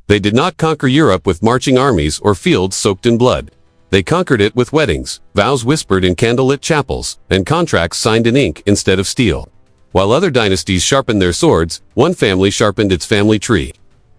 They did not conquer Europe with marching armies or fields soaked in blood. They conquered it with weddings, vows whispered in candlelit chapels, and contracts signed in ink instead of steel. While other dynasties sharpened their swords, one family sharpened its family tree.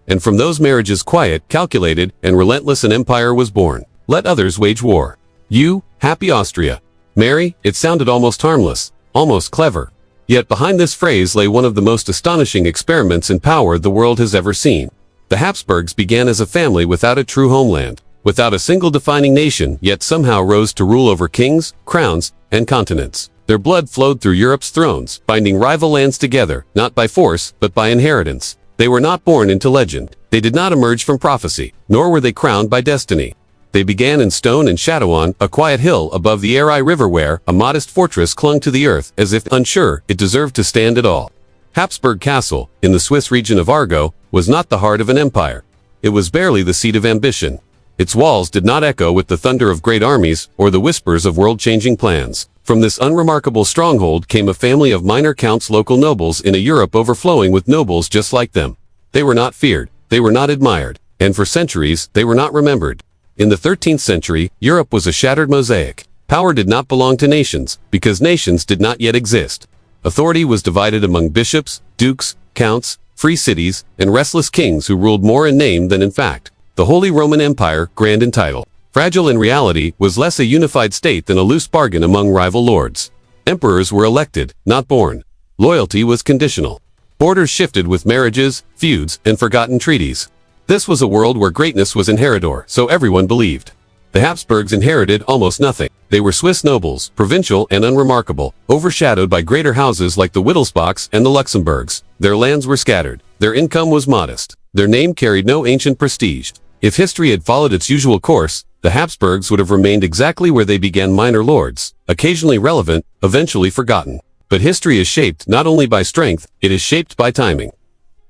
And from those marriages quiet, calculated, and relentless an empire was born. Let others wage war. You, happy Austria. Mary, it sounded almost harmless, almost clever. Yet behind this phrase lay one of the most astonishing experiments in power the world has ever seen. The Habsburgs began as a family without a true homeland, without a single defining nation, yet somehow rose to rule over kings, crowns, and continents. Their blood flowed through Europe's thrones, binding rival lands together, not by force, but by inheritance. They were not born into legend. They did not emerge from prophecy, nor were they crowned by destiny. They began in stone and shadow on a quiet hill above the Eri River where a modest fortress clung to the earth as if unsure it deserved to stand at all. Habsburg Castle, in the Swiss region of Argo, was not the heart of an empire. It was barely the seat of ambition. Its walls did not echo with the thunder of great armies or the whispers of world-changing plans. From this unremarkable stronghold came a family of minor counts, local nobles in a Europe overflowing with nobles just like them. They were not feared, they were not admired, and for centuries they were not remembered. In the 13th century, Europe was a shattered mosaic. Power did not belong to nations, because nations did not yet exist. Authority was divided among bishops, dukes, counts, free cities, and restless kings who ruled more in name than in fact. The Holy Roman Empire, grand in title, fragile in reality, was less a unified state than a loose bargain among rival lords. Emperors were elected, not born. Loyalty was conditional. Borders shifted with marriages, feuds, and forgotten treaties. This was a world where greatness was inheritor, so everyone believed. The Habsburgs inherited almost nothing. They were Swiss nobles, provincial and unremarkable, overshadowed by greater houses like the Wittelsbachs and the Luxembourgs. Their lands were scattered. Their income was modest. Their name carried no ancient prestige. If history had followed its usual course, the Habsburgs would have remained exactly where they began, minor lords, occasionally relevant, eventually forgotten. But history is shaped not only by strength, it is shaped by timing.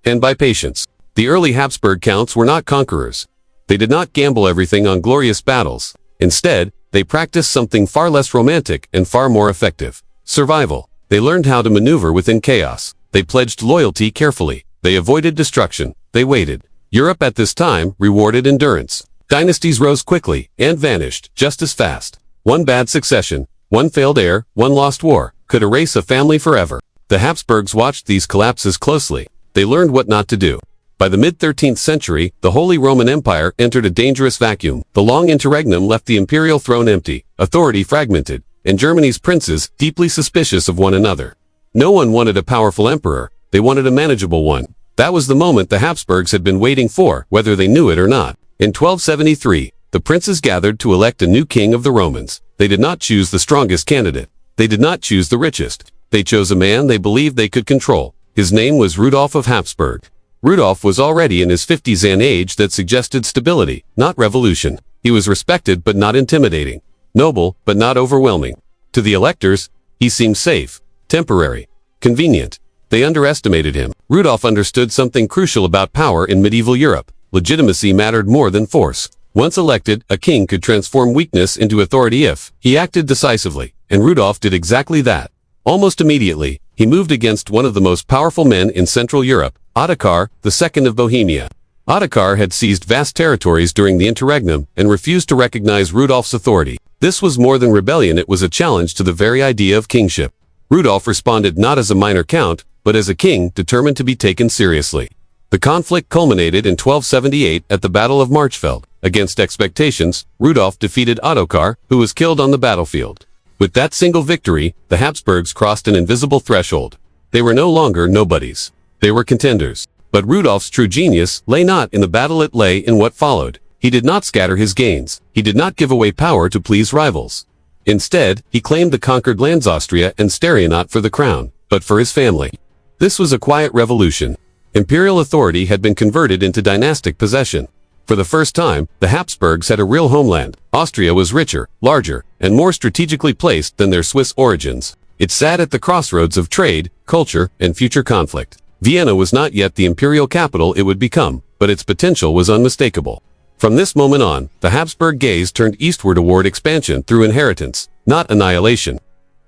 And by patience. The early Habsburg counts were not conquerors. They did not gamble everything on glorious battles. Instead, they practiced something far less romantic and far more effective. Survival. They learned how to maneuver within chaos. They pledged loyalty carefully. They avoided destruction. They waited. Europe at this time rewarded endurance. Dynasties rose quickly and vanished just as fast. One bad succession, one failed heir, one lost war could erase a family forever. The Habsburgs watched these collapses closely. They learned what not to do. By the mid-13th century, the Holy Roman Empire entered a dangerous vacuum. The long interregnum left the imperial throne empty, authority fragmented, and Germany's princes deeply suspicious of one another. No one wanted a powerful emperor. They wanted a manageable one. That was the moment the Habsburgs had been waiting for, whether they knew it or not. In 1273, the princes gathered to elect a new king of the Romans. They did not choose the strongest candidate. They did not choose the richest. They chose a man they believed they could control. His name was Rudolf of Habsburg. Rudolf was already in his 50s, an age that suggested stability, not revolution. He was respected but not intimidating, noble but not overwhelming. To the electors, he seemed safe, temporary, convenient. They underestimated him. Rudolf understood something crucial about power in medieval Europe. Legitimacy mattered more than force. Once elected, a king could transform weakness into authority if he acted decisively, and Rudolf did exactly that. Almost immediately, he moved against one of the most powerful men in Central Europe, Ottokar II of Bohemia. Ottokar had seized vast territories during the interregnum and refused to recognize Rudolf's authority. This was more than rebellion, it was a challenge to the very idea of kingship. Rudolf responded not as a minor count, but as a king determined to be taken seriously. The conflict culminated in 1278 at the Battle of Marchfeld. Against expectations, Rudolf defeated Ottokar, who was killed on the battlefield. With that single victory, the Habsburgs crossed an invisible threshold. They were no longer nobodies. They were contenders. But Rudolf's true genius lay not in the battle, it lay in what followed. He did not scatter his gains. He did not give away power to please rivals. Instead, he claimed the conquered lands Austria and Styria not for the crown, but for his family. This was a quiet revolution. Imperial authority had been converted into dynastic possession. For the first time, the Habsburgs had a real homeland. Austria was richer, larger, and more strategically placed than their Swiss origins. It sat at the crossroads of trade, culture, and future conflict. Vienna was not yet the imperial capital it would become, but its potential was unmistakable. From this moment on, the Habsburg gaze turned eastward toward expansion through inheritance, not annihilation.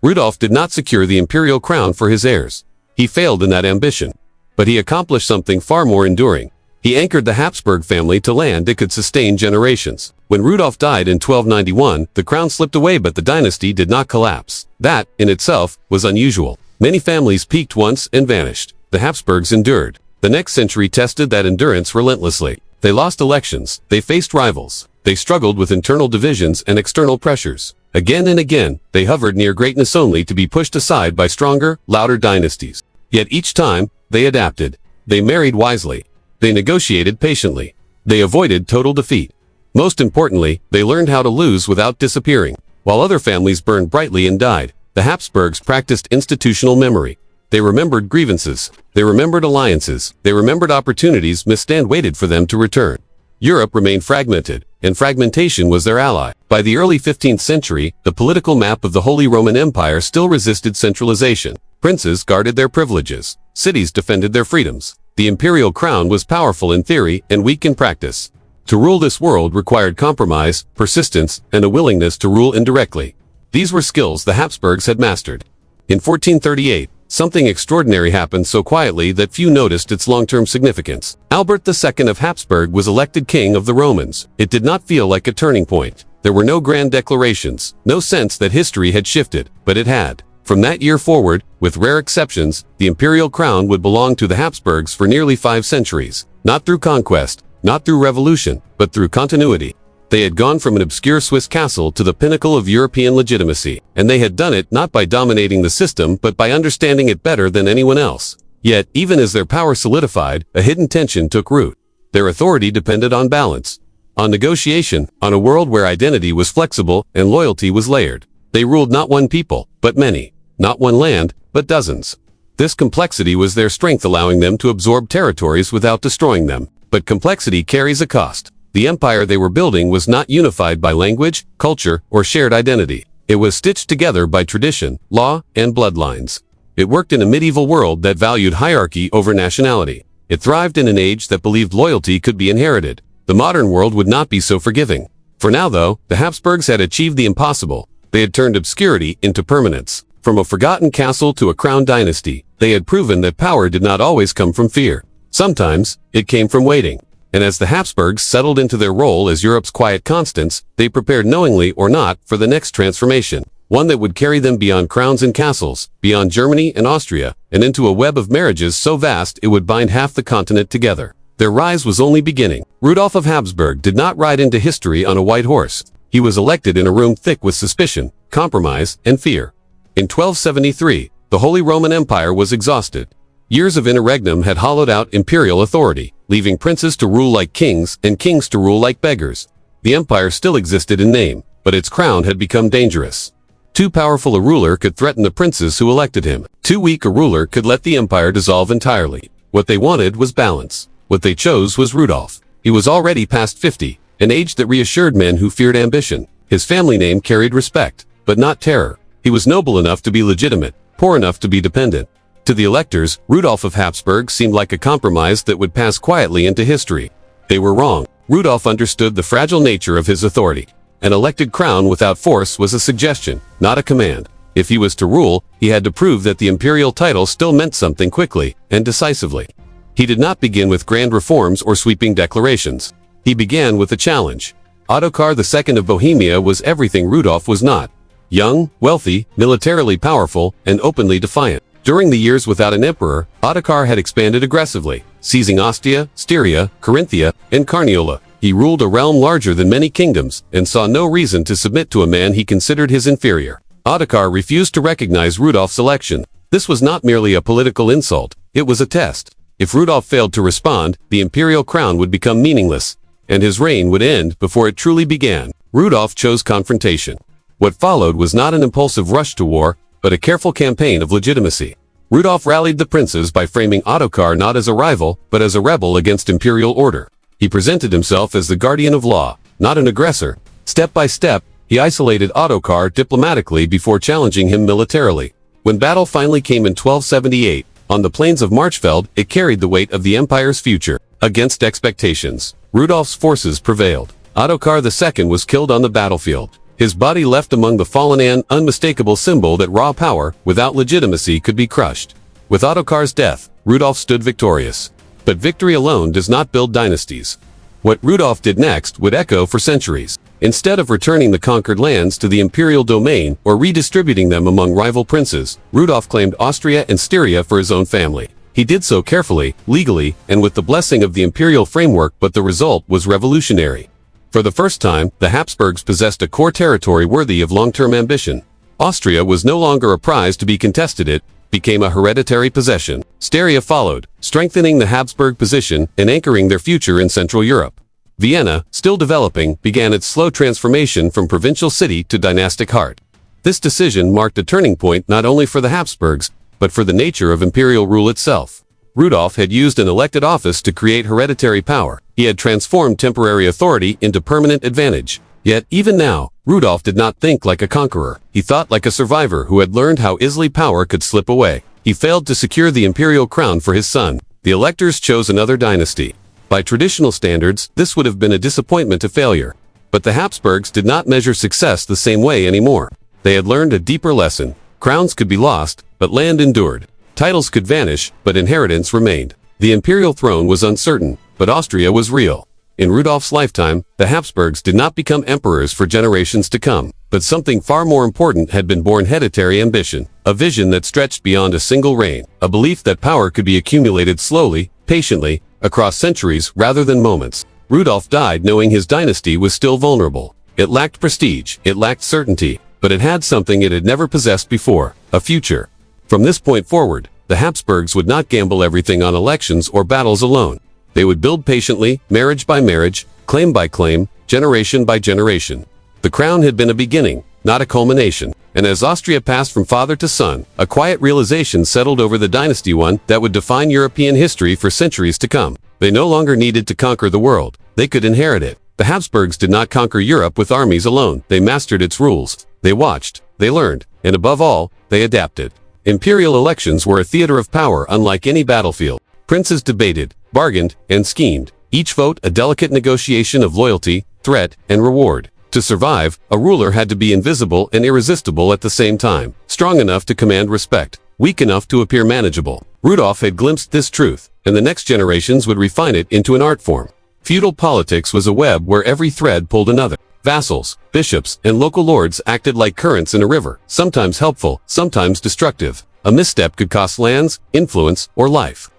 Rudolf did not secure the imperial crown for his heirs. He failed in that ambition. But he accomplished something far more enduring. He anchored the Habsburg family to land it could sustain generations. When Rudolf died in 1291, the crown slipped away, but the dynasty did not collapse. That, in itself, was unusual. Many families peaked once and vanished. The Habsburgs endured. The next century tested that endurance relentlessly. They lost elections. They faced rivals. They struggled with internal divisions and external pressures. Again and again, they hovered near greatness only to be pushed aside by stronger, louder dynasties. Yet each time, they adapted. They married wisely. They negotiated patiently. They avoided total defeat. Most importantly, they learned how to lose without disappearing. While other families burned brightly and died, the Habsburgs practiced institutional memory. They remembered grievances. They remembered alliances. They remembered opportunities missed and waited for them to return. Europe remained fragmented, and fragmentation was their ally. By the early 15th century, the political map of the Holy Roman Empire still resisted centralization. Princes guarded their privileges. Cities defended their freedoms. The imperial crown was powerful in theory and weak in practice. To rule this world required compromise, persistence, and a willingness to rule indirectly. These were skills the Habsburgs had mastered. In 1438, something extraordinary happened so quietly that few noticed its long-term significance. Albert II of Habsburg was elected king of the Romans. It did not feel like a turning point. There were no grand declarations, no sense that history had shifted, but it had. From that year forward, with rare exceptions, the imperial crown would belong to the Habsburgs for nearly 5 centuries. Not through conquest, not through revolution, but through continuity. They had gone from an obscure Swiss castle to the pinnacle of European legitimacy, and they had done it not by dominating the system but by understanding it better than anyone else. Yet, even as their power solidified, a hidden tension took root. Their authority depended on balance, on negotiation, on a world where identity was flexible and loyalty was layered. They ruled not one people, but many. Not one land, but dozens. This complexity was their strength, allowing them to absorb territories without destroying them. But complexity carries a cost. The empire they were building was not unified by language, culture, or shared identity. It was stitched together by tradition, law, and bloodlines. It worked in a medieval world that valued hierarchy over nationality. It thrived in an age that believed loyalty could be inherited. The modern world would not be so forgiving. For now, though, the Habsburgs had achieved the impossible. They had turned obscurity into permanence. From a forgotten castle to a crowned dynasty, they had proven that power did not always come from fear. Sometimes, it came from waiting. And as the Habsburgs settled into their role as Europe's quiet constants, they prepared knowingly or not for the next transformation, one that would carry them beyond crowns and castles, beyond Germany and Austria, and into a web of marriages so vast it would bind half the continent together. Their rise was only beginning. Rudolf of Habsburg did not ride into history on a white horse. He was elected in a room thick with suspicion, compromise, and fear. In 1273, the Holy Roman Empire was exhausted. Years of interregnum had hollowed out imperial authority, leaving princes to rule like kings and kings to rule like beggars. The empire still existed in name, but its crown had become dangerous. Too powerful a ruler could threaten the princes who elected him. Too weak a ruler could let the empire dissolve entirely. What they wanted was balance. What they chose was Rudolf. He was already past 50, an age that reassured men who feared ambition. His family name carried respect, but not terror. He was noble enough to be legitimate, poor enough to be dependent. To the electors, Rudolf of Habsburg seemed like a compromise that would pass quietly into history. They were wrong. Rudolf understood the fragile nature of his authority. An elected crown without force was a suggestion, not a command. If he was to rule, he had to prove that the imperial title still meant something quickly and decisively. He did not begin with grand reforms or sweeping declarations. He began with a challenge. Ottokar II of Bohemia was everything Rudolf was not. Young, wealthy, militarily powerful, and openly defiant. During the years without an emperor, Ottokar had expanded aggressively, seizing Ostia, Styria, Carinthia, and Carniola. He ruled a realm larger than many kingdoms, and saw no reason to submit to a man he considered his inferior. Ottokar refused to recognize Rudolf's election. This was not merely a political insult, it was a test. If Rudolf failed to respond, the imperial crown would become meaningless, and his reign would end before it truly began. Rudolf chose confrontation. What followed was not an impulsive rush to war, but a careful campaign of legitimacy. Rudolf rallied the princes by framing Ottokar not as a rival, but as a rebel against imperial order. He presented himself as the guardian of law, not an aggressor. Step by step, he isolated Ottokar diplomatically before challenging him militarily. When battle finally came in 1278, on the plains of Marchfeld, it carried the weight of the empire's future. Against expectations, Rudolf's forces prevailed. Ottokar II was killed on the battlefield. His body left among the fallen, an unmistakable symbol that raw power, without legitimacy, could be crushed. With Ottokar's death, Rudolf stood victorious. But victory alone does not build dynasties. What Rudolf did next would echo for centuries. Instead of returning the conquered lands to the imperial domain or redistributing them among rival princes, Rudolf claimed Austria and Styria for his own family. He did so carefully, legally, and with the blessing of the imperial framework, but the result was revolutionary. For the first time, the Habsburgs possessed a core territory worthy of long-term ambition. Austria was no longer a prize to be contested, it became a hereditary possession. Styria followed, strengthening the Habsburg position and anchoring their future in Central Europe. Vienna, still developing, began its slow transformation from provincial city to dynastic heart. This decision marked a turning point not only for the Habsburgs, but for the nature of imperial rule itself. Rudolf had used an elected office to create hereditary power. He had transformed temporary authority into permanent advantage. Yet, even now, Rudolf did not think like a conqueror. He thought like a survivor who had learned how easily power could slip away. He failed to secure the imperial crown for his son. The electors chose another dynasty. By traditional standards, this would have been a disappointment, a failure. But the Habsburgs did not measure success the same way anymore. They had learned a deeper lesson. Crowns could be lost, but land endured. Titles could vanish, but inheritance remained. The imperial throne was uncertain, but Austria was real. In Rudolf's lifetime, the Habsburgs did not become emperors for generations to come, but something far more important had been born: hereditary ambition, a vision that stretched beyond a single reign, a belief that power could be accumulated slowly, patiently, across centuries rather than moments. Rudolf died knowing his dynasty was still vulnerable. It lacked prestige, it lacked certainty, but it had something it had never possessed before: a future. From this point forward, the Habsburgs would not gamble everything on elections or battles alone. They would build patiently, marriage by marriage, claim by claim, generation by generation. The crown had been a beginning, not a culmination. And as Austria passed from father to son, a quiet realization settled over the dynasty, one that would define European history for centuries to come. They no longer needed to conquer the world. They could inherit it. The Habsburgs did not conquer Europe with armies alone. They mastered its rules. They watched, they learned, and above all, they adapted. Imperial elections were a theater of power unlike any battlefield. Princes debated, bargained, and schemed, each vote a delicate negotiation of loyalty, threat, and reward. To survive, a ruler had to be invisible and irresistible at the same time, strong enough to command respect, weak enough to appear manageable. Rudolf had glimpsed this truth, and the next generations would refine it into an art form. Feudal politics was a web where every thread pulled another. Vassals, bishops, and local lords acted like currents in a river, sometimes helpful, sometimes destructive. A misstep could cost lands, influence, or life.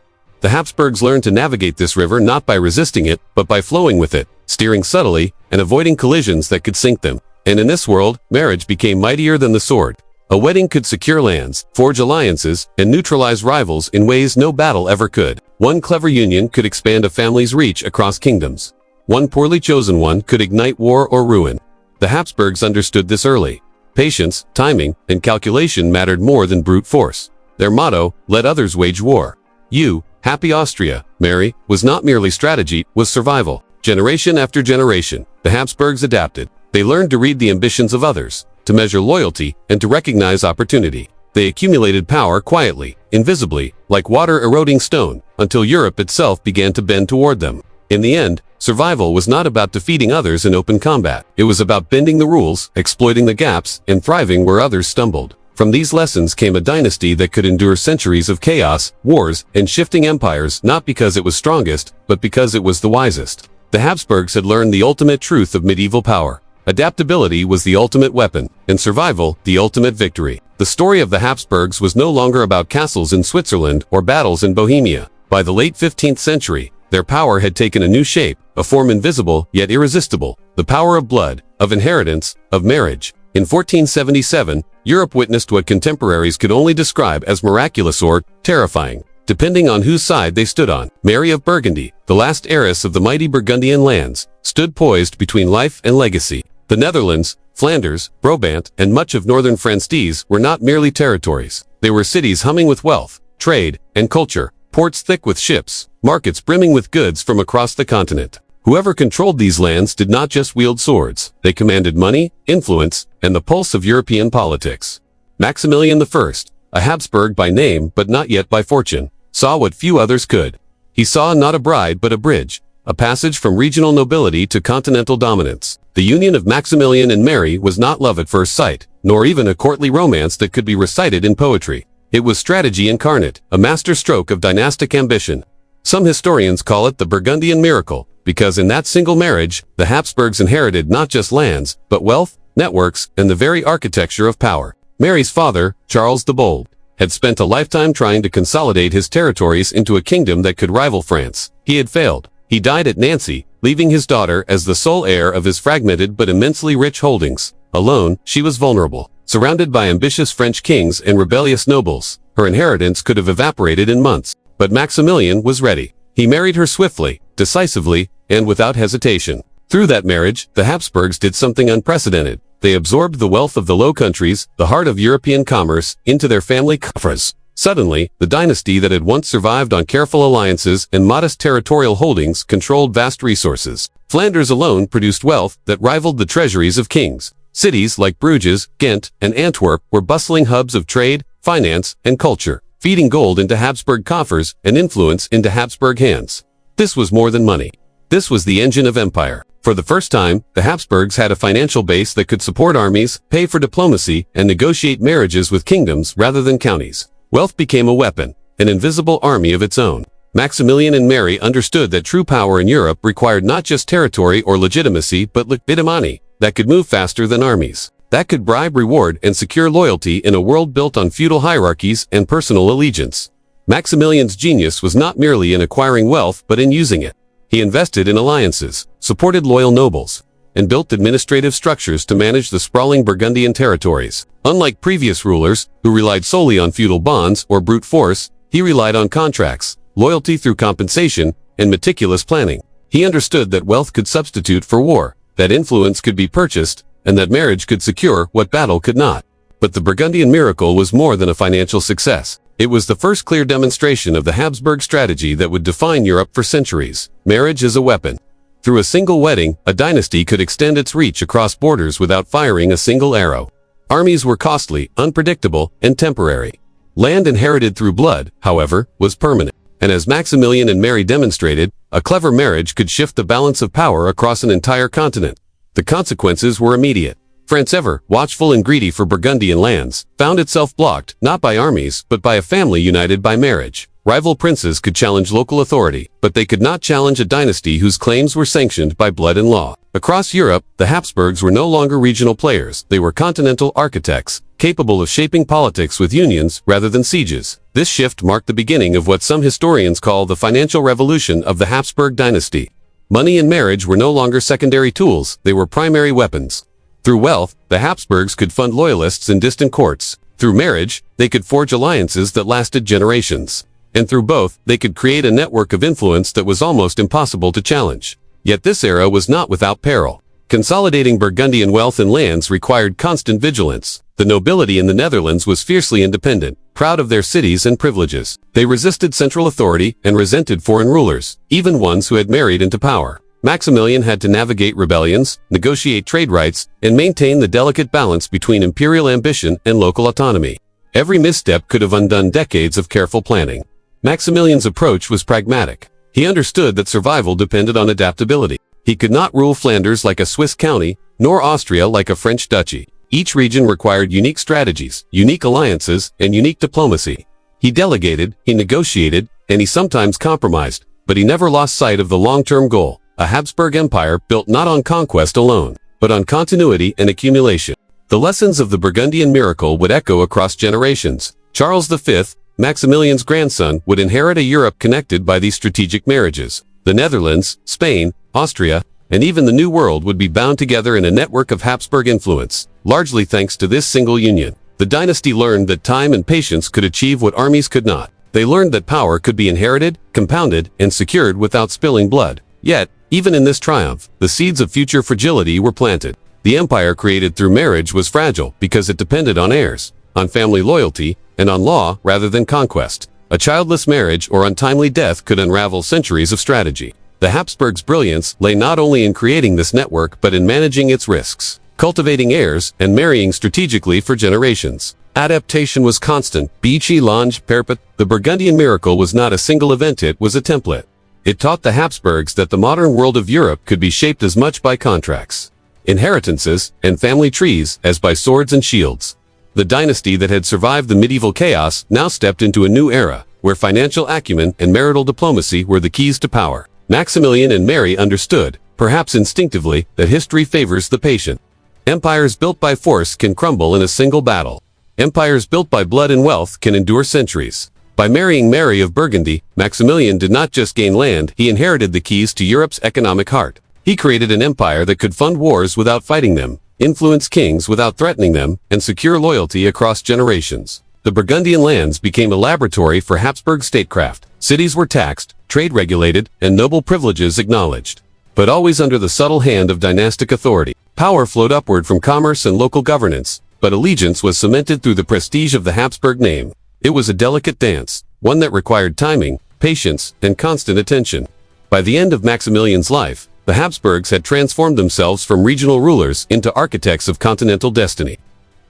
The Habsburgs learned to navigate this river not by resisting it, but by flowing with it, steering subtly, and avoiding collisions that could sink them. And in this world, marriage became mightier than the sword. A wedding could secure lands, forge alliances, and neutralize rivals in ways no battle ever could. One clever union could expand a family's reach across kingdoms. One poorly chosen one could ignite war or ruin. The Habsburgs understood this early. Patience, timing, and calculation mattered more than brute force. Their motto, "Let others wage war. You, happy Austria, Mary," was not merely strategy, was survival. Generation after generation, the Habsburgs adapted. They learned to read the ambitions of others, to measure loyalty, and to recognize opportunity. They accumulated power quietly, invisibly, like water eroding stone, until Europe itself began to bend toward them. In the end, survival was not about defeating others in open combat. It was about bending the rules, exploiting the gaps, and thriving where others stumbled. From these lessons came a dynasty that could endure centuries of chaos, wars, and shifting empires, not because it was strongest, but because it was the wisest. The Habsburgs had learned the ultimate truth of medieval power. Adaptability was the ultimate weapon, and survival, the ultimate victory. The story of the Habsburgs was no longer about castles in Switzerland or battles in Bohemia. By the late 15th century, their power had taken a new shape, a form invisible yet irresistible, the power of blood, of inheritance, of marriage. In 1477, Europe witnessed what contemporaries could only describe as miraculous or terrifying, depending on whose side they stood on. Mary of Burgundy, the last heiress of the mighty Burgundian lands, stood poised between life and legacy. The Netherlands, Flanders, Brabant, and much of northern France were not merely territories. They were cities humming with wealth, trade, and culture, ports thick with ships, markets brimming with goods from across the continent. Whoever controlled these lands did not just wield swords. They commanded money, influence, and the pulse of European politics. Maximilian I, a Habsburg by name but not yet by fortune, saw what few others could. He saw not a bride but a bridge, a passage from regional nobility to continental dominance. The union of Maximilian and Mary was not love at first sight, nor even a courtly romance that could be recited in poetry. It was strategy incarnate, a master stroke of dynastic ambition. Some historians call it the Burgundian miracle, because in that single marriage, the Habsburgs inherited not just lands, but wealth, networks, and the very architecture of power. Mary's father, Charles the Bold, had spent a lifetime trying to consolidate his territories into a kingdom that could rival France. He had failed. He died at Nancy, leaving his daughter as the sole heir of his fragmented but immensely rich holdings. Alone, she was vulnerable. Surrounded by ambitious French kings and rebellious nobles, her inheritance could have evaporated in months. But Maximilian was ready. He married her swiftly, decisively, and without hesitation. Through that marriage, the Habsburgs did something unprecedented. They absorbed the wealth of the Low Countries, the heart of European commerce, into their family coffers. Suddenly, the dynasty that had once survived on careful alliances and modest territorial holdings controlled vast resources. Flanders alone produced wealth that rivaled the treasuries of kings. Cities like Bruges, Ghent, and Antwerp were bustling hubs of trade, finance, and culture, feeding gold into Habsburg coffers and influence into Habsburg hands. This was more than money. This was the engine of empire. For the first time, the Habsburgs had a financial base that could support armies, pay for diplomacy, and negotiate marriages with kingdoms rather than counties. Wealth became a weapon, an invisible army of its own. Maximilian and Mary understood that true power in Europe required not just territory or legitimacy but legitimacy that could move faster than armies, that could bribe, reward, and secure loyalty in a world built on feudal hierarchies and personal allegiance. Maximilian's genius was not merely in acquiring wealth but in using it. He invested in alliances, supported loyal nobles, and built administrative structures to manage the sprawling Burgundian territories. Unlike previous rulers, who relied solely on feudal bonds or brute force, he relied on contracts, loyalty through compensation, and meticulous planning. He understood that wealth could substitute for war, that influence could be purchased, and that marriage could secure what battle could not. But the Burgundian miracle was more than a financial success. It was the first clear demonstration of the Habsburg strategy that would define Europe for centuries. Marriage as a weapon. Through a single wedding, a dynasty could extend its reach across borders without firing a single arrow. Armies were costly, unpredictable, and temporary. Land inherited through blood, however, was permanent. And as Maximilian and Mary demonstrated, a clever marriage could shift the balance of power across an entire continent. The consequences were immediate. France, ever watchful and greedy for Burgundian lands, found itself blocked, not by armies, but by a family united by marriage. Rival princes could challenge local authority, but they could not challenge a dynasty whose claims were sanctioned by blood and law. Across Europe, the Habsburgs were no longer regional players. They were continental architects, capable of shaping politics with unions rather than sieges. This shift marked the beginning of what some historians call the financial revolution of the Habsburg Dynasty. Money and marriage were no longer secondary tools, they were primary weapons. Through wealth, the Habsburgs could fund loyalists in distant courts. Through marriage, they could forge alliances that lasted generations. And through both, they could create a network of influence that was almost impossible to challenge. Yet this era was not without peril. Consolidating Burgundian wealth and lands required constant vigilance. The nobility in the Netherlands was fiercely independent, proud of their cities and privileges. They resisted central authority and resented foreign rulers, even ones who had married into power. Maximilian had to navigate rebellions, negotiate trade rights, and maintain the delicate balance between imperial ambition and local autonomy. Every misstep could have undone decades of careful planning. Maximilian's approach was pragmatic. He understood that survival depended on adaptability. He could not rule Flanders like a Swiss county, nor Austria like a French duchy. Each region required unique strategies, unique alliances, and unique diplomacy. He delegated, he negotiated, and he sometimes compromised, but he never lost sight of the long-term goal. A Habsburg empire built not on conquest alone, but on continuity and accumulation. The lessons of the Burgundian miracle would echo across generations. Charles V, Maximilian's grandson, would inherit a Europe connected by these strategic marriages. The Netherlands, Spain, Austria, and even the New World would be bound together in a network of Habsburg influence, largely thanks to this single union. The dynasty learned that time and patience could achieve what armies could not. They learned that power could be inherited, compounded, and secured without spilling blood. Yet, even in this triumph, the seeds of future fragility were planted. The empire created through marriage was fragile because it depended on heirs, on family loyalty, and on law rather than conquest. A childless marriage or untimely death could unravel centuries of strategy. The Habsburgs' brilliance lay not only in creating this network but in managing its risks, cultivating heirs, and marrying strategically for generations. Adaptation was constant. Beachy Lange Perpet. The Burgundian miracle was not a single event, it was a template. It taught the Habsburgs that the modern world of Europe could be shaped as much by contracts, inheritances, and family trees as by swords and shields. The dynasty that had survived the medieval chaos now stepped into a new era, where financial acumen and marital diplomacy were the keys to power. Maximilian and Mary understood, perhaps instinctively, that history favors the patient. Empires built by force can crumble in a single battle. Empires built by blood and wealth can endure centuries. By marrying Mary of Burgundy, Maximilian did not just gain land, he inherited the keys to Europe's economic heart. He created an empire that could fund wars without fighting them, influence kings without threatening them, and secure loyalty across generations. The Burgundian lands became a laboratory for Habsburg statecraft. Cities were taxed, trade regulated, and noble privileges acknowledged. But always under the subtle hand of dynastic authority. Power flowed upward from commerce and local governance, but allegiance was cemented through the prestige of the Habsburg name. It was a delicate dance, one that required timing, patience, and constant attention. By the end of Maximilian's life, the Habsburgs had transformed themselves from regional rulers into architects of continental destiny.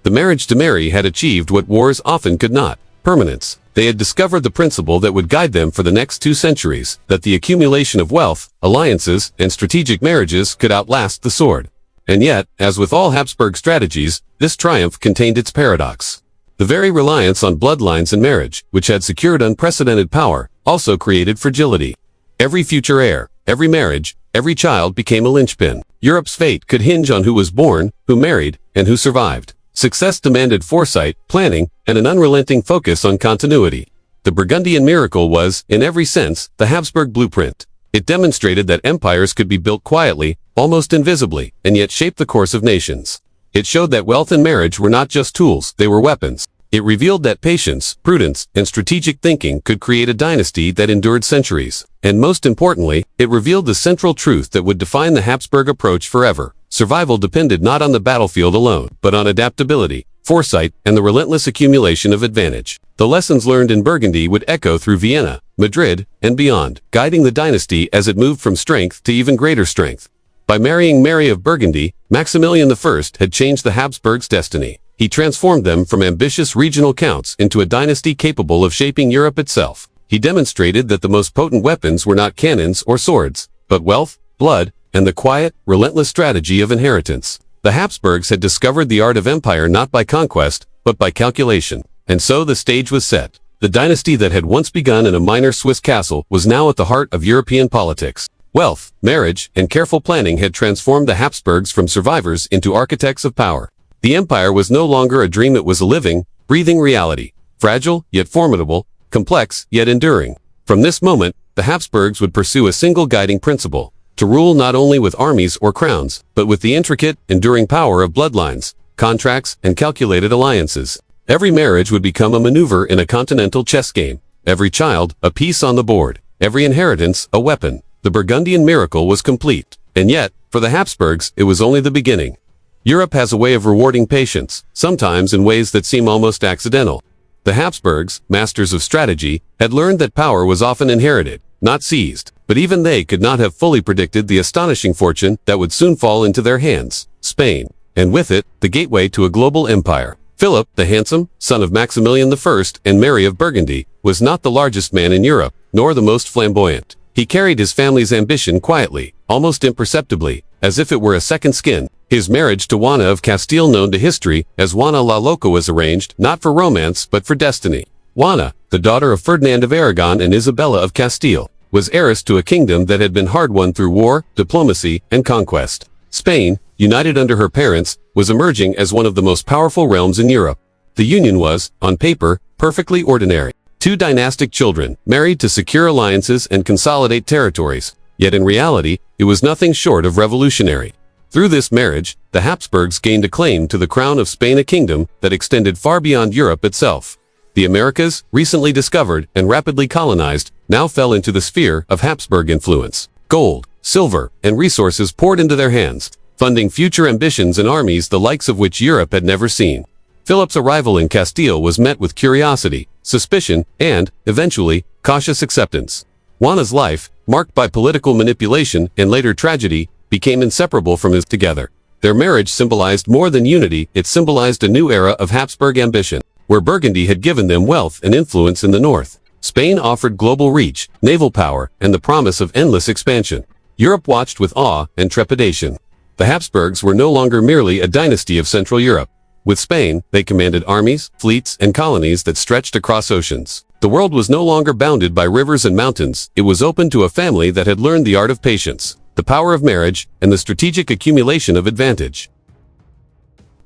The marriage to Mary had achieved what wars often could not: permanence. They had discovered the principle that would guide them for the next 2 centuries, that the accumulation of wealth, alliances, and strategic marriages could outlast the sword. And yet, as with all Habsburg strategies, this triumph contained its paradox. The very reliance on bloodlines and marriage, which had secured unprecedented power, also created fragility. Every future heir, every marriage, every child became a linchpin. Europe's fate could hinge on who was born, who married, and who survived. Success demanded foresight, planning, and an unrelenting focus on continuity. The Burgundian miracle was, in every sense, the Habsburg blueprint. It demonstrated that empires could be built quietly, almost invisibly, and yet shape the course of nations. It showed that wealth and marriage were not just tools, they were weapons. It revealed that patience, prudence, and strategic thinking could create a dynasty that endured centuries. And most importantly, it revealed the central truth that would define the Habsburg approach forever. Survival depended not on the battlefield alone, but on adaptability, foresight, and the relentless accumulation of advantage. The lessons learned in Burgundy would echo through Vienna, Madrid, and beyond, guiding the dynasty as it moved from strength to even greater strength. By marrying Mary of Burgundy, Maximilian I had changed the Habsburgs' destiny. He transformed them from ambitious regional counts into a dynasty capable of shaping Europe itself. He demonstrated that the most potent weapons were not cannons or swords, but wealth, blood, and the quiet, relentless strategy of inheritance. The Habsburgs had discovered the art of empire not by conquest, but by calculation. And so the stage was set. The dynasty that had once begun in a minor Swiss castle was now at the heart of European politics. Wealth, marriage, and careful planning had transformed the Habsburgs from survivors into architects of power. The empire was no longer a dream, it was a living, breathing reality. Fragile, yet formidable, complex, yet enduring. From this moment, the Habsburgs would pursue a single guiding principle: to rule not only with armies or crowns, but with the intricate, enduring power of bloodlines, contracts, and calculated alliances. Every marriage would become a maneuver in a continental chess game. Every child, a piece on the board. Every inheritance, a weapon. The Burgundian miracle was complete. And yet, for the Habsburgs, it was only the beginning. Europe has a way of rewarding patience, sometimes in ways that seem almost accidental. The Habsburgs, masters of strategy, had learned that power was often inherited, not seized. But even they could not have fully predicted the astonishing fortune that would soon fall into their hands: Spain. And with it, the gateway to a global empire. Philip, the handsome, son of Maximilian I and Mary of Burgundy, was not the largest man in Europe, nor the most flamboyant. He carried his family's ambition quietly, almost imperceptibly, as if it were a second skin. His marriage to Juana of Castile, known to history as Juana la Loca, was arranged not for romance but for destiny. Juana, the daughter of Ferdinand of Aragon and Isabella of Castile, was heiress to a kingdom that had been hard-won through war, diplomacy, and conquest. Spain, united under her parents, was emerging as one of the most powerful realms in Europe. The union was, on paper, perfectly ordinary. 2 dynastic children, married to secure alliances and consolidate territories. Yet in reality, it was nothing short of revolutionary. Through this marriage, the Habsburgs gained a claim to the crown of Spain, a kingdom that extended far beyond Europe itself. The Americas, recently discovered and rapidly colonized, now fell into the sphere of Habsburg influence. Gold, silver, and resources poured into their hands, funding future ambitions and armies the likes of which Europe had never seen. Philip's arrival in Castile was met with curiosity, suspicion, and, eventually, cautious acceptance. Juana's life, marked by political manipulation and later tragedy, became inseparable from his. Together. Their marriage symbolized more than unity, it symbolized a new era of Habsburg ambition. Where Burgundy had given them wealth and influence in the north, Spain offered global reach, naval power, and the promise of endless expansion. Europe watched with awe and trepidation. The Habsburgs were no longer merely a dynasty of Central Europe. With Spain, they commanded armies, fleets, and colonies that stretched across oceans. The world was no longer bounded by rivers and mountains. It was open to a family that had learned the art of patience, the power of marriage, and the strategic accumulation of advantage.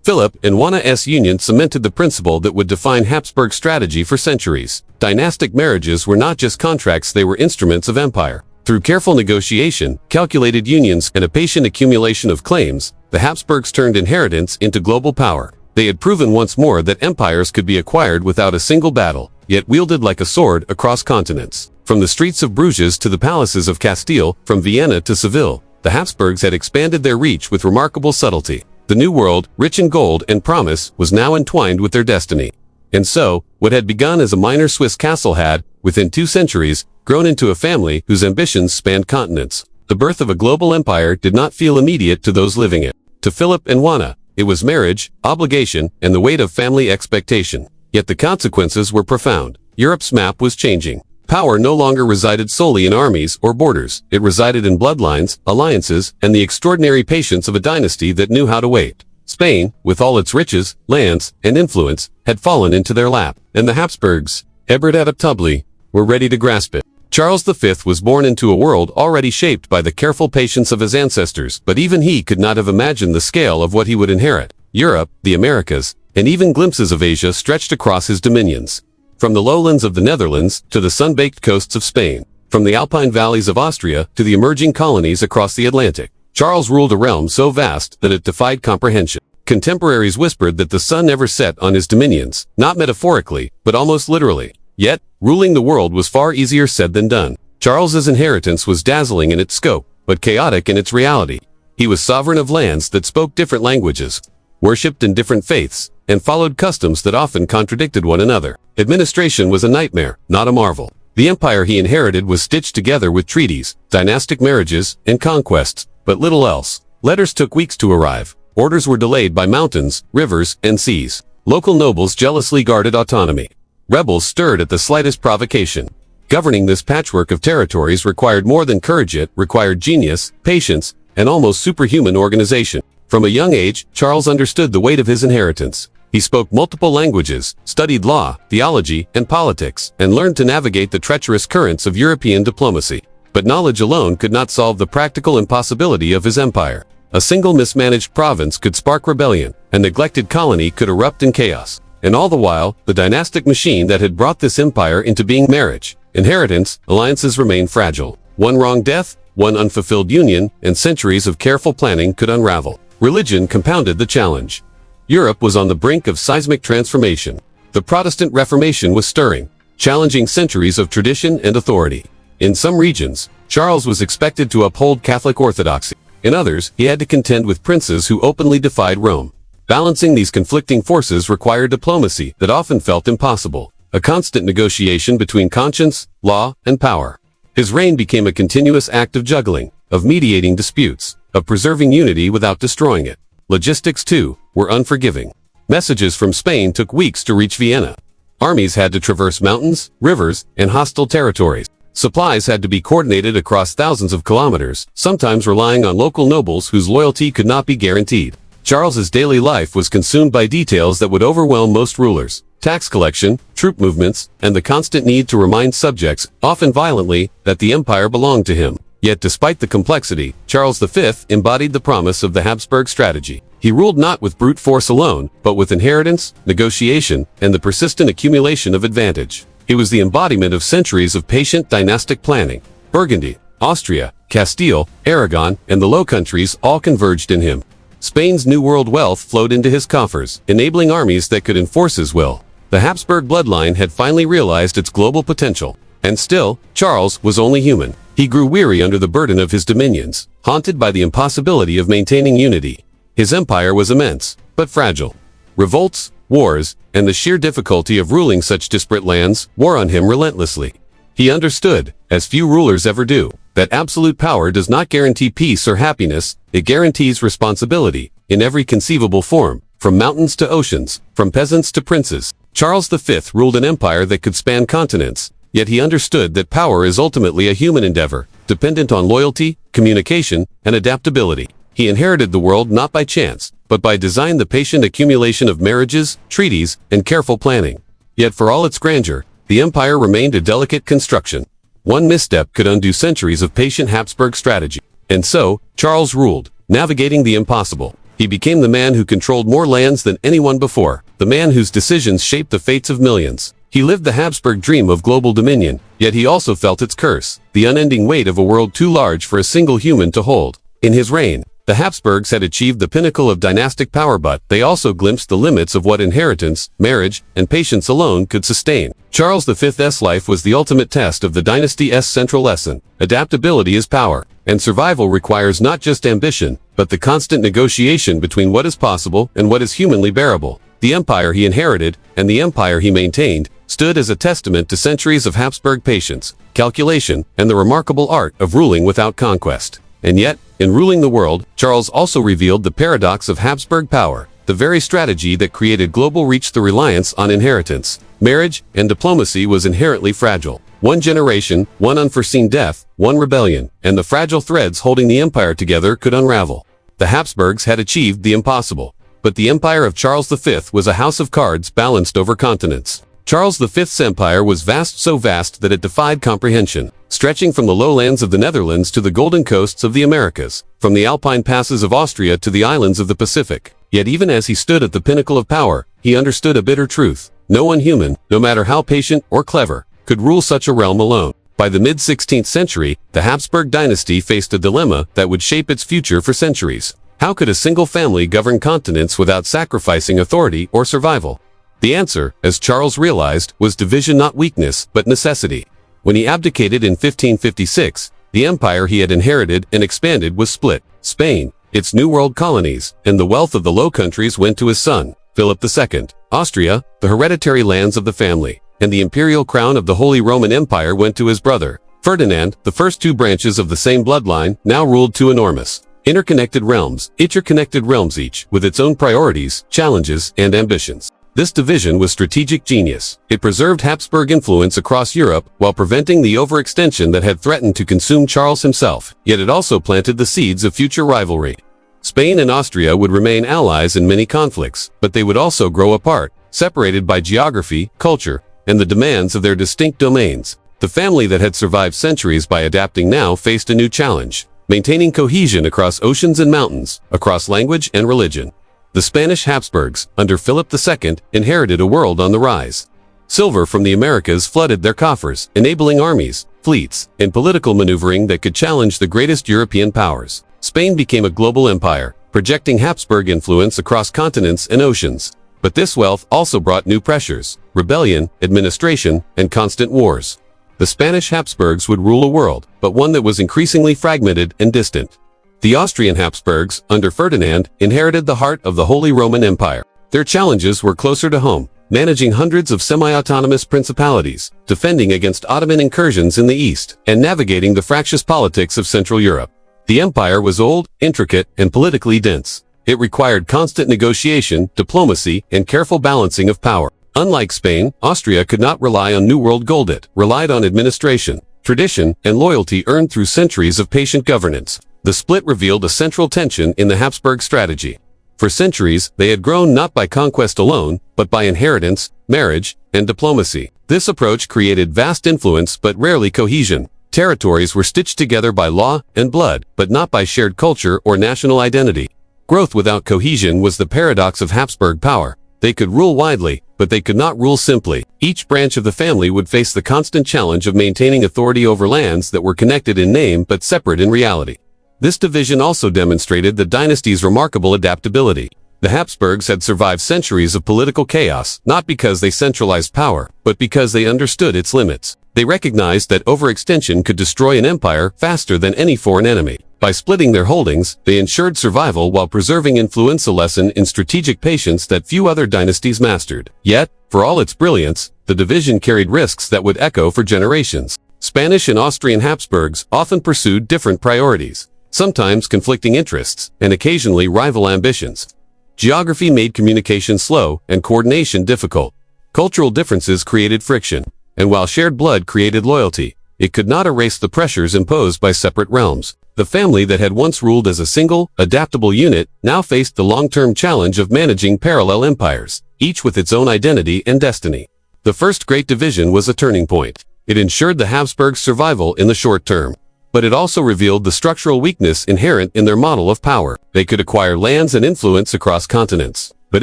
Philip and Juana's union cemented the principle that would define Habsburg strategy for centuries. Dynastic marriages were not just contracts, they were instruments of empire. Through careful negotiation, calculated unions, and a patient accumulation of claims, the Habsburgs turned inheritance into global power. They had proven once more that empires could be acquired without a single battle, yet wielded like a sword across continents. From the streets of Bruges to the palaces of Castile, from Vienna to Seville, the Habsburgs had expanded their reach with remarkable subtlety. The New World, rich in gold and promise, was now entwined with their destiny. And so, what had begun as a minor Swiss castle had, within 2 centuries, grown into a family whose ambitions spanned continents. The birth of a global empire did not feel immediate to those living it. To Philip and Juana, it was marriage, obligation, and the weight of family expectation. Yet the consequences were profound. Europe's map was changing. Power no longer resided solely in armies or borders. It resided in bloodlines, alliances, and the extraordinary patience of a dynasty that knew how to wait. Spain, with all its riches, lands, and influence, had fallen into their lap, and the Habsburgs, irreducibly, were ready to grasp it. Charles V was born into a world already shaped by the careful patience of his ancestors, but even he could not have imagined the scale of what he would inherit. Europe, the Americas, and even glimpses of Asia stretched across his dominions. From the lowlands of the Netherlands to the sun-baked coasts of Spain, from the alpine valleys of Austria to the emerging colonies across the Atlantic, Charles ruled a realm so vast that it defied comprehension. Contemporaries whispered that the sun never set on his dominions, not metaphorically, but almost literally. Yet, ruling the world was far easier said than done. Charles's inheritance was dazzling in its scope, but chaotic in its reality. He was sovereign of lands that spoke different languages, worshipped in different faiths, and followed customs that often contradicted one another. Administration was a nightmare, not a marvel. The empire he inherited was stitched together with treaties, dynastic marriages, and conquests, but little else. Letters took weeks to arrive. Orders were delayed by mountains, rivers, and seas. Local nobles jealously guarded autonomy. Rebels stirred at the slightest provocation. Governing this patchwork of territories required more than courage. It required genius, patience, and almost superhuman organization. From a young age, Charles understood the weight of his inheritance. He spoke multiple languages, studied law, theology, and politics, and learned to navigate the treacherous currents of European diplomacy. But knowledge alone could not solve the practical impossibility of his empire. A single mismanaged province could spark rebellion, a neglected colony could erupt in chaos. And all the while, the dynastic machine that had brought this empire into being, marriage, inheritance, alliances, remained fragile. One wrong death, one unfulfilled union, and centuries of careful planning could unravel. Religion compounded the challenge. Europe was on the brink of seismic transformation. The Protestant Reformation was stirring, challenging centuries of tradition and authority. In some regions, Charles was expected to uphold Catholic orthodoxy. In others, he had to contend with princes who openly defied Rome. Balancing these conflicting forces required diplomacy that often felt impossible, a constant negotiation between conscience, law, and power. His reign became a continuous act of juggling, of mediating disputes, of preserving unity without destroying it. Logistics, too, were unforgiving. Messages from Spain took weeks to reach Vienna. Armies had to traverse mountains, rivers, and hostile territories. Supplies had to be coordinated across thousands of kilometers, sometimes relying on local nobles whose loyalty could not be guaranteed. Charles's daily life was consumed by details that would overwhelm most rulers: tax collection, troop movements, and the constant need to remind subjects, often violently, that the empire belonged to him. Yet despite the complexity, Charles V embodied the promise of the Habsburg strategy. He ruled not with brute force alone, but with inheritance, negotiation, and the persistent accumulation of advantage. He was the embodiment of centuries of patient dynastic planning. Burgundy, Austria, Castile, Aragon, and the Low Countries all converged in him. Spain's New World wealth flowed into his coffers, enabling armies that could enforce his will. The Habsburg bloodline had finally realized its global potential. And still, Charles was only human. He grew weary under the burden of his dominions, haunted by the impossibility of maintaining unity. His empire was immense, but fragile. Revolts, wars, and the sheer difficulty of ruling such disparate lands wore on him relentlessly. He understood, as few rulers ever do, that absolute power does not guarantee peace or happiness, it guarantees responsibility, in every conceivable form, from mountains to oceans, from peasants to princes. Charles V ruled an empire that could span continents, yet he understood that power is ultimately a human endeavor, dependent on loyalty, communication, and adaptability. He inherited the world not by chance, but by design, the patient accumulation of marriages, treaties, and careful planning. Yet for all its grandeur, the empire remained a delicate construction. One misstep could undo centuries of patient Habsburg strategy. And so, Charles ruled, navigating the impossible. He became the man who controlled more lands than anyone before, the man whose decisions shaped the fates of millions. He lived the Habsburg dream of global dominion, yet he also felt its curse, the unending weight of a world too large for a single human to hold. In his reign, the Habsburgs had achieved the pinnacle of dynastic power, but they also glimpsed the limits of what inheritance, marriage, and patience alone could sustain. Charles V's life was the ultimate test of the dynasty's central lesson. Adaptability is power, and survival requires not just ambition, but the constant negotiation between what is possible and what is humanly bearable. The empire he inherited, and the empire he maintained, stood as a testament to centuries of Habsburg patience, calculation, and the remarkable art of ruling without conquest. And yet, in ruling the world, Charles also revealed the paradox of Habsburg power, the very strategy that created global reach through reliance on inheritance. Marriage and diplomacy was inherently fragile. One generation, one unforeseen death, one rebellion, and the fragile threads holding the empire together could unravel. The Habsburgs had achieved the impossible. But the empire of Charles V was a house of cards balanced over continents. Charles V's empire was vast, so vast that it defied comprehension, stretching from the lowlands of the Netherlands to the golden coasts of the Americas, from the alpine passes of Austria to the islands of the Pacific. Yet even as he stood at the pinnacle of power, he understood a bitter truth. No one human, no matter how patient or clever, could rule such a realm alone. By the mid-16th century, the Habsburg Dynasty faced a dilemma that would shape its future for centuries. How could a single family govern continents without sacrificing authority or survival? The answer, as Charles realized, was division, not weakness, but necessity. When he abdicated in 1556, the empire he had inherited and expanded was split. Spain, its New World colonies, and the wealth of the Low Countries went to his son, Philip II. Austria, the hereditary lands of the family, and the imperial crown of the Holy Roman Empire went to his brother, Ferdinand. The first two branches of the same bloodline now ruled two enormous, interconnected realms, each with its own priorities, challenges, and ambitions. This division was strategic genius. It preserved Habsburg influence across Europe while preventing the overextension that had threatened to consume Charles himself, yet it also planted the seeds of future rivalry. Spain and Austria would remain allies in many conflicts, but they would also grow apart, separated by geography, culture, and the demands of their distinct domains. The family that had survived centuries by adapting now faced a new challenge, maintaining cohesion across oceans and mountains, across language and religion. The Spanish Habsburgs, under Philip II, inherited a world on the rise. Silver from the Americas flooded their coffers, enabling armies, fleets, and political maneuvering that could challenge the greatest European powers. Spain became a global empire, projecting Habsburg influence across continents and oceans. But this wealth also brought new pressures: rebellion, administration, and constant wars. The Spanish Habsburgs would rule a world, but one that was increasingly fragmented and distant. The Austrian Habsburgs, under Ferdinand, inherited the heart of the Holy Roman Empire. Their challenges were closer to home, managing hundreds of semi-autonomous principalities, defending against Ottoman incursions in the east, and navigating the fractious politics of Central Europe. The empire was old, intricate, and politically dense. It required constant negotiation, diplomacy, and careful balancing of power. Unlike Spain, Austria could not rely on New World gold. It relied on administration, tradition, and loyalty earned through centuries of patient governance. The split revealed a central tension in the Habsburg strategy. For centuries, they had grown not by conquest alone, but by inheritance, marriage, and diplomacy. This approach created vast influence but rarely cohesion. Territories were stitched together by law and blood, but not by shared culture or national identity. Growth without cohesion was the paradox of Habsburg power. They could rule widely, but they could not rule simply. Each branch of the family would face the constant challenge of maintaining authority over lands that were connected in name but separate in reality. This division also demonstrated the dynasty's remarkable adaptability. The Habsburgs had survived centuries of political chaos, not because they centralized power, but because they understood its limits. They recognized that overextension could destroy an empire faster than any foreign enemy. By splitting their holdings, they ensured survival while preserving influence, a lesson in strategic patience that few other dynasties mastered. Yet, for all its brilliance, the division carried risks that would echo for generations. Spanish and Austrian Habsburgs often pursued different priorities, sometimes conflicting interests, and occasionally rival ambitions. Geography made communication slow and coordination difficult. Cultural differences created friction, and while shared blood created loyalty, it could not erase the pressures imposed by separate realms. The family that had once ruled as a single, adaptable unit now faced the long-term challenge of managing parallel empires, each with its own identity and destiny. The First Great Division was a turning point. It ensured the Habsburgs' survival in the short term. But it also revealed the structural weakness inherent in their model of power. They could acquire lands and influence across continents, but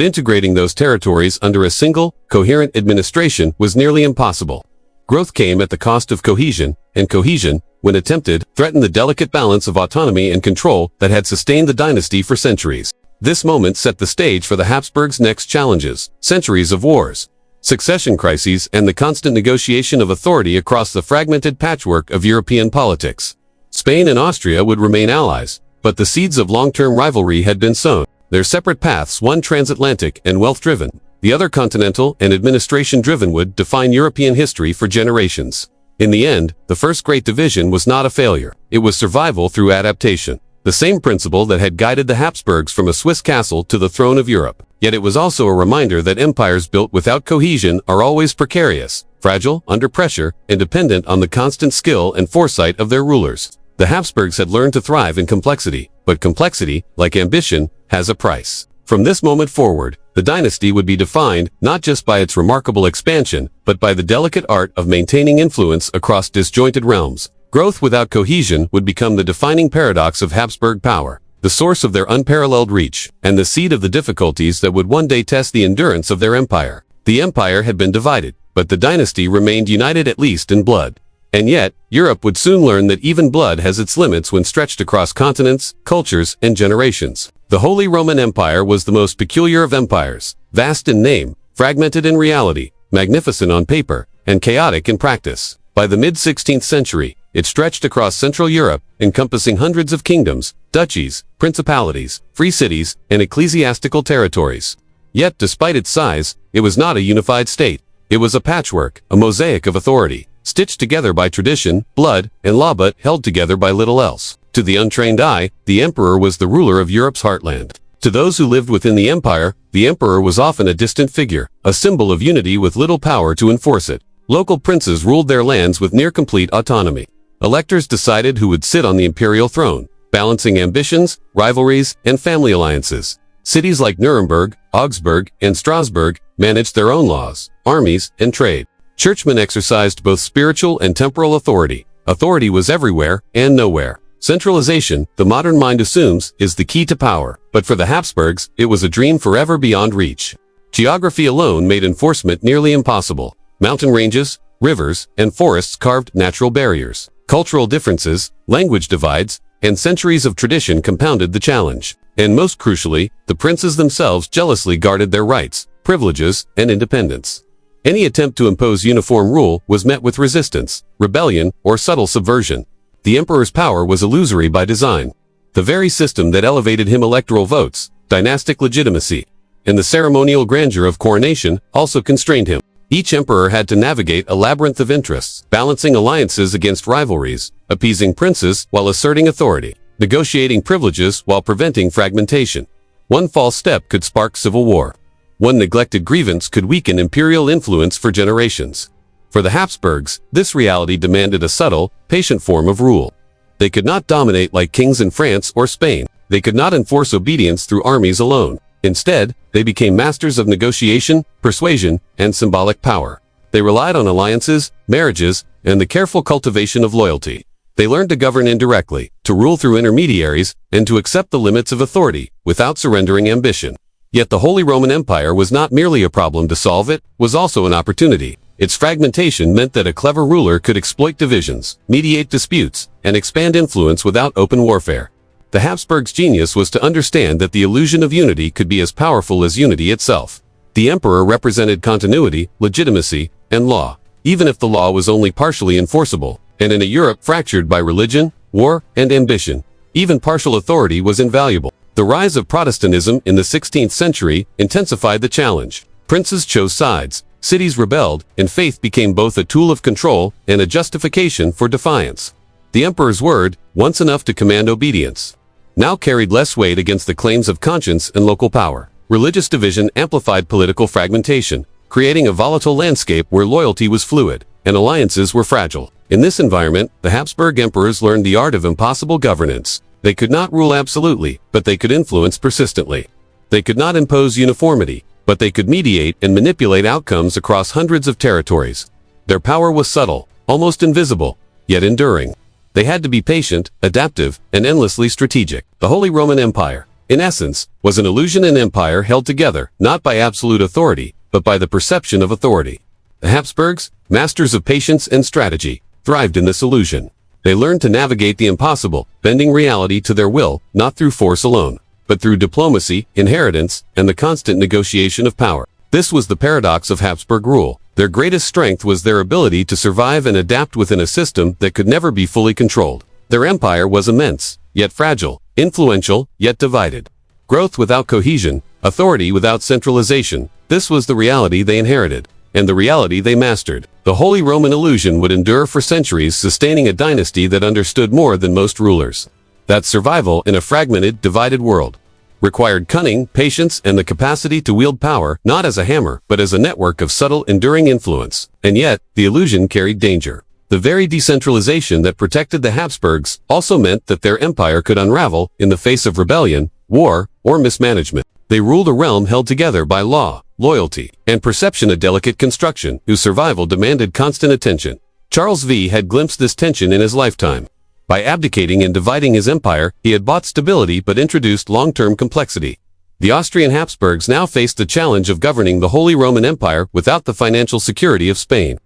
integrating those territories under a single, coherent administration was nearly impossible. Growth came at the cost of cohesion, and cohesion, when attempted, threatened the delicate balance of autonomy and control that had sustained the dynasty for centuries. This moment set the stage for the Habsburgs' next challenges: centuries of wars, succession crises, and the constant negotiation of authority across the fragmented patchwork of European politics. Spain and Austria would remain allies, but the seeds of long-term rivalry had been sown. Their separate paths, one transatlantic and wealth-driven, the other continental and administration-driven, would define European history for generations. In the end, the First Great Division was not a failure. It was survival through adaptation, the same principle that had guided the Habsburgs from a Swiss castle to the throne of Europe. Yet it was also a reminder that empires built without cohesion are always precarious, fragile, under pressure, and dependent on the constant skill and foresight of their rulers. The Habsburgs had learned to thrive in complexity, but complexity, like ambition, has a price. From this moment forward, the dynasty would be defined not just by its remarkable expansion, but by the delicate art of maintaining influence across disjointed realms. Growth without cohesion would become the defining paradox of Habsburg power, the source of their unparalleled reach, and the seed of the difficulties that would one day test the endurance of their empire. The empire had been divided, but the dynasty remained united, at least in blood. And yet, Europe would soon learn that even blood has its limits when stretched across continents, cultures, and generations. The Holy Roman Empire was the most peculiar of empires, vast in name, fragmented in reality, magnificent on paper, and chaotic in practice. By the mid-16th century, it stretched across Central Europe, encompassing hundreds of kingdoms, duchies, principalities, free cities, and ecclesiastical territories. Yet, despite its size, it was not a unified state. It was a patchwork, a mosaic of authority, stitched together by tradition, blood, and law, but held together by little else. To the untrained eye, the emperor was the ruler of Europe's heartland. To those who lived within the empire, the emperor was often a distant figure, a symbol of unity with little power to enforce it. Local princes ruled their lands with near-complete autonomy. Electors decided who would sit on the imperial throne, balancing ambitions, rivalries, and family alliances. Cities like Nuremberg, Augsburg, and Strasbourg managed their own laws, armies, and trade. Churchmen exercised both spiritual and temporal authority. Authority was everywhere and nowhere. Centralization, the modern mind assumes, is the key to power, but for the Habsburgs, it was a dream forever beyond reach. Geography alone made enforcement nearly impossible. Mountain ranges, rivers, and forests carved natural barriers. Cultural differences, language divides, and centuries of tradition compounded the challenge. And most crucially, the princes themselves jealously guarded their rights, privileges, and independence. Any attempt to impose uniform rule was met with resistance, rebellion, or subtle subversion. The emperor's power was illusory by design. The very system that elevated him, electoral votes, dynastic legitimacy, and the ceremonial grandeur of coronation, also constrained him. Each emperor had to navigate a labyrinth of interests, balancing alliances against rivalries, appeasing princes while asserting authority, negotiating privileges while preventing fragmentation. One false step could spark civil war. One neglected grievance could weaken imperial influence for generations. For the Habsburgs, this reality demanded a subtle, patient form of rule. They could not dominate like kings in France or Spain. They could not enforce obedience through armies alone. Instead, they became masters of negotiation, persuasion, and symbolic power. They relied on alliances, marriages, and the careful cultivation of loyalty. They learned to govern indirectly, to rule through intermediaries, and to accept the limits of authority, without surrendering ambition. Yet the Holy Roman Empire was not merely a problem to solve, it was also an opportunity. Its fragmentation meant that a clever ruler could exploit divisions, mediate disputes, and expand influence without open warfare. The Habsburgs' genius was to understand that the illusion of unity could be as powerful as unity itself. The emperor represented continuity, legitimacy, and law, even if the law was only partially enforceable. And in a Europe fractured by religion, war, and ambition, even partial authority was invaluable. The rise of Protestantism in the 16th century intensified the challenge. Princes chose sides, cities rebelled, and faith became both a tool of control and a justification for defiance. The emperor's word, once enough to command obedience, now carried less weight against the claims of conscience and local power. Religious division amplified political fragmentation, creating a volatile landscape where loyalty was fluid and alliances were fragile. In this environment, the Habsburg emperors learned the art of impossible governance. They could not rule absolutely, but they could influence persistently. They could not impose uniformity, but they could mediate and manipulate outcomes across hundreds of territories. Their power was subtle, almost invisible, yet enduring. They had to be patient, adaptive, and endlessly strategic. The Holy Roman Empire, in essence, was an illusion, an empire held together, not by absolute authority, but by the perception of authority. The Habsburgs, masters of patience and strategy, thrived in this illusion. They learned to navigate the impossible, bending reality to their will, not through force alone, but through diplomacy, inheritance, and the constant negotiation of power. This was the paradox of Habsburg rule. Their greatest strength was their ability to survive and adapt within a system that could never be fully controlled. Their empire was immense, yet fragile, influential, yet divided. Growth without cohesion, authority without centralization, this was the reality they inherited, and the reality they mastered. The Holy Roman illusion would endure for centuries, sustaining a dynasty that understood more than most rulers. That survival in a fragmented, divided world required cunning, patience, and the capacity to wield power, not as a hammer, but as a network of subtle, enduring influence. And yet, the illusion carried danger. The very decentralization that protected the Habsburgs also meant that their empire could unravel in the face of rebellion, war, or mismanagement. They ruled a realm held together by law, loyalty, and perception, a delicate construction whose survival demanded constant attention. Charles V had glimpsed this tension in his lifetime. By abdicating and dividing his empire, he had bought stability but introduced long-term complexity. The Austrian Habsburgs now faced the challenge of governing the Holy Roman Empire without the financial security of Spain.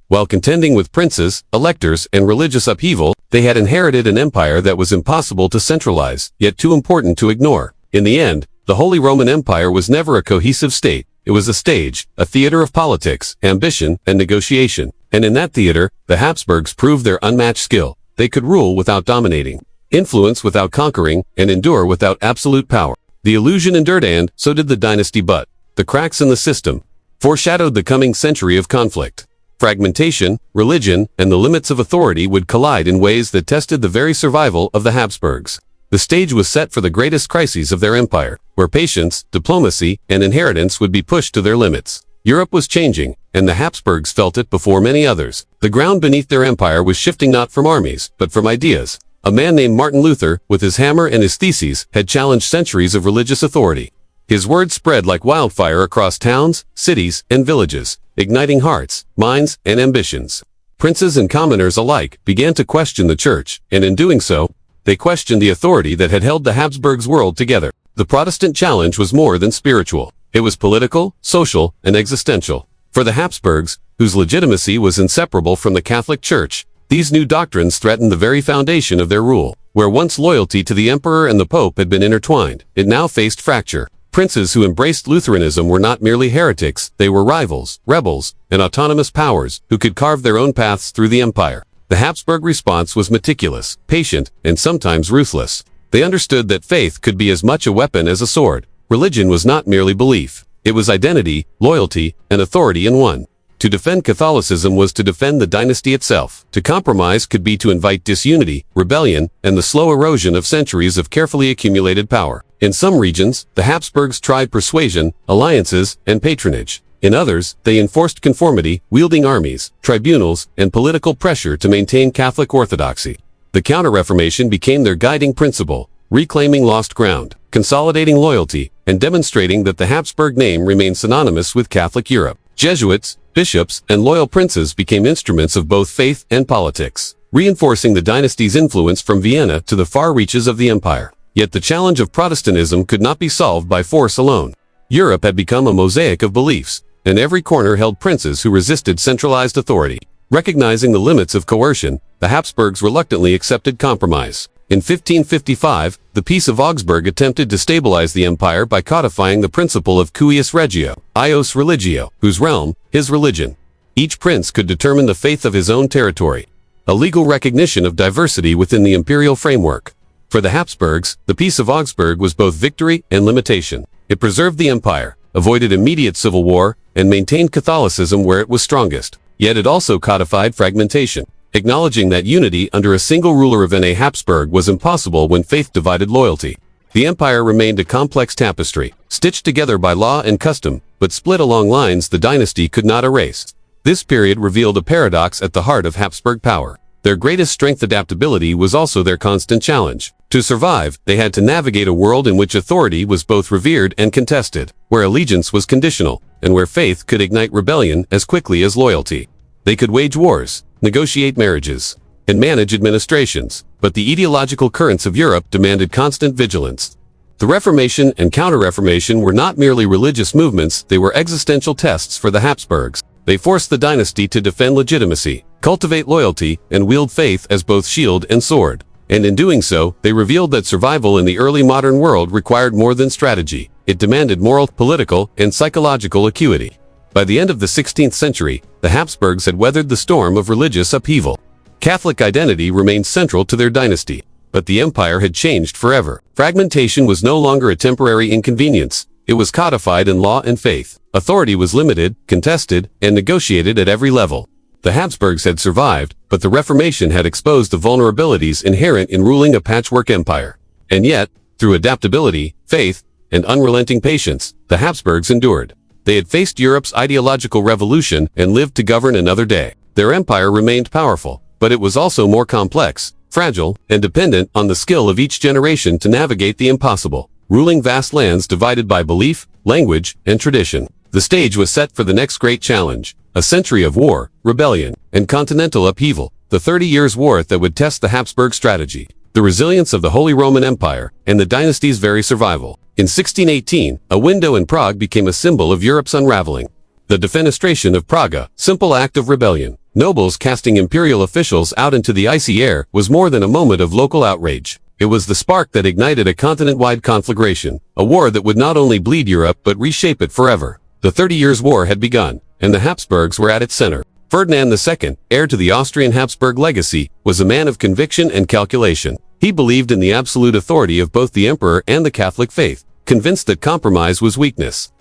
While contending with princes, electors, and religious upheaval, they had inherited an empire that was impossible to centralize, yet too important to ignore. In the end, the Holy Roman Empire was never a cohesive state. It was a stage, a theater of politics, ambition, and negotiation. And in that theater, the Habsburgs proved their unmatched skill. They could rule without dominating, influence without conquering, and endure without absolute power. The illusion endured, and so did the dynasty, but the cracks in the system foreshadowed the coming century of conflict. Fragmentation, religion, and the limits of authority would collide in ways that tested the very survival of the Habsburgs. The stage was set for the greatest crises of their empire, where patience, diplomacy, and inheritance would be pushed to their limits. Europe was changing, and the Habsburgs felt it before many others. The ground beneath their empire was shifting, not from armies, but from ideas. A man named Martin Luther, with his hammer and his theses, had challenged centuries of religious authority. His words spread like wildfire across towns, cities, and villages, igniting hearts, minds, and ambitions. Princes and commoners alike began to question the church, and in doing so, they questioned the authority that had held the Habsburgs' world together. The Protestant challenge was more than spiritual. It was political, social, and existential. For the Habsburgs, whose legitimacy was inseparable from the Catholic Church, these new doctrines threatened the very foundation of their rule. Where once loyalty to the emperor and the pope had been intertwined, it now faced fracture. Princes who embraced Lutheranism were not merely heretics, they were rivals, rebels, and autonomous powers who could carve their own paths through the empire. The Habsburg response was meticulous, patient, and sometimes ruthless. They understood that faith could be as much a weapon as a sword. Religion was not merely belief. It was identity, loyalty, and authority in one. To defend Catholicism was to defend the dynasty itself. To compromise could be to invite disunity, rebellion, and the slow erosion of centuries of carefully accumulated power. In some regions, the Habsburgs tried persuasion, alliances, and patronage. In others, they enforced conformity, wielding armies, tribunals, and political pressure to maintain Catholic orthodoxy. The Counter-Reformation became their guiding principle, reclaiming lost ground, consolidating loyalty, and demonstrating that the Habsburg name remained synonymous with Catholic Europe. Jesuits, bishops, and loyal princes became instruments of both faith and politics, reinforcing the dynasty's influence from Vienna to the far reaches of the empire. Yet the challenge of Protestantism could not be solved by force alone. Europe had become a mosaic of beliefs, and every corner held princes who resisted centralized authority. Recognizing the limits of coercion, the Habsburgs reluctantly accepted compromise. In 1555, the Peace of Augsburg attempted to stabilize the empire by codifying the principle of cuius regio, ius religio, whose realm, his religion. Each prince could determine the faith of his own territory, a legal recognition of diversity within the imperial framework. For the Habsburgs, the Peace of Augsburg was both victory and limitation. It preserved the empire, avoided immediate civil war, and maintained Catholicism where it was strongest. Yet it also codified fragmentation, acknowledging that unity under a single ruler of a Habsburg was impossible when faith divided loyalty. The empire remained a complex tapestry, stitched together by law and custom, but split along lines the dynasty could not erase. This period revealed a paradox at the heart of Habsburg power. Their greatest strength, adaptability, was also their constant challenge. To survive, they had to navigate a world in which authority was both revered and contested, where allegiance was conditional, and where faith could ignite rebellion as quickly as loyalty. They could wage wars, negotiate marriages, and manage administrations, but the ideological currents of Europe demanded constant vigilance. The Reformation and Counter-Reformation were not merely religious movements, they were existential tests for the Habsburgs. They forced the dynasty to defend legitimacy, cultivate loyalty, and wield faith as both shield and sword. And in doing so, they revealed that survival in the early modern world required more than strategy. It demanded moral, political, and psychological acuity. By the end of the 16th century, the Habsburgs had weathered the storm of religious upheaval. Catholic identity remained central to their dynasty, but the empire had changed forever. Fragmentation was no longer a temporary inconvenience. It was codified in law and faith. Authority was limited, contested, and negotiated at every level. The Habsburgs had survived, but the Reformation had exposed the vulnerabilities inherent in ruling a patchwork empire. And yet, through adaptability, faith, and unrelenting patience, the Habsburgs endured. They had faced Europe's ideological revolution and lived to govern another day. Their empire remained powerful, but it was also more complex, fragile, and dependent on the skill of each generation to navigate the impossible, ruling vast lands divided by belief, language, and tradition. The stage was set for the next great challenge, a century of war, rebellion, and continental upheaval, the 30 Years' War that would test the Habsburg strategy, the resilience of the Holy Roman Empire, and the dynasty's very survival. In 1618, a window in Prague became a symbol of Europe's unraveling. The defenestration of Praga, simple act of rebellion. Nobles casting imperial officials out into the icy air was more than a moment of local outrage. It was the spark that ignited a continent-wide conflagration, a war that would not only bleed Europe but reshape it forever. The 30 Years' War had begun, and the Habsburgs were at its center. Ferdinand II, heir to the Austrian Habsburg legacy, was a man of conviction and calculation. He believed in the absolute authority of both the emperor and the Catholic faith, convinced that compromise was weakness.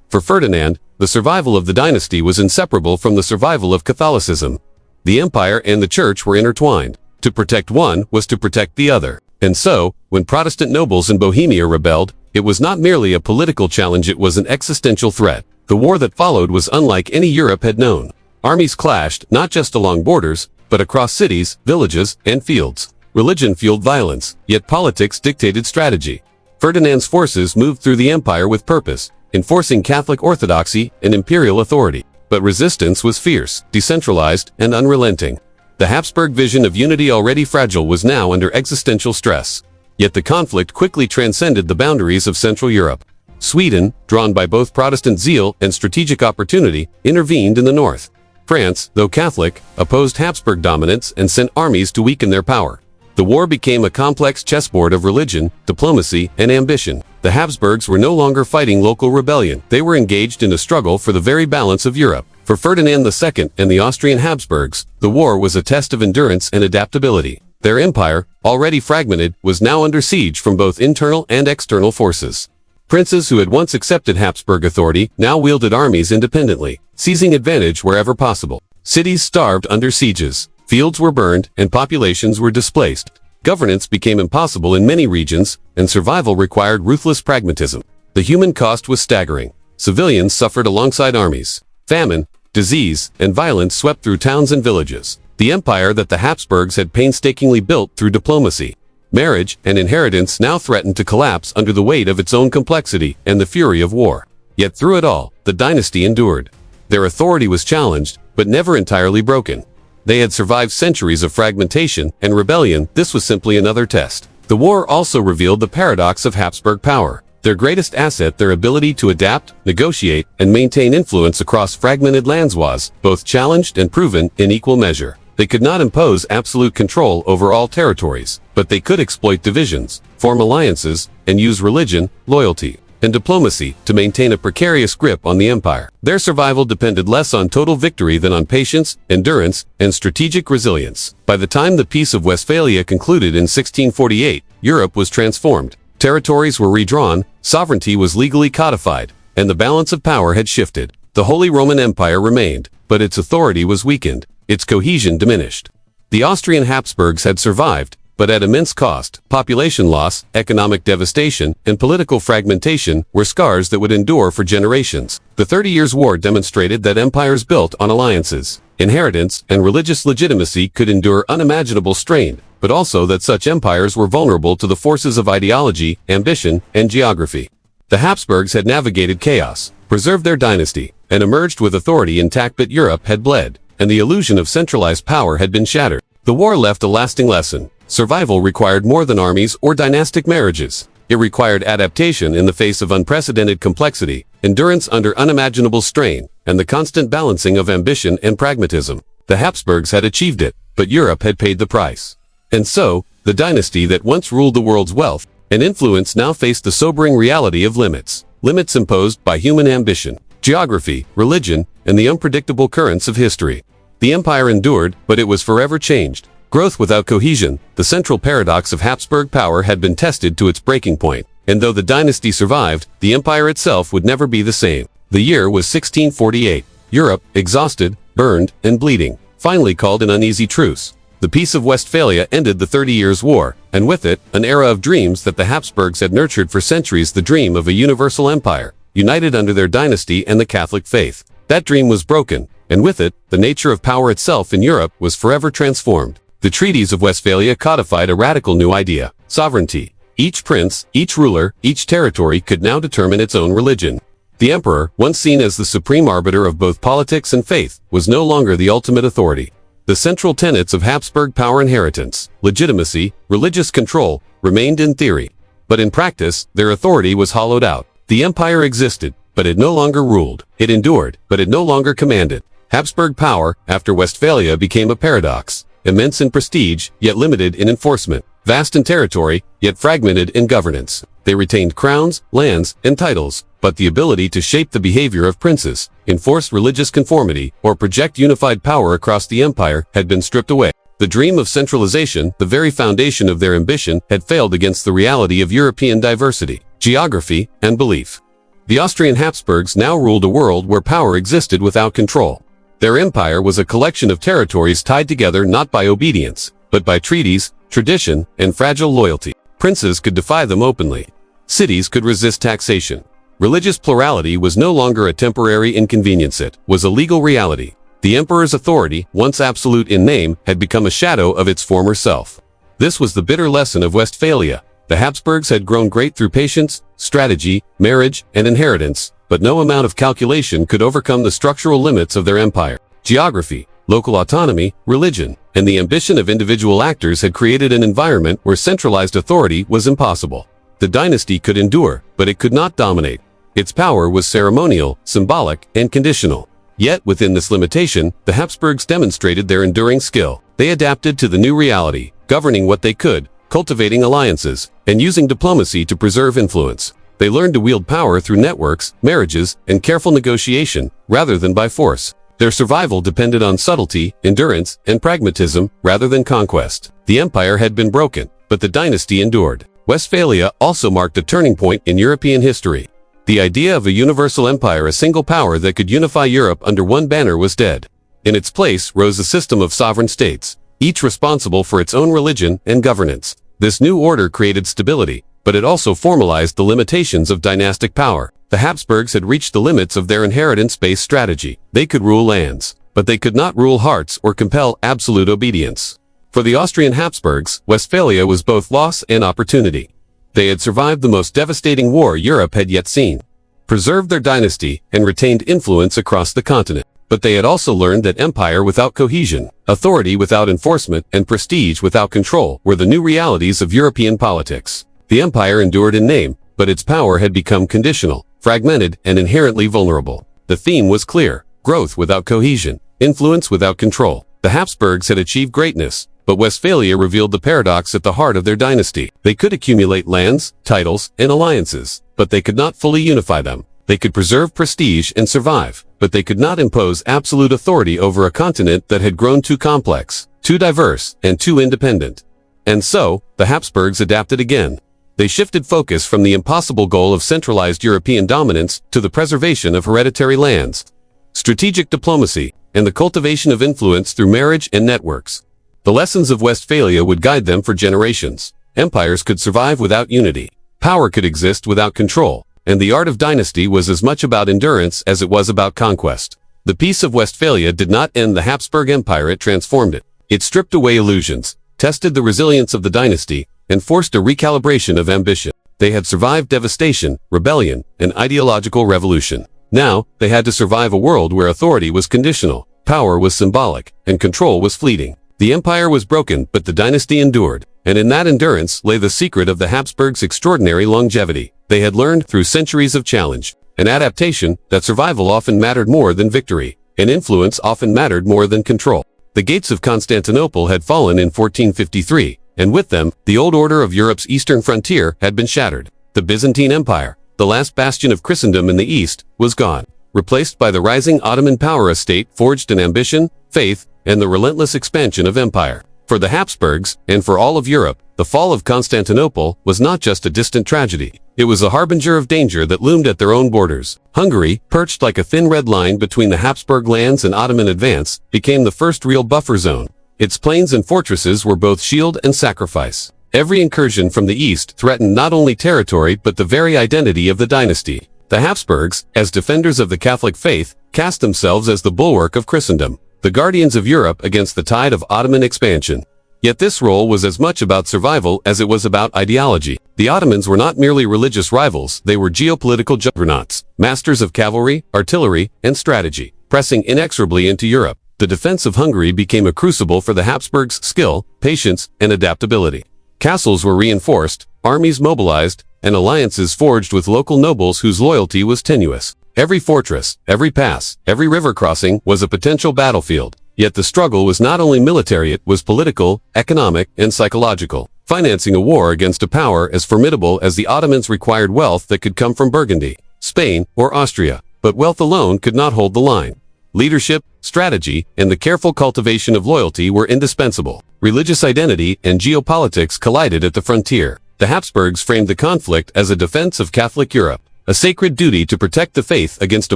For Ferdinand, the survival of the dynasty was inseparable from the survival of Catholicism. The empire and the church were intertwined. To protect one was to protect the other. And so, when Protestant nobles in Bohemia rebelled, it was not merely a political challenge, it was an existential threat. The war that followed was unlike any Europe had known. Armies clashed, not just along borders, but across cities, villages, and fields. Religion fueled violence, yet politics dictated strategy. Ferdinand's forces moved through the empire with purpose, enforcing Catholic orthodoxy and imperial authority. But resistance was fierce, decentralized, and unrelenting. The Habsburg vision of unity, already fragile, was now under existential stress. Yet the conflict quickly transcended the boundaries of Central Europe. Sweden, drawn by both Protestant zeal and strategic opportunity, intervened in the north. France, though Catholic, opposed Habsburg dominance and sent armies to weaken their power. The war became a complex chessboard of religion, diplomacy, and ambition. The Habsburgs were no longer fighting local rebellion. They were engaged in a struggle for the very balance of Europe. For Ferdinand II and the Austrian Habsburgs, the war was a test of endurance and adaptability. Their empire, already fragmented, was now under siege from both internal and external forces. Princes who had once accepted Habsburg authority now wielded armies independently, seizing advantage wherever possible. Cities starved under sieges, fields were burned, and populations were displaced. Governance became impossible in many regions, and survival required ruthless pragmatism. The human cost was staggering. Civilians suffered alongside armies. Famine, disease, and violence swept through towns and villages. The empire that the Habsburgs had painstakingly built through diplomacy, marriage, and inheritance now threatened to collapse under the weight of its own complexity and the fury of war. Yet through it all, the dynasty endured. Their authority was challenged, but never entirely broken. They had survived centuries of fragmentation and rebellion. This was simply another test. The war also revealed the paradox of Habsburg power. Their greatest asset, their ability to adapt, negotiate, and maintain influence across fragmented lands, was both challenged and proven in equal measure. They could not impose absolute control over all territories, but they could exploit divisions, form alliances, and use religion, loyalty, and diplomacy to maintain a precarious grip on the empire. Their survival depended less on total victory than on patience, endurance, and strategic resilience. By the time the Peace of Westphalia concluded in 1648, Europe was transformed. Territories were redrawn, sovereignty was legally codified, and the balance of power had shifted. The Holy Roman Empire remained, but its authority was weakened, its cohesion diminished. The Austrian Habsburgs had survived, but at immense cost. Population loss, economic devastation, and political fragmentation were scars that would endure for generations. The 30 Years' War demonstrated that empires built on alliances, inheritance, and religious legitimacy could endure unimaginable strain. but also that such empires were vulnerable to the forces of ideology, ambition, and geography. The Habsburgs had navigated chaos, preserved their dynasty, and emerged with authority intact, but Europe had bled, and the illusion of centralized power had been shattered. The war left a lasting lesson. Survival required more than armies or dynastic marriages. It required adaptation in the face of unprecedented complexity, endurance under unimaginable strain, and the constant balancing of ambition and pragmatism. The Habsburgs had achieved it, but Europe had paid the price. And so, the dynasty that once ruled the world's wealth and influence now faced the sobering reality of limits. Limits imposed by human ambition, geography, religion, and the unpredictable currents of history. The empire endured, but it was forever changed. Growth without cohesion, the central paradox of Habsburg power had been tested to its breaking point, and though the dynasty survived, the empire itself would never be the same. The year was 1648. Europe, exhausted, burned, and bleeding, finally called an uneasy truce. The Peace of Westphalia ended the 30 Years' War, and with it, an era of dreams that the Habsburgs had nurtured for centuries, the dream of a universal empire, united under their dynasty and the Catholic faith. That dream was broken, and with it, the nature of power itself in Europe was forever transformed. The treaties of Westphalia codified a radical new idea: sovereignty. Each prince, each ruler, each territory could now determine its own religion. The emperor, once seen as the supreme arbiter of both politics and faith, was no longer the ultimate authority. The central tenets of Habsburg power, inheritance, legitimacy, religious control, remained in theory. But in practice, their authority was hollowed out. The empire existed, but it no longer ruled. It endured, but it no longer commanded. Habsburg power, after Westphalia, became a paradox. Immense in prestige, yet limited in enforcement. Vast in territory, yet fragmented in governance. They retained crowns, lands, and titles, but the ability to shape the behavior of princes, enforce religious conformity, or project unified power across the empire had been stripped away. The dream of centralization, the very foundation of their ambition, had failed against the reality of European diversity, geography, and belief. The Austrian Habsburgs now ruled a world where power existed without control. Their empire was a collection of territories tied together not by obedience, but by treaties, tradition, and fragile loyalty. Princes could defy them openly. Cities could resist taxation. Religious plurality was no longer a temporary inconvenience, it was a legal reality. The emperor's authority, once absolute in name, had become a shadow of its former self. This was the bitter lesson of Westphalia. The Habsburgs had grown great through patience, strategy, marriage, and inheritance, but no amount of calculation could overcome the structural limits of their empire. Geography, local autonomy, religion, and the ambition of individual actors had created an environment where centralized authority was impossible. The dynasty could endure, but it could not dominate. Its power was ceremonial, symbolic, and conditional. Yet, within this limitation, the Habsburgs demonstrated their enduring skill. They adapted to the new reality, governing what they could, cultivating alliances, and using diplomacy to preserve influence. They learned to wield power through networks, marriages, and careful negotiation, rather than by force. Their survival depended on subtlety, endurance, and pragmatism, rather than conquest. The empire had been broken, but the dynasty endured. Westphalia also marked a turning point in European history. The idea of a universal empire, a single power that could unify Europe under one banner, was dead. In its place rose a system of sovereign states, each responsible for its own religion and governance. This new order created stability, but it also formalized the limitations of dynastic power. The Habsburgs had reached the limits of their inheritance-based strategy. They could rule lands, but they could not rule hearts or compel absolute obedience. For the Austrian Habsburgs, Westphalia was both loss and opportunity. They had survived the most devastating war Europe had yet seen, preserved their dynasty, and retained influence across the continent. But they had also learned that empire without cohesion, authority without enforcement, and prestige without control were the new realities of European politics. The empire endured in name, but its power had become conditional, fragmented, and inherently vulnerable. The theme was clear: growth without cohesion, influence without control. The Habsburgs had achieved greatness, but Westphalia revealed the paradox at the heart of their dynasty. They could accumulate lands, titles, and alliances, but they could not fully unify them. They could preserve prestige and survive, but they could not impose absolute authority over a continent that had grown too complex, too diverse, and too independent. And so, the Habsburgs adapted again. They shifted focus from the impossible goal of centralized European dominance to the preservation of hereditary lands, strategic diplomacy, and the cultivation of influence through marriage and networks. The lessons of Westphalia would guide them for generations. Empires could survive without unity. Power could exist without control. And the art of dynasty was as much about endurance as it was about conquest. The Peace of Westphalia did not end the Habsburg Empire, it transformed it. It stripped away illusions, tested the resilience of the dynasty, and forced a recalibration of ambition. They had survived devastation, rebellion, and ideological revolution. Now, they had to survive a world where authority was conditional, power was symbolic, and control was fleeting. The empire was broken, but the dynasty endured. And in that endurance lay the secret of the Habsburgs' extraordinary longevity. They had learned through centuries of challenge and adaptation that survival often mattered more than victory, and influence often mattered more than control. The gates of Constantinople had fallen in 1453, and with them, the old order of Europe's eastern frontier had been shattered. The Byzantine Empire, the last bastion of Christendom in the east, was gone, replaced by the rising Ottoman power estate forged in ambition, faith, and the relentless expansion of empire. For the Habsburgs, and for all of Europe, the fall of Constantinople was not just a distant tragedy. It was a harbinger of danger that loomed at their own borders. Hungary, perched like a thin red line between the Habsburg lands and Ottoman advance, became the first real buffer zone. Its plains and fortresses were both shield and sacrifice. Every incursion from the east threatened not only territory but the very identity of the dynasty. The Habsburgs, as defenders of the Catholic faith, cast themselves as the bulwark of Christendom, the guardians of Europe against the tide of Ottoman expansion. Yet this role was as much about survival as it was about ideology. The Ottomans were not merely religious rivals, they were geopolitical juggernauts, masters of cavalry, artillery, and strategy, pressing inexorably into Europe. The defense of Hungary became a crucible for the Habsburgs' skill, patience, and adaptability. Castles were reinforced, armies mobilized, and alliances forged with local nobles whose loyalty was tenuous. Every fortress, every pass, every river crossing was a potential battlefield. Yet the struggle was not only military, it was political, economic, and psychological. Financing a war against a power as formidable as the Ottomans required wealth that could come from Burgundy, Spain, or Austria. But wealth alone could not hold the line. Leadership, strategy, and the careful cultivation of loyalty were indispensable. Religious identity and geopolitics collided at the frontier. The Habsburgs framed the conflict as a defense of Catholic Europe, a sacred duty to protect the faith against a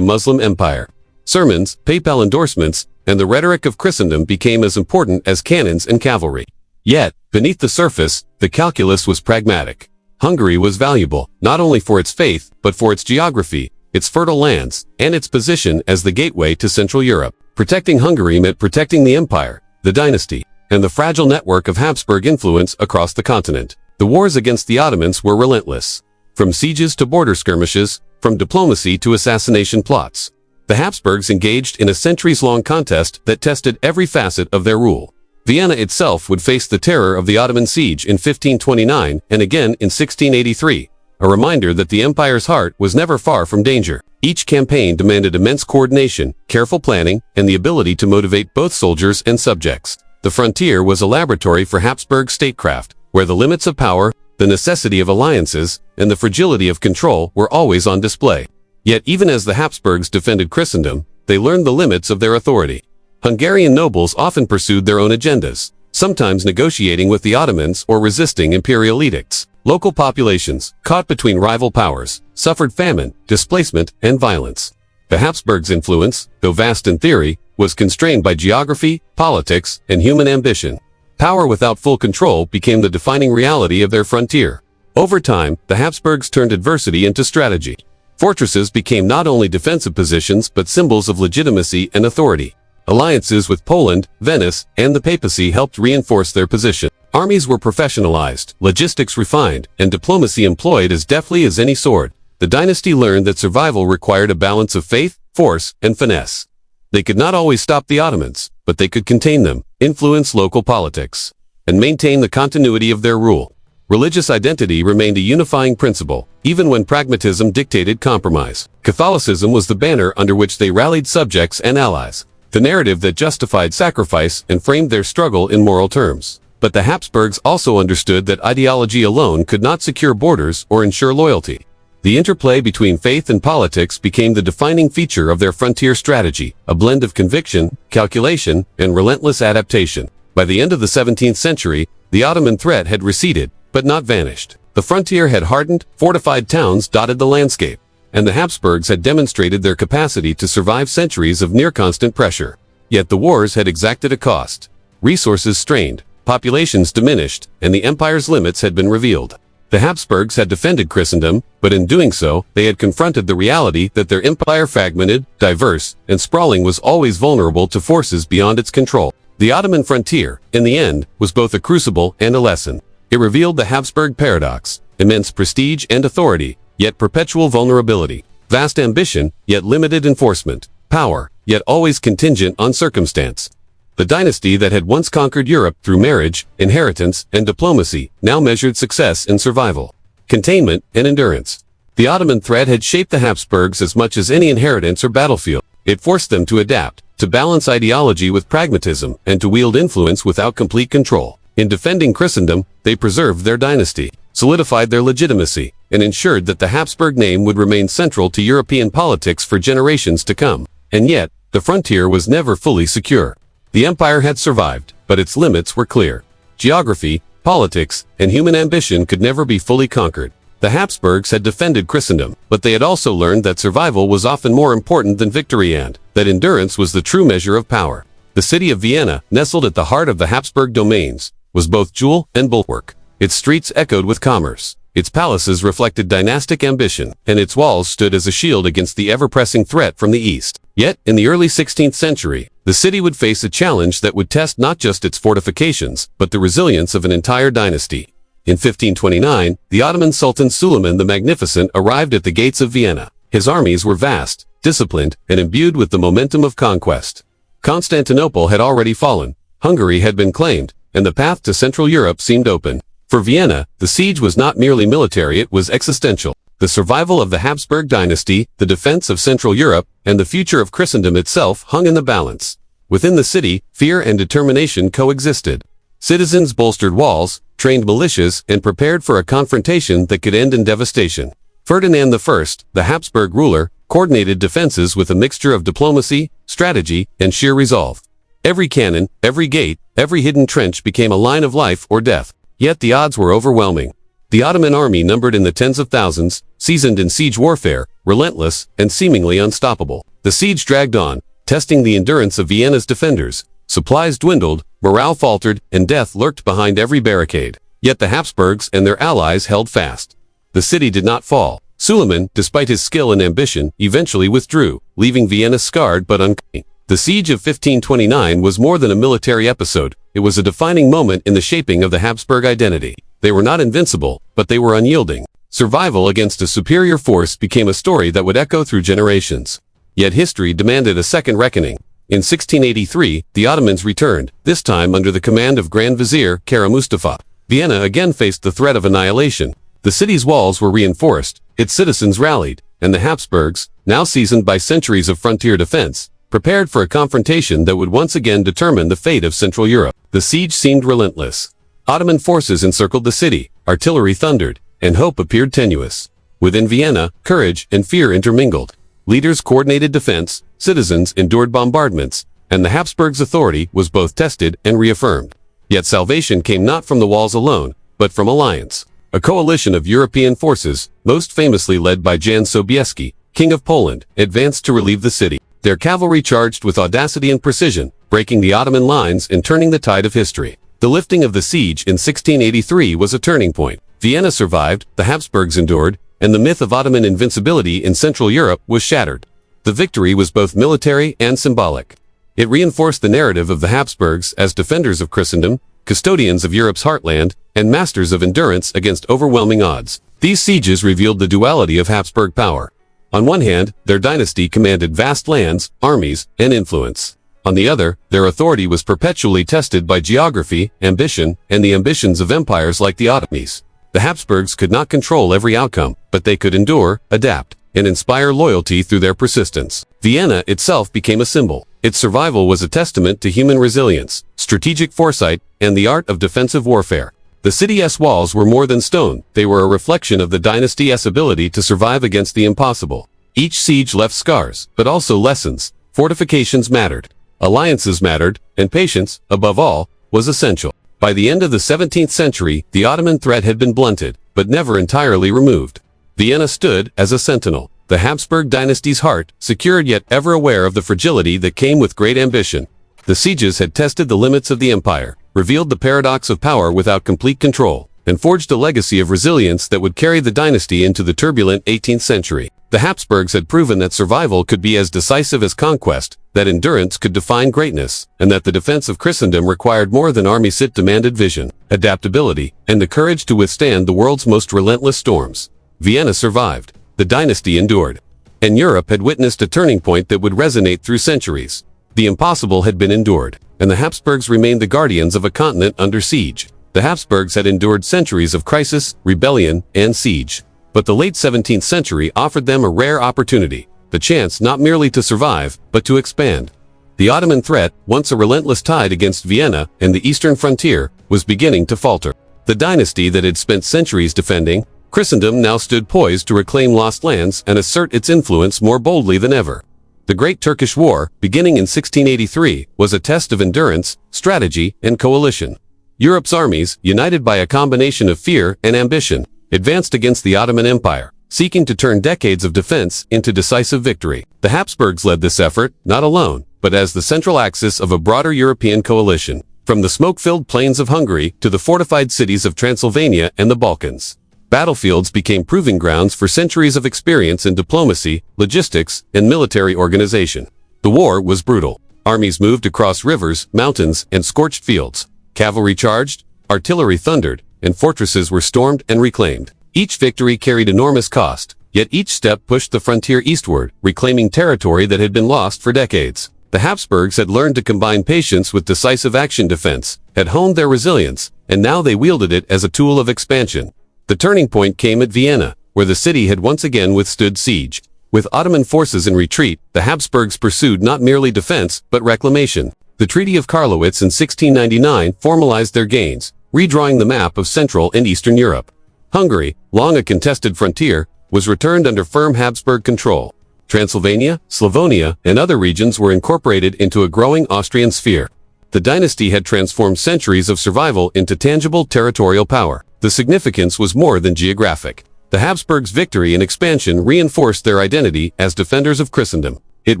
Muslim empire. Sermons, papal endorsements, and the rhetoric of Christendom became as important as cannons and cavalry. Yet, beneath the surface, the calculus was pragmatic. Hungary was valuable, not only for its faith, but for its geography, its fertile lands, and its position as the gateway to Central Europe. Protecting Hungary meant protecting the empire, the dynasty, and the fragile network of Habsburg influence across the continent. The wars against the Ottomans were relentless. From sieges to border skirmishes, from diplomacy to assassination plots, the Habsburgs engaged in a centuries-long contest that tested every facet of their rule. Vienna itself would face the terror of the Ottoman siege in 1529 and again in 1683, a reminder that the empire's heart was never far from danger. Each campaign demanded immense coordination, careful planning, and the ability to motivate both soldiers and subjects. The frontier was a laboratory for Habsburg statecraft, where the limits of power, the necessity of alliances, and the fragility of control were always on display. Yet even as the Habsburgs defended Christendom, they learned the limits of their authority. Hungarian nobles often pursued their own agendas, sometimes negotiating with the Ottomans or resisting imperial edicts. Local populations, caught between rival powers, suffered famine, displacement, and violence. The Habsburgs' influence, though vast in theory, was constrained by geography, politics, and human ambition. Power without full control became the defining reality of their frontier. Over time, the Habsburgs turned adversity into strategy. Fortresses became not only defensive positions but symbols of legitimacy and authority. Alliances with Poland, Venice, and the papacy helped reinforce their position. Armies were professionalized, logistics refined, and diplomacy employed as deftly as any sword. The dynasty learned that survival required a balance of faith, force, and finesse. They could not always stop the Ottomans, but they could contain them, influence local politics, and maintain the continuity of their rule. Religious identity remained a unifying principle, even when pragmatism dictated compromise. Catholicism was the banner under which they rallied subjects and allies, the narrative that justified sacrifice and framed their struggle in moral terms. But the Habsburgs also understood that ideology alone could not secure borders or ensure loyalty. The interplay between faith and politics became the defining feature of their frontier strategy, a blend of conviction, calculation, and relentless adaptation. By the end of the 17th century, the Ottoman threat had receded, but not vanished. The frontier had hardened, fortified towns dotted the landscape, and the Habsburgs had demonstrated their capacity to survive centuries of near-constant pressure. Yet the wars had exacted a cost. Resources strained, populations diminished, and the empire's limits had been revealed. The Habsburgs had defended Christendom, but in doing so, they had confronted the reality that their empire, fragmented, diverse, and sprawling, was always vulnerable to forces beyond its control. The Ottoman frontier, in the end, was both a crucible and a lesson. It revealed the Habsburg paradox: immense prestige and authority, yet perpetual vulnerability; vast ambition, yet limited enforcement; power, yet always contingent on circumstance. The dynasty that had once conquered Europe through marriage, inheritance, and diplomacy now measured success in survival, containment, and endurance. The Ottoman threat had shaped the Habsburgs as much as any inheritance or battlefield. It forced them to adapt, to balance ideology with pragmatism, and to wield influence without complete control. In defending Christendom, they preserved their dynasty, solidified their legitimacy, and ensured that the Habsburg name would remain central to European politics for generations to come. And yet, the frontier was never fully secure. The empire had survived, but its limits were clear. Geography, politics, and human ambition could never be fully conquered. The Habsburgs had defended Christendom, but they had also learned that survival was often more important than victory and that endurance was the true measure of power. The city of Vienna, nestled at the heart of the Habsburg domains, was both jewel and bulwark. Its streets echoed with commerce. Its palaces reflected dynastic ambition, and its walls stood as a shield against the ever-pressing threat from the east. Yet, in the early 16th century, the city would face a challenge that would test not just its fortifications, but the resilience of an entire dynasty. In 1529, the Ottoman Sultan Suleiman the Magnificent arrived at the gates of Vienna. His armies were vast, disciplined, and imbued with the momentum of conquest. Constantinople had already fallen, Hungary had been claimed, and the path to Central Europe seemed open. For Vienna, the siege was not merely military, it was existential. The survival of the Habsburg dynasty, the defense of Central Europe, and the future of Christendom itself hung in the balance. Within the city, fear and determination coexisted. Citizens bolstered walls, trained militias, and prepared for a confrontation that could end in devastation. Ferdinand I, the Habsburg ruler, coordinated defenses with a mixture of diplomacy, strategy, and sheer resolve. Every cannon, every gate, every hidden trench became a line of life or death. Yet the odds were overwhelming. The Ottoman army numbered in the tens of thousands, seasoned in siege warfare, relentless, and seemingly unstoppable. The siege dragged on, testing the endurance of Vienna's defenders. Supplies dwindled, morale faltered, and death lurked behind every barricade. Yet the Habsburgs and their allies held fast. The city did not fall. Suleiman, despite his skill and ambition, eventually withdrew, leaving Vienna scarred but unclean. The siege of 1529 was more than a military episode. It was a defining moment in the shaping of the Habsburg identity. They were not invincible, but they were unyielding. Survival against a superior force became a story that would echo through generations. Yet history demanded a second reckoning. In 1683, the Ottomans returned, this time under the command of Grand Vizier Kara Mustafa. Vienna again faced the threat of annihilation. The city's walls were reinforced, its citizens rallied, and the Habsburgs, now seasoned by centuries of frontier defense, prepared for a confrontation that would once again determine the fate of Central Europe. The siege seemed relentless. Ottoman forces encircled the city, artillery thundered, and hope appeared tenuous. Within Vienna, courage and fear intermingled. Leaders coordinated defense, citizens endured bombardments, and the Habsburgs' authority was both tested and reaffirmed. Yet salvation came not from the walls alone, but from alliance. A coalition of European forces, most famously led by Jan Sobieski, King of Poland, advanced to relieve the city. Their cavalry charged with audacity and precision, breaking the Ottoman lines and turning the tide of history. The lifting of the siege in 1683 was a turning point. Vienna survived, the Habsburgs endured, and the myth of Ottoman invincibility in Central Europe was shattered. The victory was both military and symbolic. It reinforced the narrative of the Habsburgs as defenders of Christendom, custodians of Europe's heartland, and masters of endurance against overwhelming odds. These sieges revealed the duality of Habsburg power. On one hand, their dynasty commanded vast lands, armies, and influence. On the other, their authority was perpetually tested by geography, ambition, and the ambitions of empires like the Ottomans. The Habsburgs could not control every outcome, but they could endure, adapt, and inspire loyalty through their persistence. Vienna itself became a symbol. Its survival was a testament to human resilience, strategic foresight, and the art of defensive warfare. The city's walls were more than stone, they were a reflection of the dynasty's ability to survive against the impossible. Each siege left scars, but also lessons. Fortifications mattered, alliances mattered, and patience, above all, was essential. By the end of the 17th century, the Ottoman threat had been blunted, but never entirely removed. Vienna stood as a sentinel, the Habsburg dynasty's heart, secured yet ever aware of the fragility that came with great ambition. The sieges had tested the limits of the empire, revealed the paradox of power without complete control, and forged a legacy of resilience that would carry the dynasty into the turbulent 18th century. The Habsburgs had proven that survival could be as decisive as conquest, that endurance could define greatness, and that the defense of Christendom required more than armies. It demanded vision, adaptability, and the courage to withstand the world's most relentless storms. Vienna survived. The dynasty endured. And Europe had witnessed a turning point that would resonate through centuries. The impossible had been endured, and the Habsburgs remained the guardians of a continent under siege. The Habsburgs had endured centuries of crisis, rebellion, and siege. But the late 17th century offered them a rare opportunity, the chance not merely to survive, but to expand. The Ottoman threat, once a relentless tide against Vienna and the eastern frontier, was beginning to falter. The dynasty that had spent centuries defending Christendom now stood poised to reclaim lost lands and assert its influence more boldly than ever. The Great Turkish War, beginning in 1683, was a test of endurance, strategy, and coalition. Europe's armies, united by a combination of fear and ambition, advanced against the Ottoman Empire, seeking to turn decades of defense into decisive victory. The Habsburgs led this effort, not alone, but as the central axis of a broader European coalition, from the smoke-filled plains of Hungary to the fortified cities of Transylvania and the Balkans. Battlefields became proving grounds for centuries of experience in diplomacy, logistics, and military organization. The war was brutal. Armies moved across rivers, mountains, and scorched fields. Cavalry charged, artillery thundered, and fortresses were stormed and reclaimed. Each victory carried enormous cost, yet each step pushed the frontier eastward, reclaiming territory that had been lost for decades. The Habsburgs had learned to combine patience with decisive action. Defense had honed their resilience, and now they wielded it as a tool of expansion. The turning point came at Vienna, where the city had once again withstood siege. With Ottoman forces in retreat, the Habsburgs pursued not merely defense, but reclamation. The Treaty of Karlowitz in 1699 formalized their gains, redrawing the map of Central and Eastern Europe. Hungary, long a contested frontier, was returned under firm Habsburg control. Transylvania, Slavonia, and other regions were incorporated into a growing Austrian sphere. The dynasty had transformed centuries of survival into tangible territorial power. The significance was more than geographic. The Habsburgs' victory and expansion reinforced their identity as defenders of Christendom. It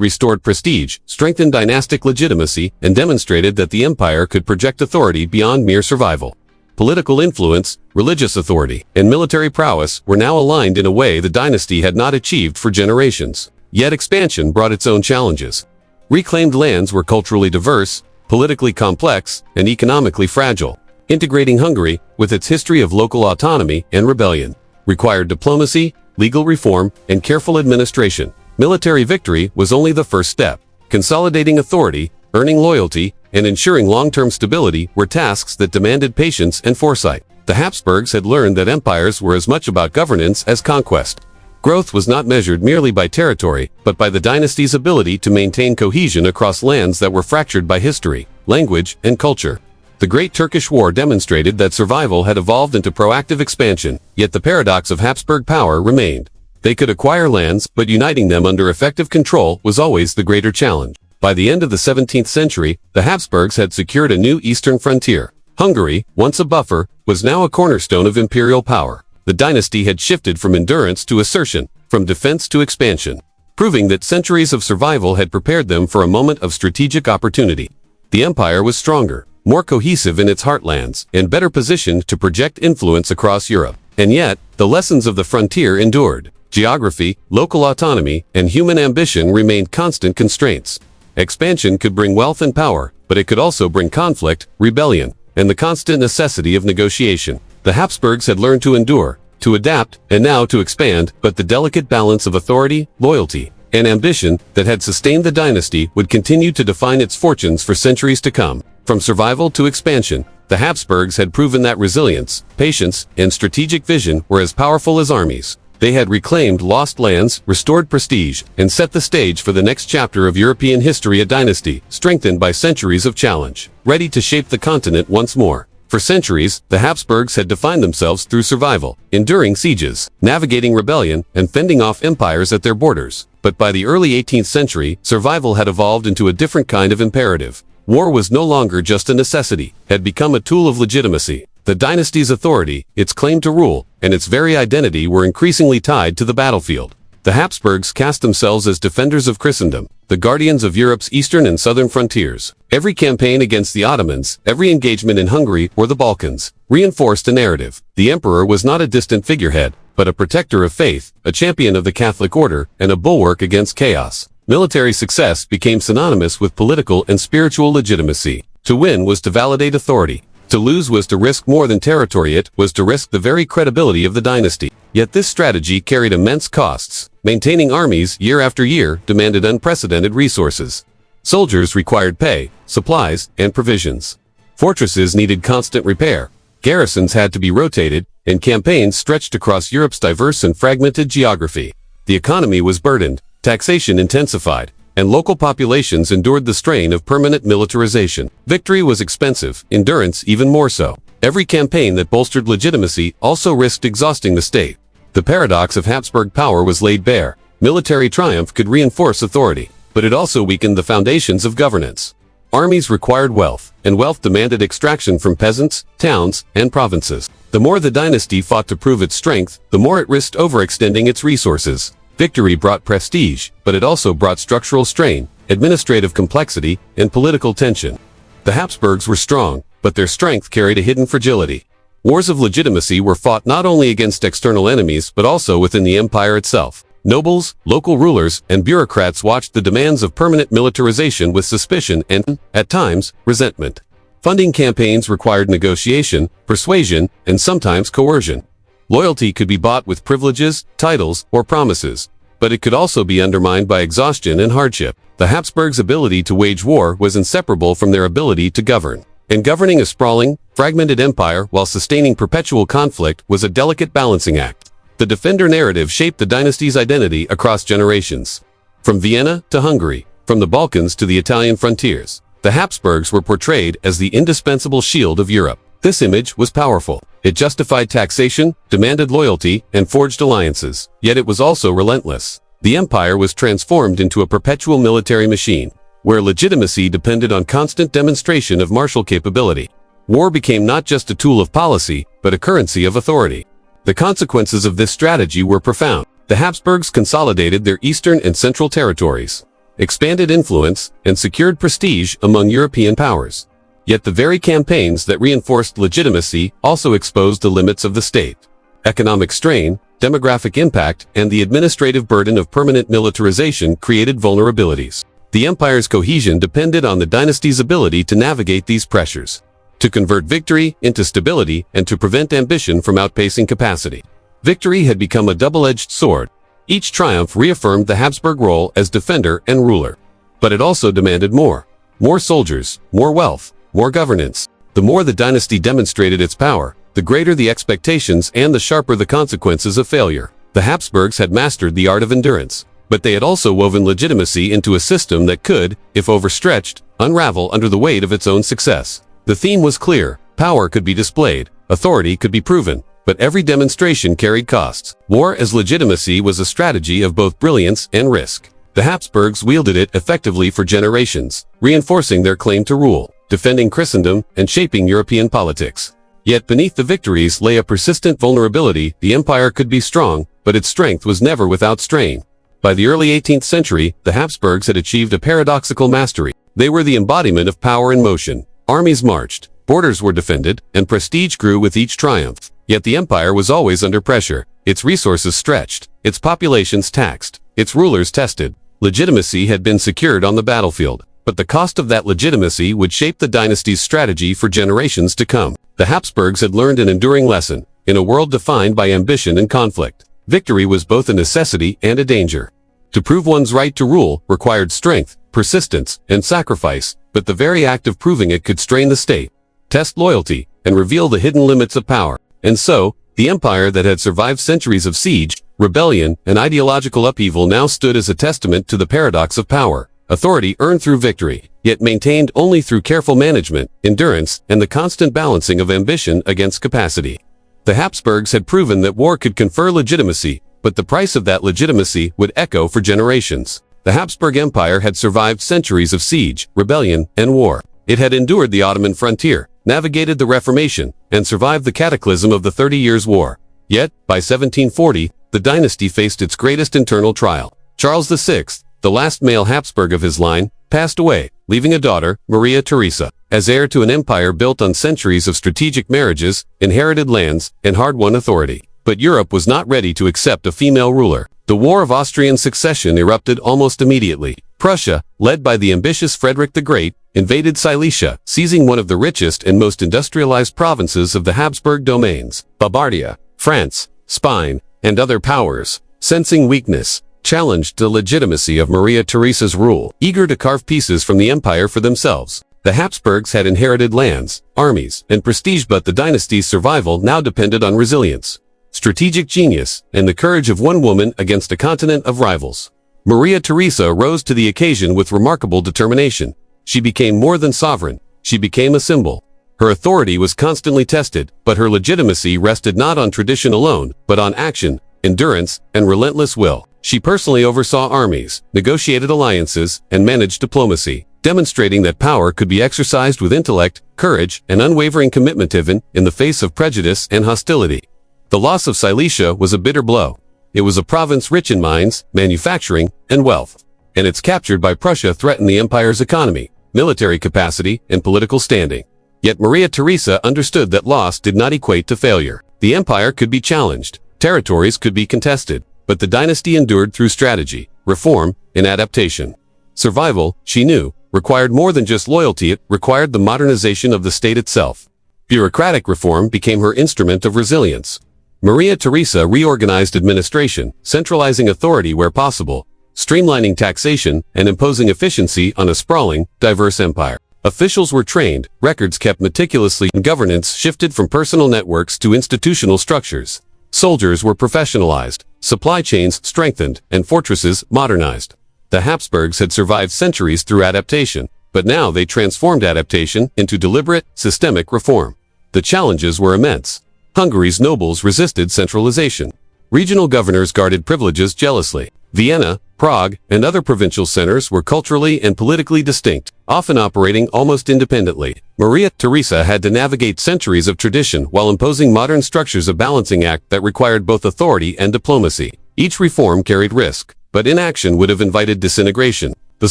restored prestige, strengthened dynastic legitimacy, and demonstrated that the empire could project authority beyond mere survival. Political influence, religious authority, and military prowess were now aligned in a way the dynasty had not achieved for generations. Yet expansion brought its own challenges. Reclaimed lands were culturally diverse, politically complex, and economically fragile. Integrating Hungary, with its history of local autonomy and rebellion, required diplomacy, legal reform, and careful administration. Military victory was only the first step. Consolidating authority, earning loyalty, and ensuring long-term stability were tasks that demanded patience and foresight. The Habsburgs had learned that empires were as much about governance as conquest. Growth was not measured merely by territory, but by the dynasty's ability to maintain cohesion across lands that were fractured by history, language, and culture. The Great Turkish War demonstrated that survival had evolved into proactive expansion, yet the paradox of Habsburg power remained. They could acquire lands, but uniting them under effective control was always the greater challenge. By the end of the 17th century, the Habsburgs had secured a new eastern frontier. Hungary, once a buffer, was now a cornerstone of imperial power. The dynasty had shifted from endurance to assertion, from defense to expansion, proving that centuries of survival had prepared them for a moment of strategic opportunity. The empire was stronger, more cohesive in its heartlands, and better positioned to project influence across Europe. And yet, the lessons of the frontier endured. Geography, local autonomy, and human ambition remained constant constraints. Expansion could bring wealth and power, but it could also bring conflict, rebellion, and the constant necessity of negotiation. The Habsburgs had learned to endure, to adapt, and now to expand, but the delicate balance of authority, loyalty, and ambition that had sustained the dynasty would continue to define its fortunes for centuries to come. From survival to expansion, the Habsburgs had proven that resilience, patience, and strategic vision were as powerful as armies. They had reclaimed lost lands, restored prestige, and set the stage for the next chapter of European history, a dynasty strengthened by centuries of challenge, ready to shape the continent once more. For centuries, the Habsburgs had defined themselves through survival, enduring sieges, navigating rebellion, and fending off empires at their borders. But by the early 18th century, survival had evolved into a different kind of imperative. War was no longer just a necessity, it had become a tool of legitimacy. The dynasty's authority, its claim to rule, and its very identity were increasingly tied to the battlefield. The Habsburgs cast themselves as defenders of Christendom, the guardians of Europe's eastern and southern frontiers. Every campaign against the Ottomans, every engagement in Hungary or the Balkans, reinforced a narrative. The emperor was not a distant figurehead, but a protector of faith, a champion of the Catholic order, and a bulwark against chaos. Military success became synonymous with political and spiritual legitimacy. To win was to validate authority. To lose was to risk more than territory. It was to risk the very credibility of the dynasty. Yet this strategy carried immense costs. Maintaining armies year after year demanded unprecedented resources. Soldiers required pay, supplies, and provisions. Fortresses needed constant repair. Garrisons had to be rotated, and campaigns stretched across Europe's diverse and fragmented geography. The economy was burdened, taxation intensified, and local populations endured the strain of permanent militarization. Victory was expensive, endurance even more so. Every campaign that bolstered legitimacy also risked exhausting the state. The paradox of Habsburg power was laid bare. Military triumph could reinforce authority, but it also weakened the foundations of governance. Armies required wealth, and wealth demanded extraction from peasants, towns, and provinces. The more the dynasty fought to prove its strength, the more it risked overextending its resources. Victory brought prestige, but it also brought structural strain, administrative complexity, and political tension. The Habsburgs were strong, but their strength carried a hidden fragility. Wars of legitimacy were fought not only against external enemies but also within the empire itself. Nobles, local rulers, and bureaucrats watched the demands of permanent militarization with suspicion and, at times, resentment. Funding campaigns required negotiation, persuasion, and sometimes coercion. Loyalty could be bought with privileges, titles, or promises, but it could also be undermined by exhaustion and hardship. The Habsburgs' ability to wage war was inseparable from their ability to govern. And governing a sprawling, fragmented empire while sustaining perpetual conflict was a delicate balancing act. The defender narrative shaped the dynasty's identity across generations. From Vienna to Hungary, from the Balkans to the Italian frontiers, the Habsburgs were portrayed as the indispensable shield of Europe. This image was powerful. It justified taxation, demanded loyalty, and forged alliances. Yet it was also relentless. The empire was transformed into a perpetual military machine, where legitimacy depended on constant demonstration of martial capability. War became not just a tool of policy, but a currency of authority. The consequences of this strategy were profound. The Habsburgs consolidated their eastern and central territories, expanded influence, and secured prestige among European powers. Yet the very campaigns that reinforced legitimacy also exposed the limits of the state. Economic strain, demographic impact, and the administrative burden of permanent militarization created vulnerabilities. The empire's cohesion depended on the dynasty's ability to navigate these pressures, to convert victory into stability, and to prevent ambition from outpacing capacity. Victory had become a double-edged sword. Each triumph reaffirmed the Habsburg role as defender and ruler. But it also demanded more. More soldiers, more wealth, more governance. The more the dynasty demonstrated its power, the greater the expectations and the sharper the consequences of failure. The Habsburgs had mastered the art of endurance, but they had also woven legitimacy into a system that could, if overstretched, unravel under the weight of its own success. The theme was clear: power could be displayed, authority could be proven, but every demonstration carried costs. War as legitimacy was a strategy of both brilliance and risk. The Habsburgs wielded it effectively for generations, reinforcing their claim to rule, defending Christendom, and shaping European politics. Yet beneath the victories lay a persistent vulnerability. The empire could be strong, but its strength was never without strain. By the early 18th century, the Habsburgs had achieved a paradoxical mastery. They were the embodiment of power in motion. Armies marched, borders were defended, and prestige grew with each triumph. Yet the empire was always under pressure, its resources stretched, its populations taxed, its rulers tested. Legitimacy had been secured on the battlefield, but the cost of that legitimacy would shape the dynasty's strategy for generations to come. The Habsburgs had learned an enduring lesson. In a world defined by ambition and conflict, victory was both a necessity and a danger. To prove one's right to rule required strength, persistence, and sacrifice, but the very act of proving it could strain the state, test loyalty, and reveal the hidden limits of power. And so, the empire that had survived centuries of siege, rebellion, and ideological upheaval now stood as a testament to the paradox of power. Authority earned through victory, yet maintained only through careful management, endurance, and the constant balancing of ambition against capacity. The Habsburgs had proven that war could confer legitimacy, but the price of that legitimacy would echo for generations. The Habsburg Empire had survived centuries of siege, rebellion, and war. It had endured the Ottoman frontier, navigated the Reformation, and survived the cataclysm of the 30 Years' War. Yet, by 1740, the dynasty faced its greatest internal trial. Charles VI, the last male Habsburg of his line, passed away, leaving a daughter, Maria Theresa, as heir to an empire built on centuries of strategic marriages, inherited lands, and hard-won authority. But Europe was not ready to accept a female ruler. The War of Austrian Succession erupted almost immediately. Prussia, led by the ambitious Frederick the Great, invaded Silesia, seizing one of the richest and most industrialized provinces of the Habsburg domains, Bavaria. France, Spain, and other powers, sensing weakness, challenged the legitimacy of Maria Theresa's rule, eager to carve pieces from the empire for themselves. The Habsburgs had inherited lands, armies, and prestige, but the dynasty's survival now depended on resilience, strategic genius, and the courage of one woman against a continent of rivals. Maria Theresa rose to the occasion with remarkable determination. She became more than sovereign, she became a symbol. Her authority was constantly tested, but her legitimacy rested not on tradition alone, but on action, endurance, and relentless will. She personally oversaw armies, negotiated alliances, and managed diplomacy, demonstrating that power could be exercised with intellect, courage, and unwavering commitment even in the face of prejudice and hostility. The loss of Silesia was a bitter blow. It was a province rich in mines, manufacturing, and wealth, and its capture by Prussia threatened the empire's economy, military capacity, and political standing. Yet Maria Theresa understood that loss did not equate to failure. The empire could be challenged, territories could be contested, but the dynasty endured through strategy, reform, and adaptation. Survival, she knew, required more than just loyalty. It required the modernization of the state itself. Bureaucratic reform became her instrument of resilience. Maria Theresa reorganized administration, centralizing authority where possible, streamlining taxation, and imposing efficiency on a sprawling, diverse empire. Officials were trained, records kept meticulously, and governance shifted from personal networks to institutional structures. Soldiers were professionalized, supply chains strengthened, and fortresses modernized. The Habsburgs had survived centuries through adaptation, but now they transformed adaptation into deliberate, systemic reform. The challenges were immense. Hungary's nobles resisted centralization. Regional governors guarded privileges jealously. Vienna, Prague, and other provincial centers were culturally and politically distinct, often operating almost independently. Maria Theresa had to navigate centuries of tradition while imposing modern structures, a balancing act that required both authority and diplomacy. Each reform carried risk, but inaction would have invited disintegration. The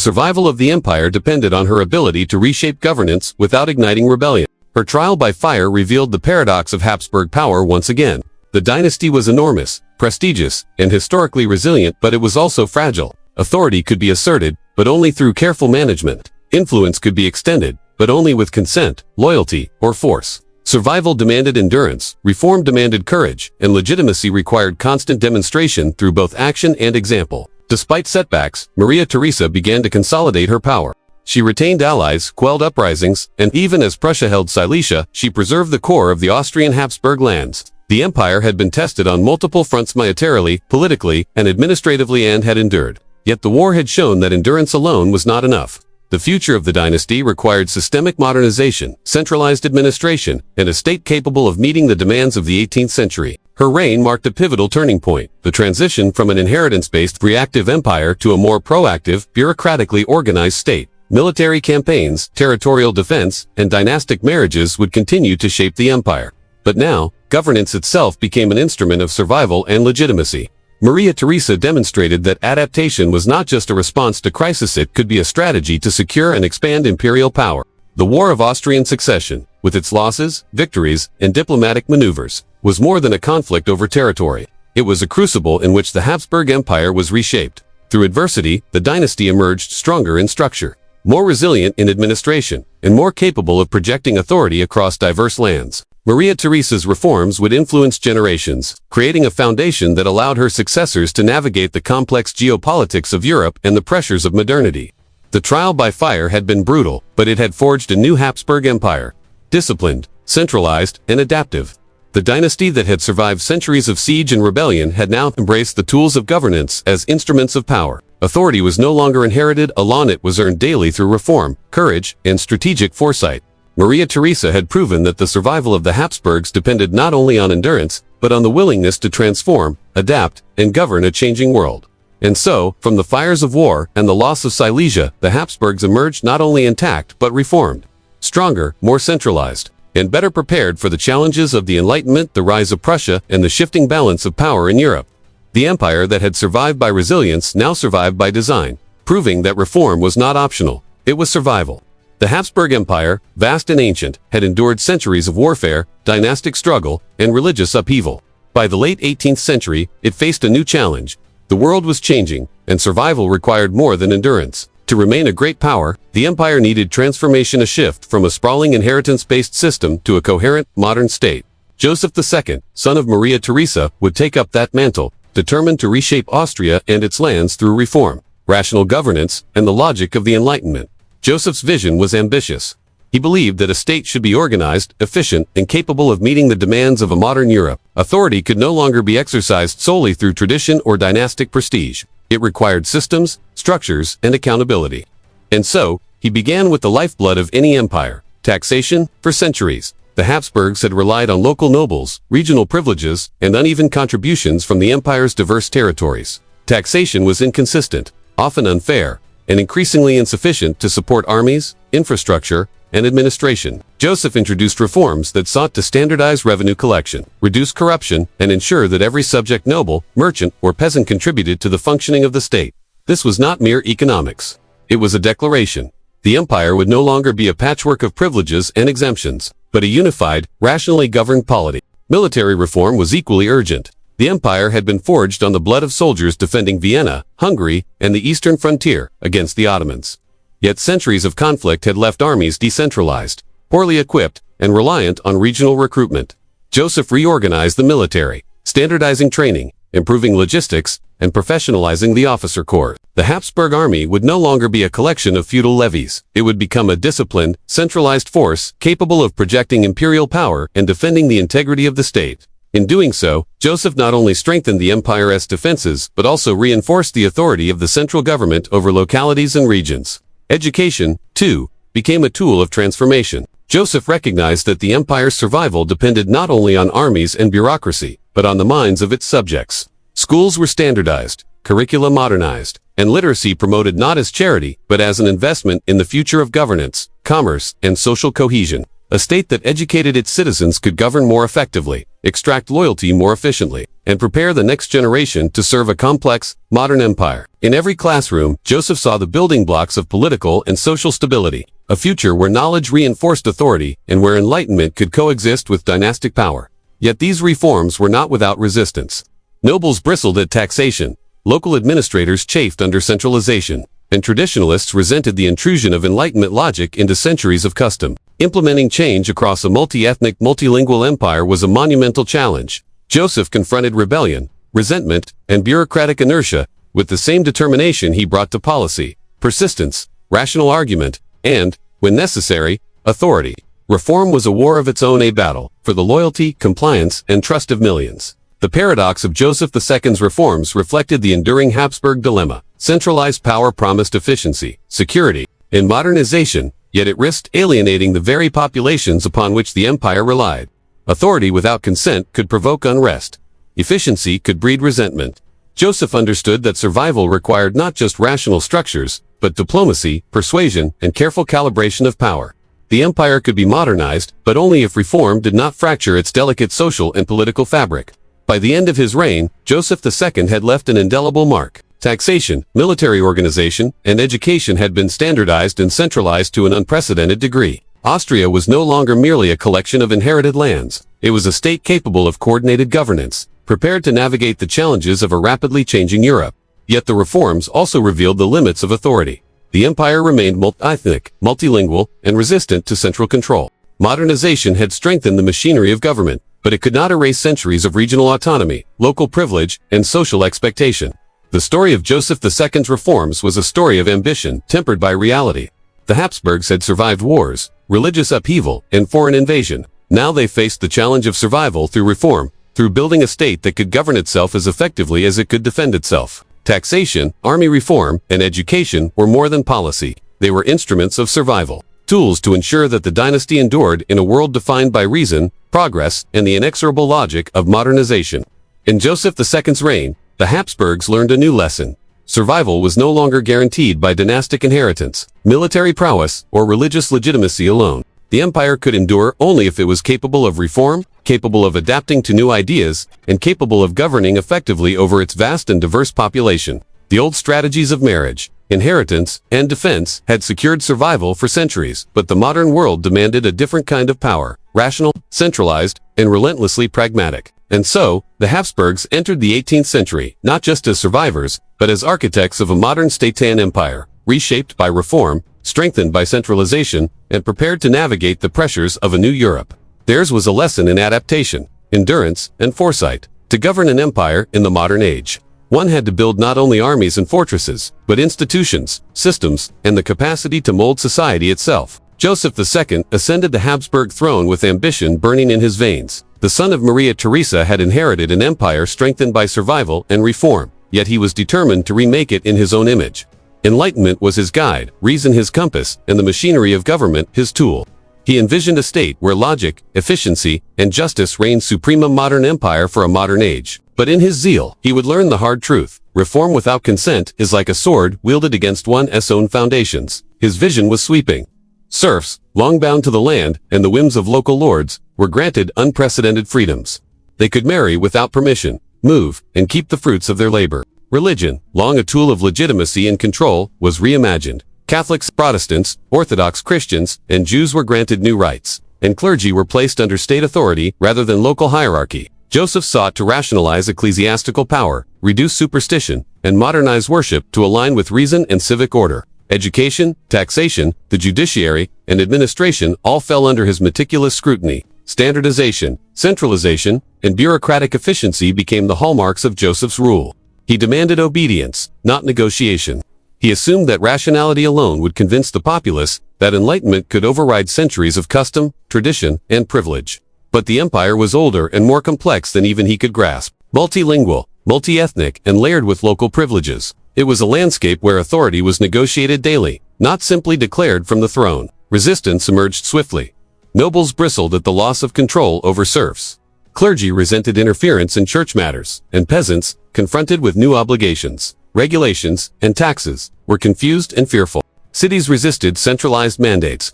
survival of the empire depended on her ability to reshape governance without igniting rebellion. Her trial by fire revealed the paradox of Habsburg power once again. The dynasty was enormous, prestigious, and historically resilient, but it was also fragile. Authority could be asserted, but only through careful management. Influence could be extended, but only with consent, loyalty, or force. Survival demanded endurance, reform demanded courage, and legitimacy required constant demonstration through both action and example. Despite setbacks, Maria Theresa began to consolidate her power. She retained allies, quelled uprisings, and even as Prussia held Silesia, she preserved the core of the Austrian Habsburg lands. The empire had been tested on multiple fronts militarily, politically, and administratively, and had endured. Yet the war had shown that endurance alone was not enough. The future of the dynasty required systemic modernization, centralized administration, and a state capable of meeting the demands of the 18th century. Her reign marked a pivotal turning point, the transition from an inheritance-based, reactive empire to a more proactive, bureaucratically organized state. Military campaigns, territorial defense, and dynastic marriages would continue to shape the empire. But now, governance itself became an instrument of survival and legitimacy. Maria Theresa demonstrated that adaptation was not just a response to crisis, it could be a strategy to secure and expand imperial power. The War of Austrian Succession, with its losses, victories, and diplomatic maneuvers, was more than a conflict over territory. It was a crucible in which the Habsburg Empire was reshaped. Through adversity, the dynasty emerged stronger in structure, more resilient in administration, and more capable of projecting authority across diverse lands. Maria Theresa's reforms would influence generations, creating a foundation that allowed her successors to navigate the complex geopolitics of Europe and the pressures of modernity. The trial by fire had been brutal, but it had forged a new Habsburg Empire, disciplined, centralized, and adaptive. The dynasty that had survived centuries of siege and rebellion had now embraced the tools of governance as instruments of power. Authority was no longer inherited alone, it was earned daily through reform, courage, and strategic foresight. Maria Theresa had proven that the survival of the Habsburgs depended not only on endurance, but on the willingness to transform, adapt, and govern a changing world. And so, from the fires of war and the loss of Silesia, the Habsburgs emerged not only intact but reformed, stronger, more centralized, and better prepared for the challenges of the Enlightenment, the rise of Prussia, and the shifting balance of power in Europe. The empire that had survived by resilience now survived by design, proving that reform was not optional, it was survival. The Habsburg Empire, vast and ancient, had endured centuries of warfare, dynastic struggle, and religious upheaval. By the late 18th century, it faced a new challenge: The world was changing, and survival required more than endurance. To remain a great power, the empire needed transformation, a shift from a sprawling inheritance-based system to a coherent, modern state. Joseph II, son of Maria Theresa, would take up that mantle, determined to reshape Austria and its lands through reform, rational governance, and the logic of the Enlightenment. Joseph's vision was ambitious. He believed that a state should be organized, efficient, and capable of meeting the demands of a modern Europe. Authority could no longer be exercised solely through tradition or dynastic prestige. It required systems, structures, and accountability. And so, he began with the lifeblood of any empire: taxation. For centuries, the Habsburgs had relied on local nobles, regional privileges, and uneven contributions from the empire's diverse territories. Taxation was inconsistent, often unfair, and increasingly insufficient to support armies, infrastructure, and administration. Joseph introduced reforms that sought to standardize revenue collection, reduce corruption, and ensure that every subject, noble, merchant, or peasant contributed to the functioning of the state. This was not mere economics. It was a declaration. The empire would no longer be a patchwork of privileges and exemptions, but a unified, rationally governed polity. Military reform was equally urgent. The empire had been forged on the blood of soldiers defending Vienna, Hungary, and the eastern frontier against the Ottomans. Yet centuries of conflict had left armies decentralized, poorly equipped, and reliant on regional recruitment. Joseph reorganized the military, standardizing training, improving logistics, and professionalizing the officer corps. The Habsburg army would no longer be a collection of feudal levies. It would become a disciplined, centralized force capable of projecting imperial power and defending the integrity of the state. In doing so, Joseph not only strengthened the empire's defenses but also reinforced the authority of the central government over localities and regions. Education, too, became a tool of transformation. Joseph recognized that the empire's survival depended not only on armies and bureaucracy, but on the minds of its subjects. Schools were standardized, curricula modernized, and literacy promoted not as charity, but as an investment in the future of governance, commerce, and social cohesion. A state that educated its citizens could govern more effectively, extract loyalty more efficiently, and prepare the next generation to serve a complex, modern empire. In every classroom, Joseph saw the building blocks of political and social stability, a future where knowledge reinforced authority and where enlightenment could coexist with dynastic power. Yet these reforms were not without resistance. Nobles bristled at taxation, local administrators chafed under centralization, and traditionalists resented the intrusion of Enlightenment logic into centuries of custom. Implementing change across a multi-ethnic, multilingual empire was a monumental challenge. Joseph confronted rebellion, resentment, and bureaucratic inertia with the same determination he brought to policy: persistence, rational argument, and, when necessary, authority. Reform was a war of its own, a battle for the loyalty, compliance, and trust of millions. The paradox of Joseph II's reforms reflected the enduring Habsburg dilemma. Centralized power promised efficiency, security, and modernization, yet it risked alienating the very populations upon which the empire relied. Authority without consent could provoke unrest. Efficiency could breed resentment. Joseph understood that survival required not just rational structures, but diplomacy, persuasion, and careful calibration of power. The empire could be modernized, but only if reform did not fracture its delicate social and political fabric. By the end of his reign, Joseph II had left an indelible mark. Taxation, military organization, and education had been standardized and centralized to an unprecedented degree. Austria was no longer merely a collection of inherited lands. It was a state capable of coordinated governance, prepared to navigate the challenges of a rapidly changing Europe. Yet the reforms also revealed the limits of authority. The empire remained multi-ethnic, multilingual, and resistant to central control. Modernization had strengthened the machinery of government, but it could not erase centuries of regional autonomy, local privilege, and social expectation. The story of Joseph II's reforms was a story of ambition tempered by reality. The Habsburgs had survived wars, religious upheaval, and foreign invasion. Now they faced the challenge of survival through reform, through building a state that could govern itself as effectively as it could defend itself. Taxation, army reform, and education were more than policy. They were instruments of survival, tools to ensure that the dynasty endured in a world defined by reason, progress, and the inexorable logic of modernization. In Joseph II's reign, the Habsburgs learned a new lesson. Survival was no longer guaranteed by dynastic inheritance, military prowess, or religious legitimacy alone. The empire could endure only if it was capable of reform, capable of adapting to new ideas, and capable of governing effectively over its vast and diverse population. The old strategies of marriage, inheritance, and defense had secured survival for centuries, but the modern world demanded a different kind of power: rational, centralized, and relentlessly pragmatic. And so, the Habsburgs entered the 18th century, not just as survivors, but as architects of a modern state-tan empire, reshaped by reform, strengthened by centralization, and prepared to navigate the pressures of a new Europe. Theirs was a lesson in adaptation, endurance, and foresight. To govern an empire in the modern age, one had to build not only armies and fortresses, but institutions, systems, and the capacity to mold society itself. Joseph II ascended the Habsburg throne with ambition burning in his veins. The son of Maria Theresa had inherited an empire strengthened by survival and reform, yet he was determined to remake it in his own image. Enlightenment was his guide, reason his compass, and the machinery of government his tool. He envisioned a state where logic, efficiency, and justice reigned supreme, a modern empire for a modern age. But in his zeal, he would learn the hard truth. Reform without consent is like a sword wielded against one's own foundations. His vision was sweeping. Serfs, long bound to the land and the whims of local lords, were granted unprecedented freedoms. They could marry without permission, move, and keep the fruits of their labor. Religion, long a tool of legitimacy and control, was reimagined. Catholics, Protestants, Orthodox Christians, and Jews were granted new rights, and clergy were placed under state authority rather than local hierarchy. Joseph sought to rationalize ecclesiastical power, reduce superstition, and modernize worship to align with reason and civic order. Education, taxation, the judiciary, and administration all fell under his meticulous scrutiny. Standardization, centralization, and bureaucratic efficiency became the hallmarks of Joseph's rule. He demanded obedience, not negotiation. He assumed that rationality alone would convince the populace that enlightenment could override centuries of custom, tradition, and privilege. But the empire was older and more complex than even he could grasp. Multilingual, multi-ethnic, and layered with local privileges. It was a landscape where authority was negotiated daily, not simply declared from the throne. Resistance emerged swiftly. Nobles bristled at the loss of control over serfs. Clergy resented interference in church matters, and peasants, confronted with new obligations, regulations, and taxes, were confused and fearful. Cities resisted centralized mandates.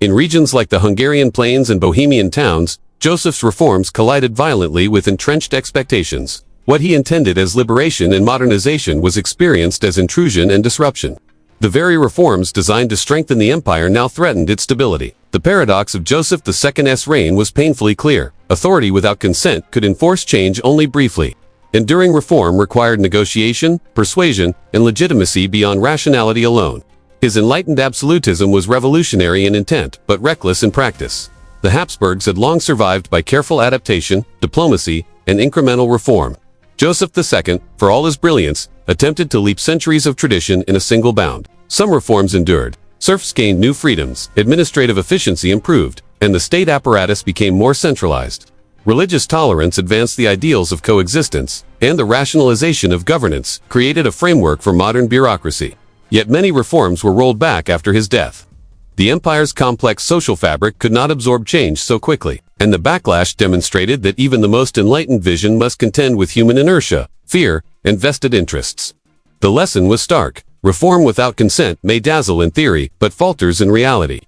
In regions like the Hungarian plains and Bohemian towns, Joseph's reforms collided violently with entrenched expectations. What he intended as liberation and modernization was experienced as intrusion and disruption. The very reforms designed to strengthen the empire now threatened its stability. The paradox of Joseph II's reign was painfully clear. Authority without consent could enforce change only briefly. Enduring reform required negotiation, persuasion, and legitimacy beyond rationality alone. His enlightened absolutism was revolutionary in intent, but reckless in practice. The Habsburgs had long survived by careful adaptation, diplomacy, and incremental reform. Joseph II, for all his brilliance, attempted to leap centuries of tradition in a single bound. Some reforms endured. Serfs gained new freedoms, administrative efficiency improved, and the state apparatus became more centralized. Religious tolerance advanced the ideals of coexistence, and the rationalization of governance created a framework for modern bureaucracy. Yet many reforms were rolled back after his death. The empire's complex social fabric could not absorb change so quickly, and the backlash demonstrated that even the most enlightened vision must contend with human inertia, fear, and vested interests. The lesson was stark. Reform without consent may dazzle in theory, but falters in reality.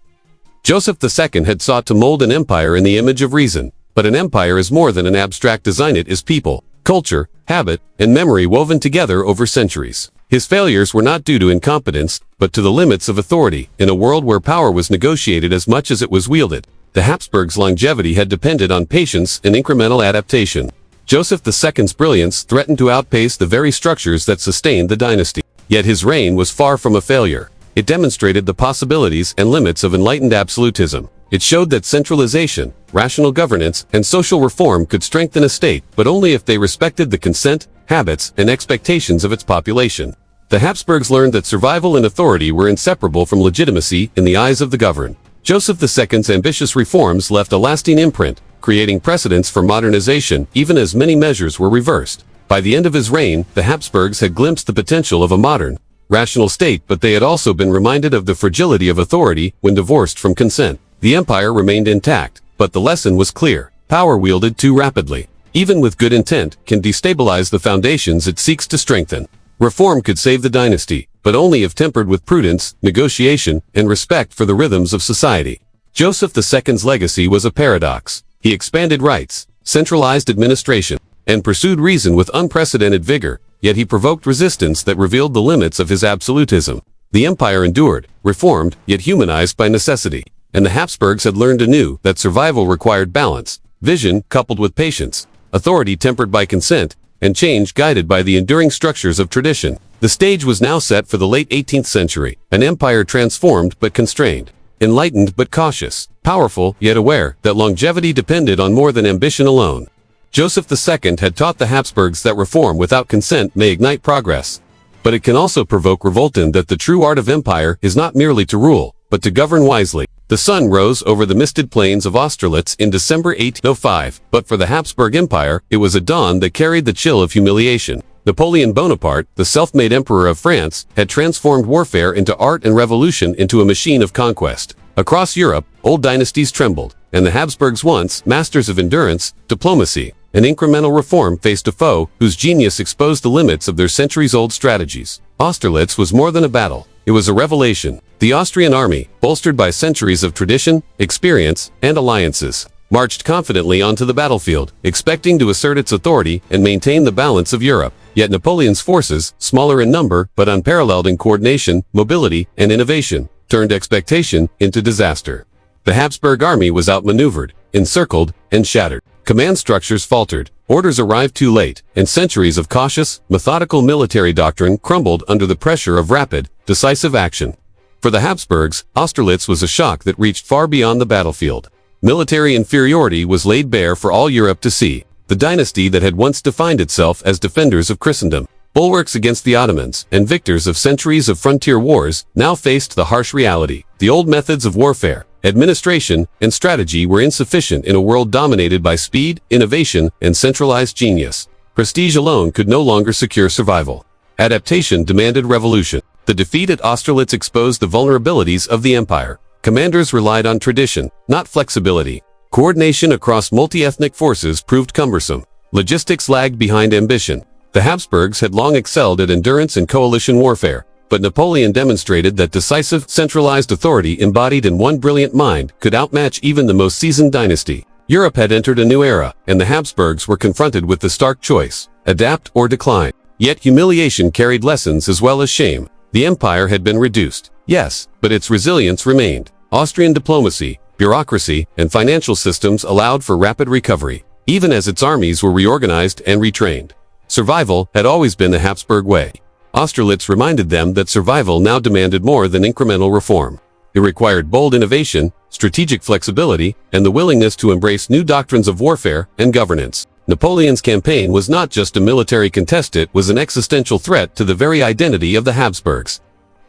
Joseph II had sought to mold an empire in the image of reason, but an empire is more than an abstract design. It is people, culture, habit, and memory woven together over centuries. His failures were not due to incompetence, but to the limits of authority. In a world where power was negotiated as much as it was wielded, the Habsburgs' longevity had depended on patience and incremental adaptation. Joseph II's brilliance threatened to outpace the very structures that sustained the dynasty. Yet his reign was far from a failure. It demonstrated the possibilities and limits of enlightened absolutism. It showed that centralization, rational governance, and social reform could strengthen a state, but only if they respected the consent, habits, and expectations of its population. The Habsburgs learned that survival and authority were inseparable from legitimacy in the eyes of the governed. Joseph II's ambitious reforms left a lasting imprint, creating precedents for modernization even as many measures were reversed. By the end of his reign, the Habsburgs had glimpsed the potential of a modern, rational state, but they had also been reminded of the fragility of authority when divorced from consent. The empire remained intact, but the lesson was clear. Power wielded too rapidly, even with good intent, can destabilize the foundations it seeks to strengthen. Reform could save the dynasty, but only if tempered with prudence, negotiation, and respect for the rhythms of society. Joseph II's legacy was a paradox. He expanded rights, centralized administration, and pursued reason with unprecedented vigor, yet he provoked resistance that revealed the limits of his absolutism. The empire endured, reformed, yet humanized by necessity, and the Habsburgs had learned anew that survival required balance, vision coupled with patience. authority tempered by consent, and change guided by the enduring structures of tradition. The stage was now set for the late 18th century, an empire transformed but constrained, enlightened but cautious, powerful yet aware that longevity depended on more than ambition alone. Joseph II had taught the Habsburgs that reform without consent may ignite progress, but it can also provoke revolt, and that the true art of empire is not merely to rule, but to govern wisely. The sun rose over the misted plains of Austerlitz in December 1805, but for the Habsburg Empire, it was a dawn that carried the chill of humiliation. Napoleon Bonaparte, the self-made emperor of France, had transformed warfare into art and revolution into a machine of conquest. Across Europe, old dynasties trembled, and the Habsburgs, once masters of endurance, diplomacy, and incremental reform, faced a foe whose genius exposed the limits of their centuries-old strategies. Austerlitz was more than a battle. It was a revelation. The Austrian army, bolstered by centuries of tradition, experience, and alliances, marched confidently onto the battlefield, expecting to assert its authority and maintain the balance of Europe. Yet Napoleon's forces, smaller in number but unparalleled in coordination, mobility, and innovation, turned expectation into disaster. The Habsburg army was outmaneuvered, encircled, and shattered. Command structures faltered, orders arrived too late, and centuries of cautious, methodical military doctrine crumbled under the pressure of rapid, decisive action. For the Habsburgs, Austerlitz was a shock that reached far beyond the battlefield. Military inferiority was laid bare for all Europe to see. The dynasty that had once defined itself as defenders of Christendom, bulwarks against the Ottomans, and victors of centuries of frontier wars, now faced the harsh reality. The old methods of warfare, administration, and strategy were insufficient in a world dominated by speed, innovation, and centralized genius. Prestige alone could no longer secure survival. Adaptation demanded revolution. The defeat at Austerlitz exposed the vulnerabilities of the empire. Commanders relied on tradition, not flexibility. Coordination across multi-ethnic forces proved cumbersome. Logistics lagged behind ambition. The Habsburgs had long excelled at endurance and coalition warfare, but Napoleon demonstrated that decisive, centralized authority embodied in one brilliant mind could outmatch even the most seasoned dynasty. Europe had entered a new era, and the Habsburgs were confronted with the stark choice: adapt or decline. Yet humiliation carried lessons as well as shame. The empire had been reduced, yes, but its resilience remained. Austrian diplomacy, bureaucracy, and financial systems allowed for rapid recovery, even as its armies were reorganized and retrained. Survival had always been the Habsburg way. Austerlitz reminded them that survival now demanded more than incremental reform. It required bold innovation, strategic flexibility, and the willingness to embrace new doctrines of warfare and governance. Napoleon's campaign was not just a military contest, it was an existential threat to the very identity of the Habsburgs.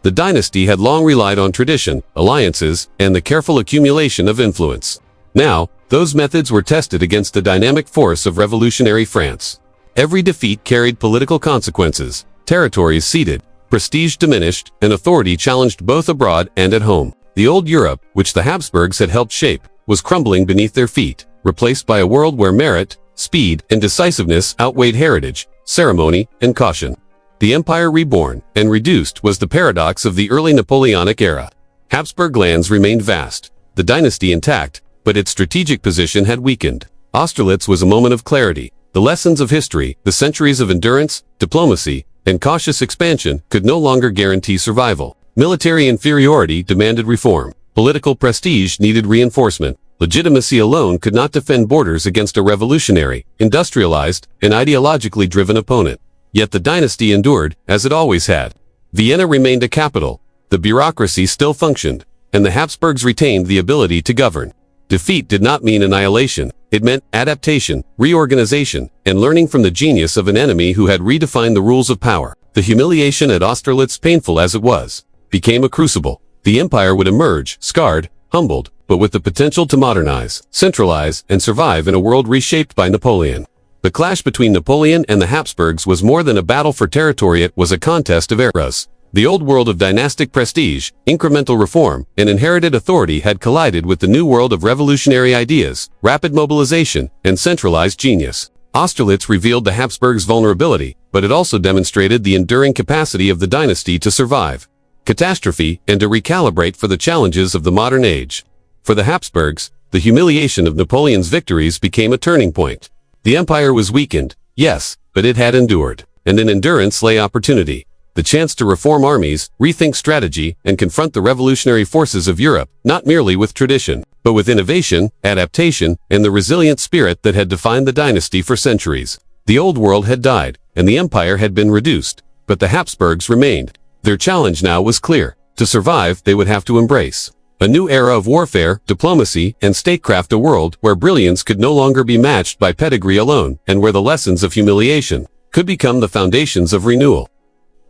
The dynasty had long relied on tradition, alliances, and the careful accumulation of influence. Now, those methods were tested against the dynamic force of revolutionary France. Every defeat carried political consequences. Territories ceded, prestige diminished, and authority challenged both abroad and at home. The old Europe, which the Habsburgs had helped shape, was crumbling beneath their feet, replaced by a world where merit, speed, and decisiveness outweighed heritage, ceremony, and caution. The empire reborn and reduced was the paradox of the early Napoleonic era. Habsburg lands remained vast, the dynasty intact, but its strategic position had weakened. Austerlitz was a moment of clarity. The lessons of history, the centuries of endurance, diplomacy, and cautious expansion could no longer guarantee survival. Military inferiority demanded reform. Political prestige needed reinforcement. Legitimacy alone could not defend borders against a revolutionary, industrialized, and ideologically driven opponent. Yet the dynasty endured, as it always had. Vienna remained a capital, the bureaucracy still functioned, and the Habsburgs retained the ability to govern. Defeat did not mean annihilation. It meant adaptation, reorganization, and learning from the genius of an enemy who had redefined the rules of power. The humiliation at Austerlitz, painful as it was, became a crucible. The empire would emerge, scarred, humbled, but with the potential to modernize, centralize, and survive in a world reshaped by Napoleon. The clash between Napoleon and the Habsburgs was more than a battle for territory, it was a contest of eras. The old world of dynastic prestige, incremental reform, and inherited authority had collided with the new world of revolutionary ideas, rapid mobilization, and centralized genius. Austerlitz revealed the Habsburgs' vulnerability, but it also demonstrated the enduring capacity of the dynasty to survive catastrophe and to recalibrate for the challenges of the modern age. For the Habsburgs, the humiliation of Napoleon's victories became a turning point. The empire was weakened, yes, but it had endured, and in endurance lay opportunity. The chance to reform armies, rethink strategy, and confront the revolutionary forces of Europe, not merely with tradition, but with innovation, adaptation, and the resilient spirit that had defined the dynasty for centuries. The old world had died, and the empire had been reduced, but the Habsburgs remained. Their challenge now was clear. To survive, they would have to embrace a new era of warfare, diplomacy, and statecraft, a world where brilliance could no longer be matched by pedigree alone, and where the lessons of humiliation could become the foundations of renewal.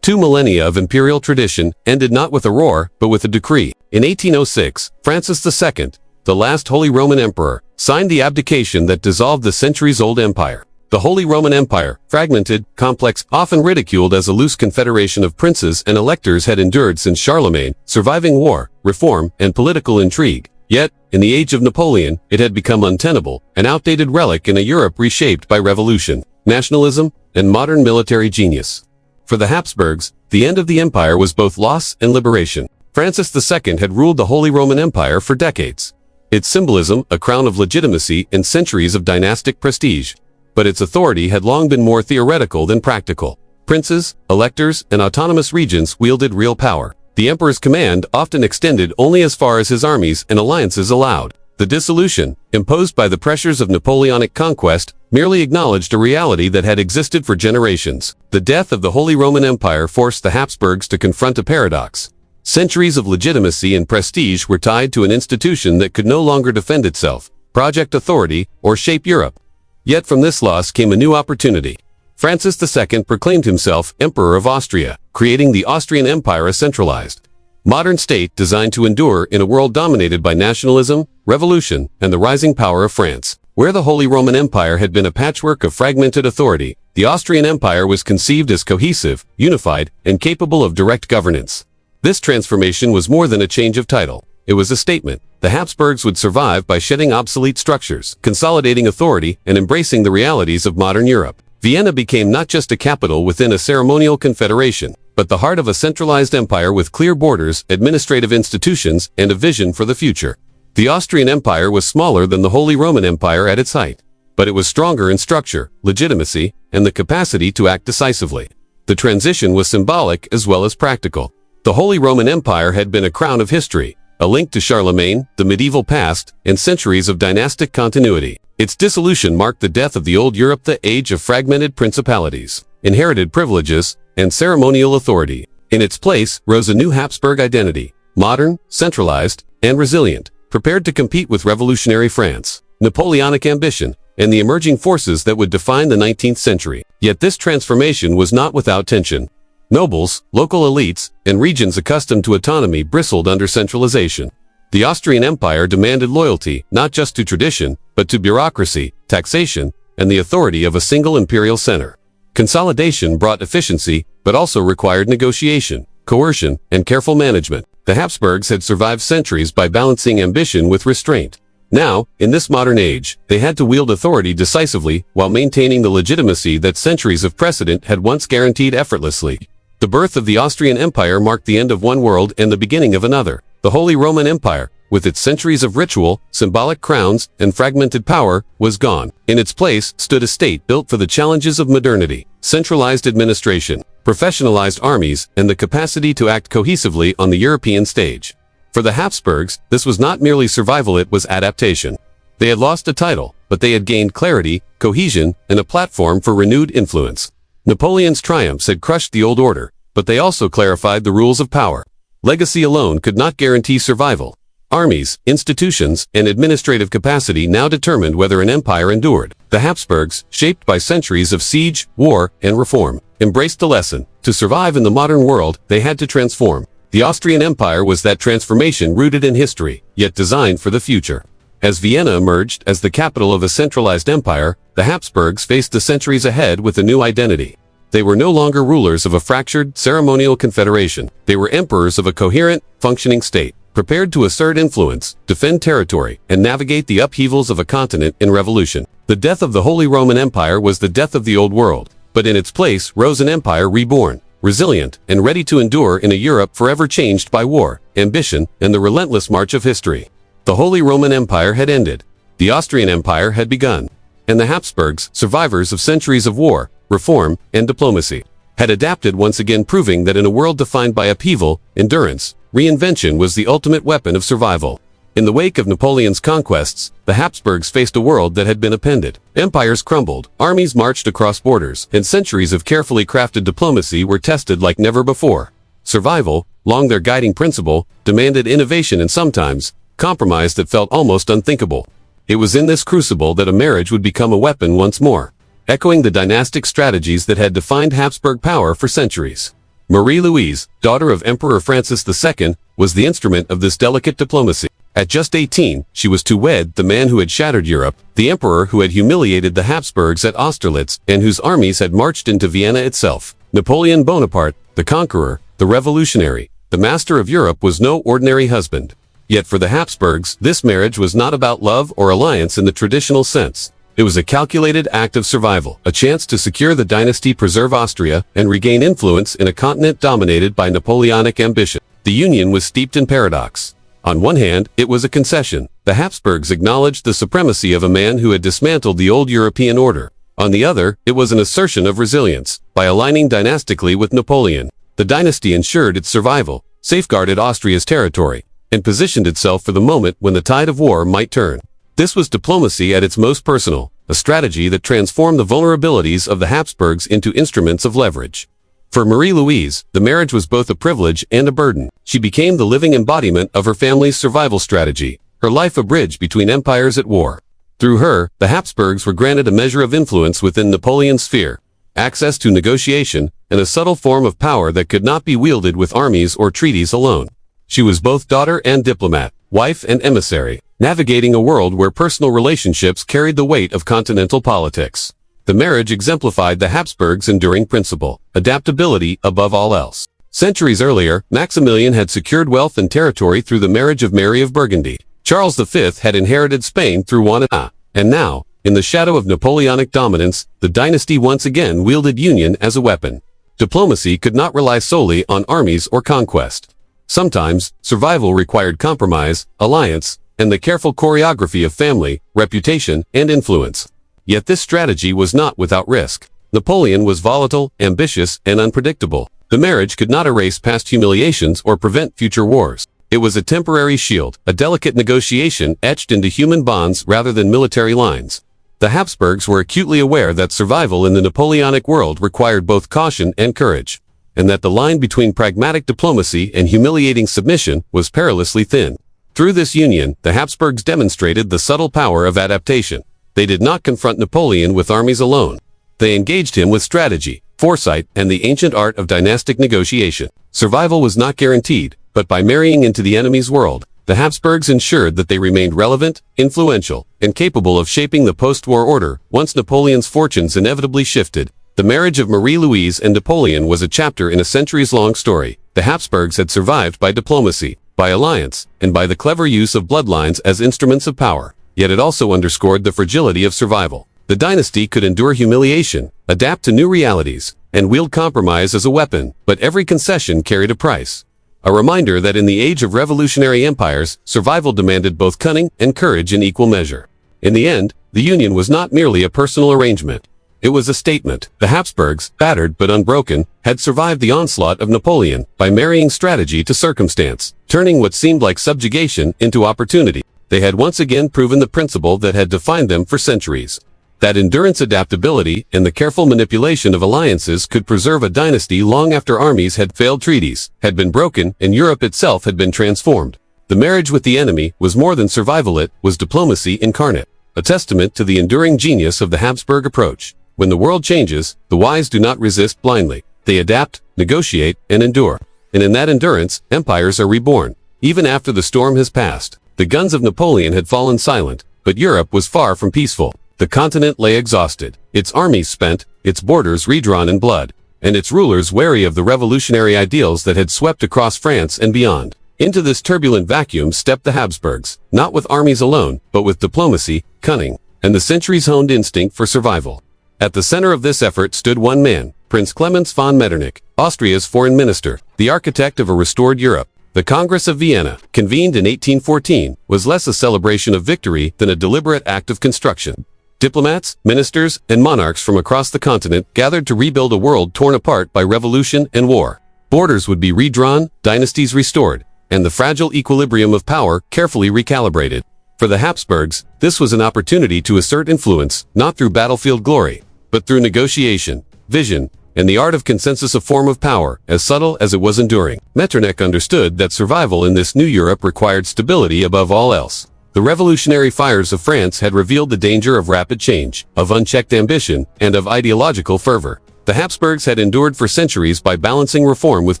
2 millennia of imperial tradition ended not with a roar, but with a decree. In 1806, Francis II, the last Holy Roman Emperor, signed the abdication that dissolved the centuries-old empire. The Holy Roman Empire, fragmented, complex, often ridiculed as a loose confederation of princes and electors, had endured since Charlemagne, surviving war, reform, and political intrigue. Yet, in the age of Napoleon, it had become untenable, an outdated relic in a Europe reshaped by revolution, nationalism, and modern military genius. For the Habsburgs, the end of the empire was both loss and liberation. Francis II had ruled the Holy Roman Empire for decades. Its symbolism, a crown of legitimacy and centuries of dynastic prestige. But its authority had long been more theoretical than practical. Princes, electors, and autonomous regions wielded real power. The emperor's command often extended only as far as his armies and alliances allowed. The dissolution, imposed by the pressures of Napoleonic conquest, merely acknowledged a reality that had existed for generations. The death of the Holy Roman Empire forced the Habsburgs to confront a paradox. Centuries of legitimacy and prestige were tied to an institution that could no longer defend itself, project authority, or shape Europe. Yet from this loss came a new opportunity. Francis II proclaimed himself Emperor of Austria, creating the Austrian Empire, a centralized, modern state designed to endure in a world dominated by nationalism, revolution, and the rising power of France. Where the Holy Roman Empire had been a patchwork of fragmented authority, the Austrian Empire was conceived as cohesive, unified, and capable of direct governance. This transformation was more than a change of title. It was a statement. The Habsburgs would survive by shedding obsolete structures, consolidating authority, and embracing the realities of modern Europe. Vienna became not just a capital within a ceremonial confederation, but the heart of a centralized empire with clear borders, administrative institutions, and a vision for the future. The Austrian Empire was smaller than the Holy Roman Empire at its height, but it was stronger in structure, legitimacy, and the capacity to act decisively. The transition was symbolic as well as practical. The Holy Roman Empire had been a crown of history, a link to Charlemagne, the medieval past, and centuries of dynastic continuity. Its dissolution marked the death of the old Europe, the age of fragmented principalities, inherited privileges, and ceremonial authority. In its place rose a new Habsburg identity, modern, centralized, and resilient, prepared to compete with revolutionary France, Napoleonic ambition, and the emerging forces that would define the 19th century. Yet this transformation was not without tension. Nobles, local elites, and regions accustomed to autonomy bristled under centralization. The Austrian Empire demanded loyalty not just to tradition, but to bureaucracy, taxation, and the authority of a single imperial center. Consolidation brought efficiency, but also required negotiation, coercion, and careful management. The Habsburgs had survived centuries by balancing ambition with restraint. Now, in this modern age, they had to wield authority decisively while maintaining the legitimacy that centuries of precedent had once guaranteed effortlessly. The birth of the Austrian Empire marked the end of one world and the beginning of another. The Holy Roman Empire, with its centuries of ritual, symbolic crowns, and fragmented power, was gone. In its place stood a state built for the challenges of modernity, centralized administration, professionalized armies, and the capacity to act cohesively on the European stage. For the Habsburgs, this was not merely survival, it was adaptation. They had lost a title, but they had gained clarity, cohesion, and a platform for renewed influence. Napoleon's triumphs had crushed the old order, but they also clarified the rules of power. Legacy alone could not guarantee survival. Armies, institutions, and administrative capacity now determined whether an empire endured. The Habsburgs, shaped by centuries of siege, war, and reform, embraced the lesson. To survive in the modern world, they had to transform. The Austrian Empire was that transformation, rooted in history, yet designed for the future. As Vienna emerged as the capital of a centralized empire, the Habsburgs faced the centuries ahead with a new identity. They were no longer rulers of a fractured, ceremonial confederation. They were emperors of a coherent, functioning state, prepared to assert influence, defend territory, and navigate the upheavals of a continent in revolution. The death of the Holy Roman Empire was the death of the old world, but in its place rose an empire reborn, resilient, and ready to endure in a Europe forever changed by war, ambition, and the relentless march of history. The Holy Roman Empire had ended. The Austrian Empire had begun. And the Habsburgs, survivors of centuries of war, reform, and diplomacy, had adapted, once again proving that in a world defined by upheaval, endurance, reinvention was the ultimate weapon of survival. In the wake of Napoleon's conquests, the Habsburgs faced a world that had been upended. Empires crumbled, armies marched across borders, and centuries of carefully crafted diplomacy were tested like never before. Survival, long their guiding principle, demanded innovation and sometimes compromise that felt almost unthinkable. It was in this crucible that a marriage would become a weapon once more, echoing the dynastic strategies that had defined Habsburg power for centuries. Marie-Louise, daughter of Emperor Francis II, was the instrument of this delicate diplomacy. At just 18, she was to wed the man who had shattered Europe, the emperor who had humiliated the Habsburgs at Austerlitz and whose armies had marched into Vienna itself. Napoleon Bonaparte, the conqueror, the revolutionary, the master of Europe, was no ordinary husband. Yet for the Habsburgs, this marriage was not about love or alliance in the traditional sense. It was a calculated act of survival, a chance to secure the dynasty, preserve Austria, and regain influence in a continent dominated by Napoleonic ambition. The union was steeped in paradox. On one hand, it was a concession. The Habsburgs acknowledged the supremacy of a man who had dismantled the old European order. On the other, it was an assertion of resilience. By aligning dynastically with Napoleon, the dynasty ensured its survival, safeguarded Austria's territory, and positioned itself for the moment when the tide of war might turn. This was diplomacy at its most personal, a strategy that transformed the vulnerabilities of the Habsburgs into instruments of leverage. For Marie-Louise, the marriage was both a privilege and a burden. She became the living embodiment of her family's survival strategy, her life a bridge between empires at war. Through her, the Habsburgs were granted a measure of influence within Napoleon's sphere, access to negotiation, and a subtle form of power that could not be wielded with armies or treaties alone. She was both daughter and diplomat, wife and emissary, navigating a world where personal relationships carried the weight of continental politics. The marriage exemplified the Habsburgs' enduring principle, adaptability above all else. Centuries earlier, Maximilian had secured wealth and territory through the marriage of Mary of Burgundy. Charles V had inherited Spain through Juan of. And now, in the shadow of Napoleonic dominance, the dynasty once again wielded union as a weapon. Diplomacy could not rely solely on armies or conquest. Sometimes, survival required compromise, alliance, and the careful choreography of family, reputation, and influence. Yet this strategy was not without risk. Napoleon was volatile, ambitious, and unpredictable. The marriage could not erase past humiliations or prevent future wars. It was a temporary shield, a delicate negotiation etched into human bonds rather than military lines. The Habsburgs were acutely aware that survival in the Napoleonic world required both caution and courage, and that the line between pragmatic diplomacy and humiliating submission was perilously thin. Through this union, the Habsburgs demonstrated the subtle power of adaptation. They did not confront Napoleon with armies alone. They engaged him with strategy, foresight, and the ancient art of dynastic negotiation. Survival was not guaranteed, but by marrying into the enemy's world, the Habsburgs ensured that they remained relevant, influential, and capable of shaping the post-war order once Napoleon's fortunes inevitably shifted. The marriage of Marie-Louise and Napoleon was a chapter in a centuries-long story. The Habsburgs had survived by diplomacy, by alliance, and by the clever use of bloodlines as instruments of power. Yet it also underscored the fragility of survival. The dynasty could endure humiliation, adapt to new realities, and wield compromise as a weapon, but every concession carried a price. A reminder that in the age of revolutionary empires, survival demanded both cunning and courage in equal measure. In the end, the union was not merely a personal arrangement. It was a statement. The Habsburgs, battered but unbroken, had survived the onslaught of Napoleon by marrying strategy to circumstance, turning what seemed like subjugation into opportunity. They had once again proven the principle that had defined them for centuries. That endurance, adaptability, and the careful manipulation of alliances could preserve a dynasty long after armies had failed, treaties had been broken, and Europe itself had been transformed. The marriage with the enemy was more than survival, it was diplomacy incarnate, a testament to the enduring genius of the Habsburg approach. When the world changes, the wise do not resist blindly. They adapt, negotiate, and endure. And in that endurance, empires are reborn. Even after the storm has passed, the guns of Napoleon had fallen silent, but Europe was far from peaceful. The continent lay exhausted, its armies spent, its borders redrawn in blood, and its rulers wary of the revolutionary ideals that had swept across France and beyond. Into this turbulent vacuum stepped the Habsburgs, not with armies alone, but with diplomacy, cunning, and the centuries-honed instinct for survival. At the center of this effort stood one man, Prince Clemens von Metternich, Austria's foreign minister, the architect of a restored Europe. The Congress of Vienna, convened in 1814, was less a celebration of victory than a deliberate act of construction. Diplomats, ministers, and monarchs from across the continent gathered to rebuild a world torn apart by revolution and war. Borders would be redrawn, dynasties restored, and the fragile equilibrium of power carefully recalibrated. For the Habsburgs, this was an opportunity to assert influence, not through battlefield glory, but through negotiation, vision, and the art of consensus, a form of power, as subtle as it was enduring. Metternich understood that survival in this new Europe required stability above all else. The revolutionary fires of France had revealed the danger of rapid change, of unchecked ambition, and of ideological fervor. The Habsburgs had endured for centuries by balancing reform with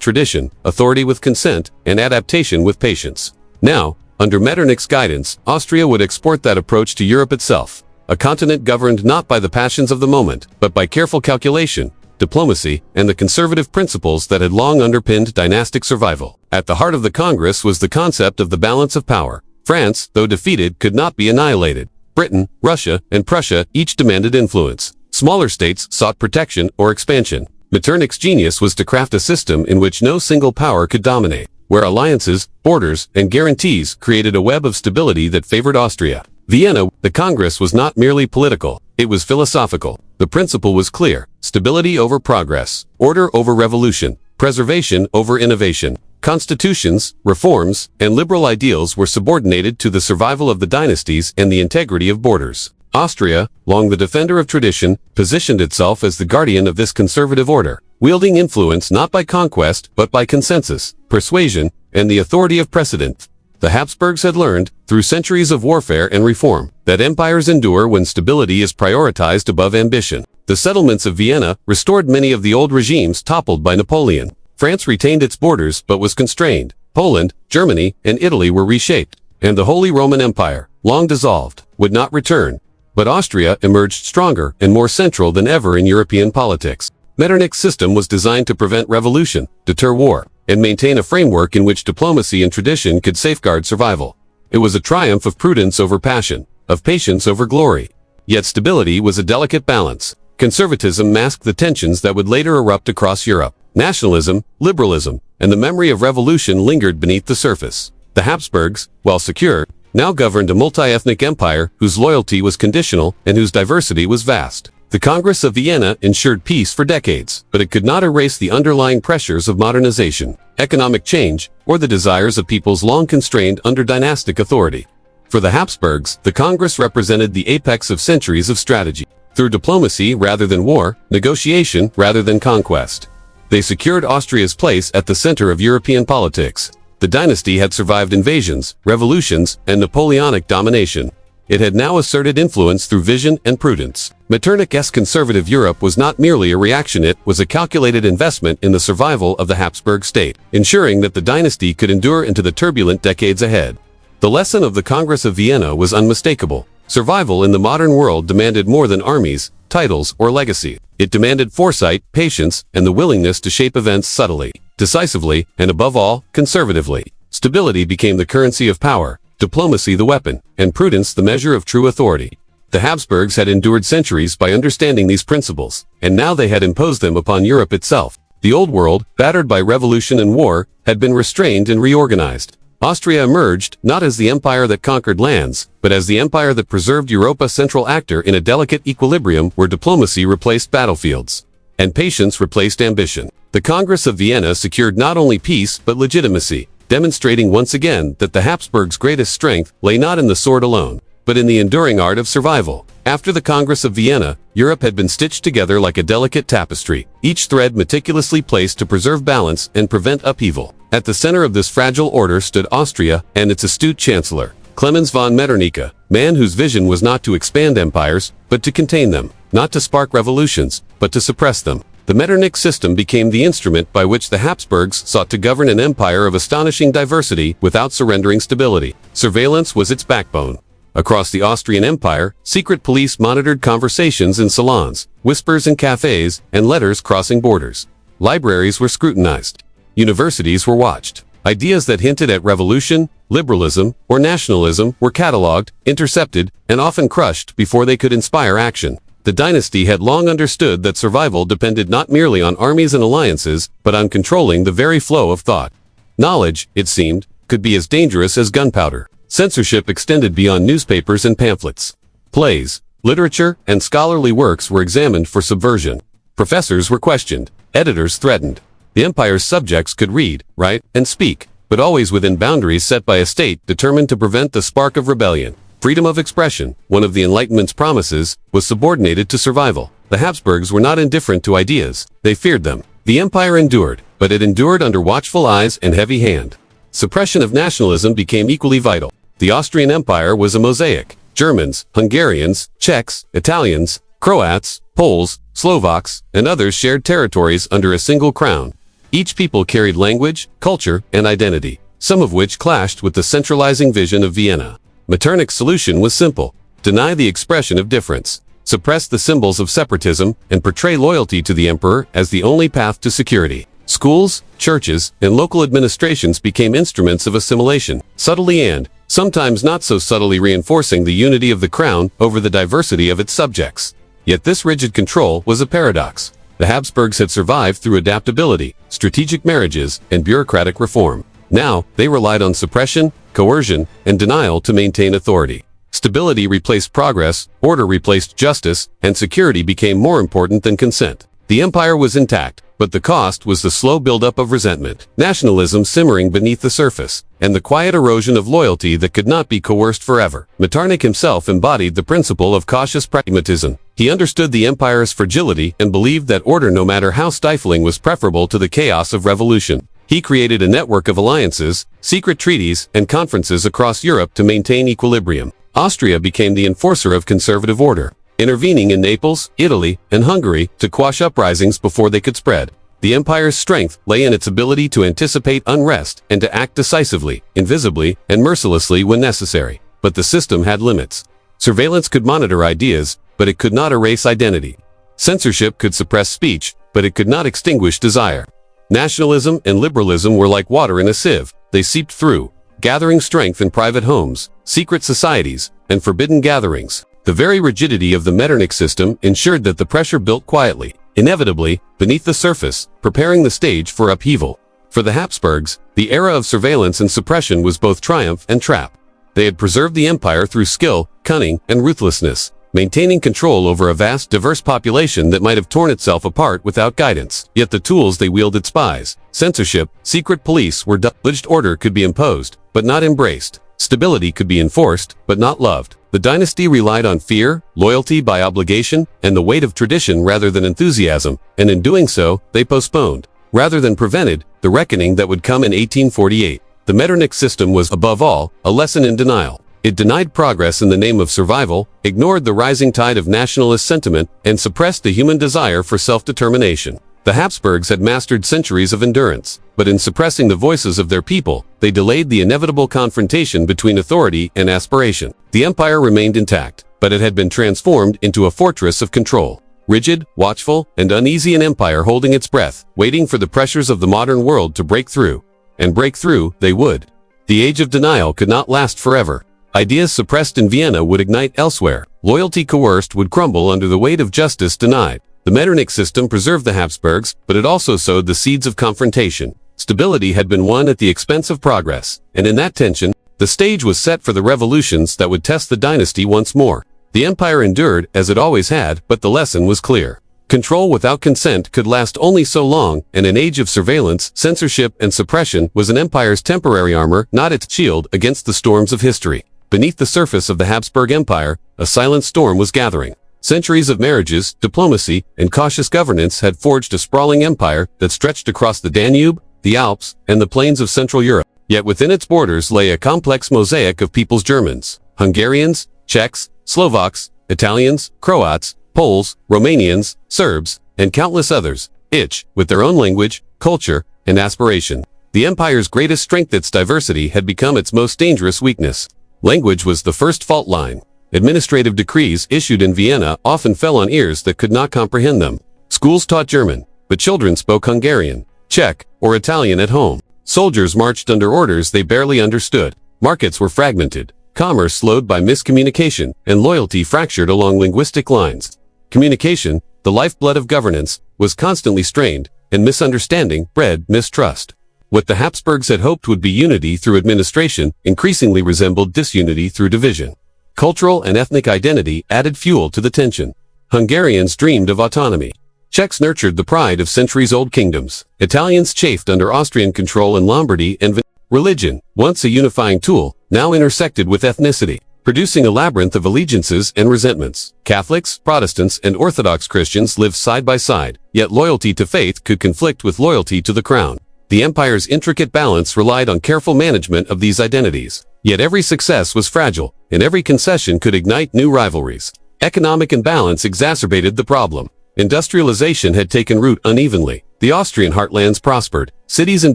tradition, authority with consent, and adaptation with patience. Now, under Metternich's guidance, Austria would export that approach to Europe itself, a continent governed not by the passions of the moment, but by careful calculation, diplomacy, and the conservative principles that had long underpinned dynastic survival. At the heart of the Congress was the concept of the balance of power. France, though defeated, could not be annihilated. Britain, Russia, and Prussia each demanded influence. Smaller states sought protection or expansion. Metternich's genius was to craft a system in which no single power could dominate, where alliances, borders, and guarantees created a web of stability that favored Austria. Vienna, the Congress was not merely political, it was philosophical. The principle was clear: stability over progress, order over revolution, preservation over innovation. Constitutions, reforms, and liberal ideals were subordinated to the survival of the dynasties and the integrity of borders. Austria, long the defender of tradition, positioned itself as the guardian of this conservative order, wielding influence not by conquest but by consensus, persuasion, and the authority of precedent. The Habsburgs had learned, through centuries of warfare and reform, that empires endure when stability is prioritized above ambition. The settlements of Vienna restored many of the old regimes toppled by Napoleon. France retained its borders but was constrained. Poland, Germany, and Italy were reshaped, and the Holy Roman Empire, long dissolved, would not return. But Austria emerged stronger and more central than ever in European politics. Metternich's system was designed to prevent revolution, deter war, and maintain a framework in which diplomacy and tradition could safeguard survival. It was a triumph of prudence over passion, of patience over glory. Yet stability was a delicate balance. Conservatism masked the tensions that would later erupt across Europe. Nationalism, liberalism, and the memory of revolution lingered beneath the surface. The Habsburgs, while secure, now governed a multi-ethnic empire whose loyalty was conditional and whose diversity was vast. The Congress of Vienna ensured peace for decades, but it could not erase the underlying pressures of modernization, economic change, or the desires of peoples long constrained under dynastic authority. For the Habsburgs, the Congress represented the apex of centuries of strategy. Through diplomacy rather than war, negotiation rather than conquest, they secured Austria's place at the center of European politics. The dynasty had survived invasions, revolutions, and Napoleonic domination. It had now asserted influence through vision and prudence. Metternich's conservative Europe was not merely a reaction, it was a calculated investment in the survival of the Habsburg state, ensuring that the dynasty could endure into the turbulent decades ahead. The lesson of the Congress of Vienna was unmistakable. Survival in the modern world demanded more than armies, titles, or legacy. It demanded foresight, patience, and the willingness to shape events subtly, decisively, and above all, conservatively. Stability became the currency of power, diplomacy the weapon, and prudence the measure of true authority. The Habsburgs had endured centuries by understanding these principles, and now they had imposed them upon Europe itself. The old world, battered by revolution and war, had been restrained and reorganized. Austria emerged, not as the empire that conquered lands, but as the empire that preserved Europe, a central actor in a delicate equilibrium where diplomacy replaced battlefields, and patience replaced ambition. The Congress of Vienna secured not only peace but legitimacy, demonstrating once again that the Habsburgs' greatest strength lay not in the sword alone, but in the enduring art of survival. After the Congress of Vienna, Europe had been stitched together like a delicate tapestry, each thread meticulously placed to preserve balance and prevent upheaval. At the center of this fragile order stood Austria and its astute chancellor, Clemens von Metternich, a man whose vision was not to expand empires, but to contain them, not to spark revolutions, but to suppress them. The Metternich system became the instrument by which the Habsburgs sought to govern an empire of astonishing diversity without surrendering stability. Surveillance was its backbone. Across the Austrian Empire, secret police monitored conversations in salons, whispers in cafes, and letters crossing borders. Libraries were scrutinized. Universities were watched. Ideas that hinted at revolution, liberalism, or nationalism were catalogued, intercepted, and often crushed before they could inspire action. The dynasty had long understood that survival depended not merely on armies and alliances, but on controlling the very flow of thought. Knowledge, it seemed, could be as dangerous as gunpowder. Censorship extended beyond newspapers and pamphlets. Plays, literature, and scholarly works were examined for subversion. Professors were questioned. Editors threatened. The empire's subjects could read, write, and speak, but always within boundaries set by a state determined to prevent the spark of rebellion. Freedom of expression, one of the Enlightenment's promises, was subordinated to survival. The Habsburgs were not indifferent to ideas, they feared them. The empire endured, but it endured under watchful eyes and heavy hand. Suppression of nationalism became equally vital. The Austrian Empire was a mosaic. Germans, Hungarians, Czechs, Italians, Croats, Poles, Slovaks, and others shared territories under a single crown. Each people carried language, culture, and identity, some of which clashed with the centralizing vision of Vienna. Metternich's solution was simple: deny the expression of difference, suppress the symbols of separatism, and portray loyalty to the emperor as the only path to security. Schools, churches, and local administrations became instruments of assimilation, subtly and, sometimes not so subtly, reinforcing the unity of the crown over the diversity of its subjects. Yet this rigid control was a paradox. The Habsburgs had survived through adaptability, strategic marriages, and bureaucratic reform. Now, they relied on suppression, coercion, and denial to maintain authority. Stability replaced progress, order replaced justice, and security became more important than consent. The empire was intact, but the cost was the slow buildup of resentment, nationalism simmering beneath the surface, and the quiet erosion of loyalty that could not be coerced forever. Metternich himself embodied the principle of cautious pragmatism. He understood the empire's fragility and believed that order, no matter how stifling, was preferable to the chaos of revolution. He created a network of alliances, secret treaties, and conferences across Europe to maintain equilibrium. Austria became the enforcer of conservative order, intervening in Naples, Italy, and Hungary to quash uprisings before they could spread. The empire's strength lay in its ability to anticipate unrest and to act decisively, invisibly, and mercilessly when necessary. But the system had limits. Surveillance could monitor ideas, but it could not erase identity. Censorship could suppress speech, but it could not extinguish desire. Nationalism and liberalism were like water in a sieve. They seeped through, gathering strength in private homes, secret societies, and forbidden gatherings. The very rigidity of the Metternich system ensured that the pressure built quietly, inevitably, beneath the surface, preparing the stage for upheaval. For the Habsburgs, the era of surveillance and suppression was both triumph and trap. They had preserved the empire through skill, cunning, and ruthlessness, maintaining control over a vast, diverse population that might have torn itself apart without guidance. Yet the tools they wielded, spies, censorship, secret police, were double-edged. Order could be imposed, but not embraced. Stability could be enforced, but not loved. The dynasty relied on fear, loyalty by obligation, and the weight of tradition rather than enthusiasm, and in doing so, they postponed, rather than prevented, the reckoning that would come in 1848. The Metternich system was, above all, a lesson in denial. It denied progress in the name of survival, ignored the rising tide of nationalist sentiment, and suppressed the human desire for self-determination. The Habsburgs had mastered centuries of endurance, but in suppressing the voices of their people, they delayed the inevitable confrontation between authority and aspiration. The empire remained intact, but it had been transformed into a fortress of control. Rigid, watchful, and uneasy, an empire holding its breath, waiting for the pressures of the modern world to break through. And break through they would. The age of denial could not last forever. Ideas suppressed in Vienna would ignite elsewhere. Loyalty coerced would crumble under the weight of justice denied. The Metternich system preserved the Habsburgs, but it also sowed the seeds of confrontation. Stability had been won at the expense of progress, and in that tension, the stage was set for the revolutions that would test the dynasty once more. The empire endured, as it always had, but the lesson was clear. Control without consent could last only so long, and an age of surveillance, censorship, and suppression was an empire's temporary armor, not its shield, against the storms of history. Beneath the surface of the Habsburg Empire, a silent storm was gathering. Centuries of marriages, diplomacy, and cautious governance had forged a sprawling empire that stretched across the Danube, the Alps, and the plains of Central Europe. Yet within its borders lay a complex mosaic of peoples: Germans, Hungarians, Czechs, Slovaks, Italians, Croats, Poles, Romanians, Serbs, and countless others, each with their own language, culture, and aspiration. The empire's greatest strength, its diversity, had become its most dangerous weakness. Language was the first fault line. Administrative decrees issued in Vienna often fell on ears that could not comprehend them. Schools taught German, but children spoke Hungarian, Czech, or Italian at home. Soldiers marched under orders they barely understood. Markets were fragmented, commerce slowed by miscommunication, and loyalty fractured along linguistic lines. Communication, the lifeblood of governance, was constantly strained, and misunderstanding bred mistrust. What the Habsburgs had hoped would be unity through administration increasingly resembled disunity through division. Cultural and ethnic identity added fuel to the tension. Hungarians dreamed of autonomy. Czechs nurtured the pride of centuries-old kingdoms. Italians chafed under Austrian control in Lombardy and Religion, once a unifying tool, now intersected with ethnicity, producing a labyrinth of allegiances and resentments. Catholics, Protestants, and Orthodox Christians lived side by side, yet loyalty to faith could conflict with loyalty to the crown. The empire's intricate balance relied on careful management of these identities. Yet every success was fragile, and every concession could ignite new rivalries. Economic imbalance exacerbated the problem. Industrialization had taken root unevenly. The Austrian heartlands prospered. Cities in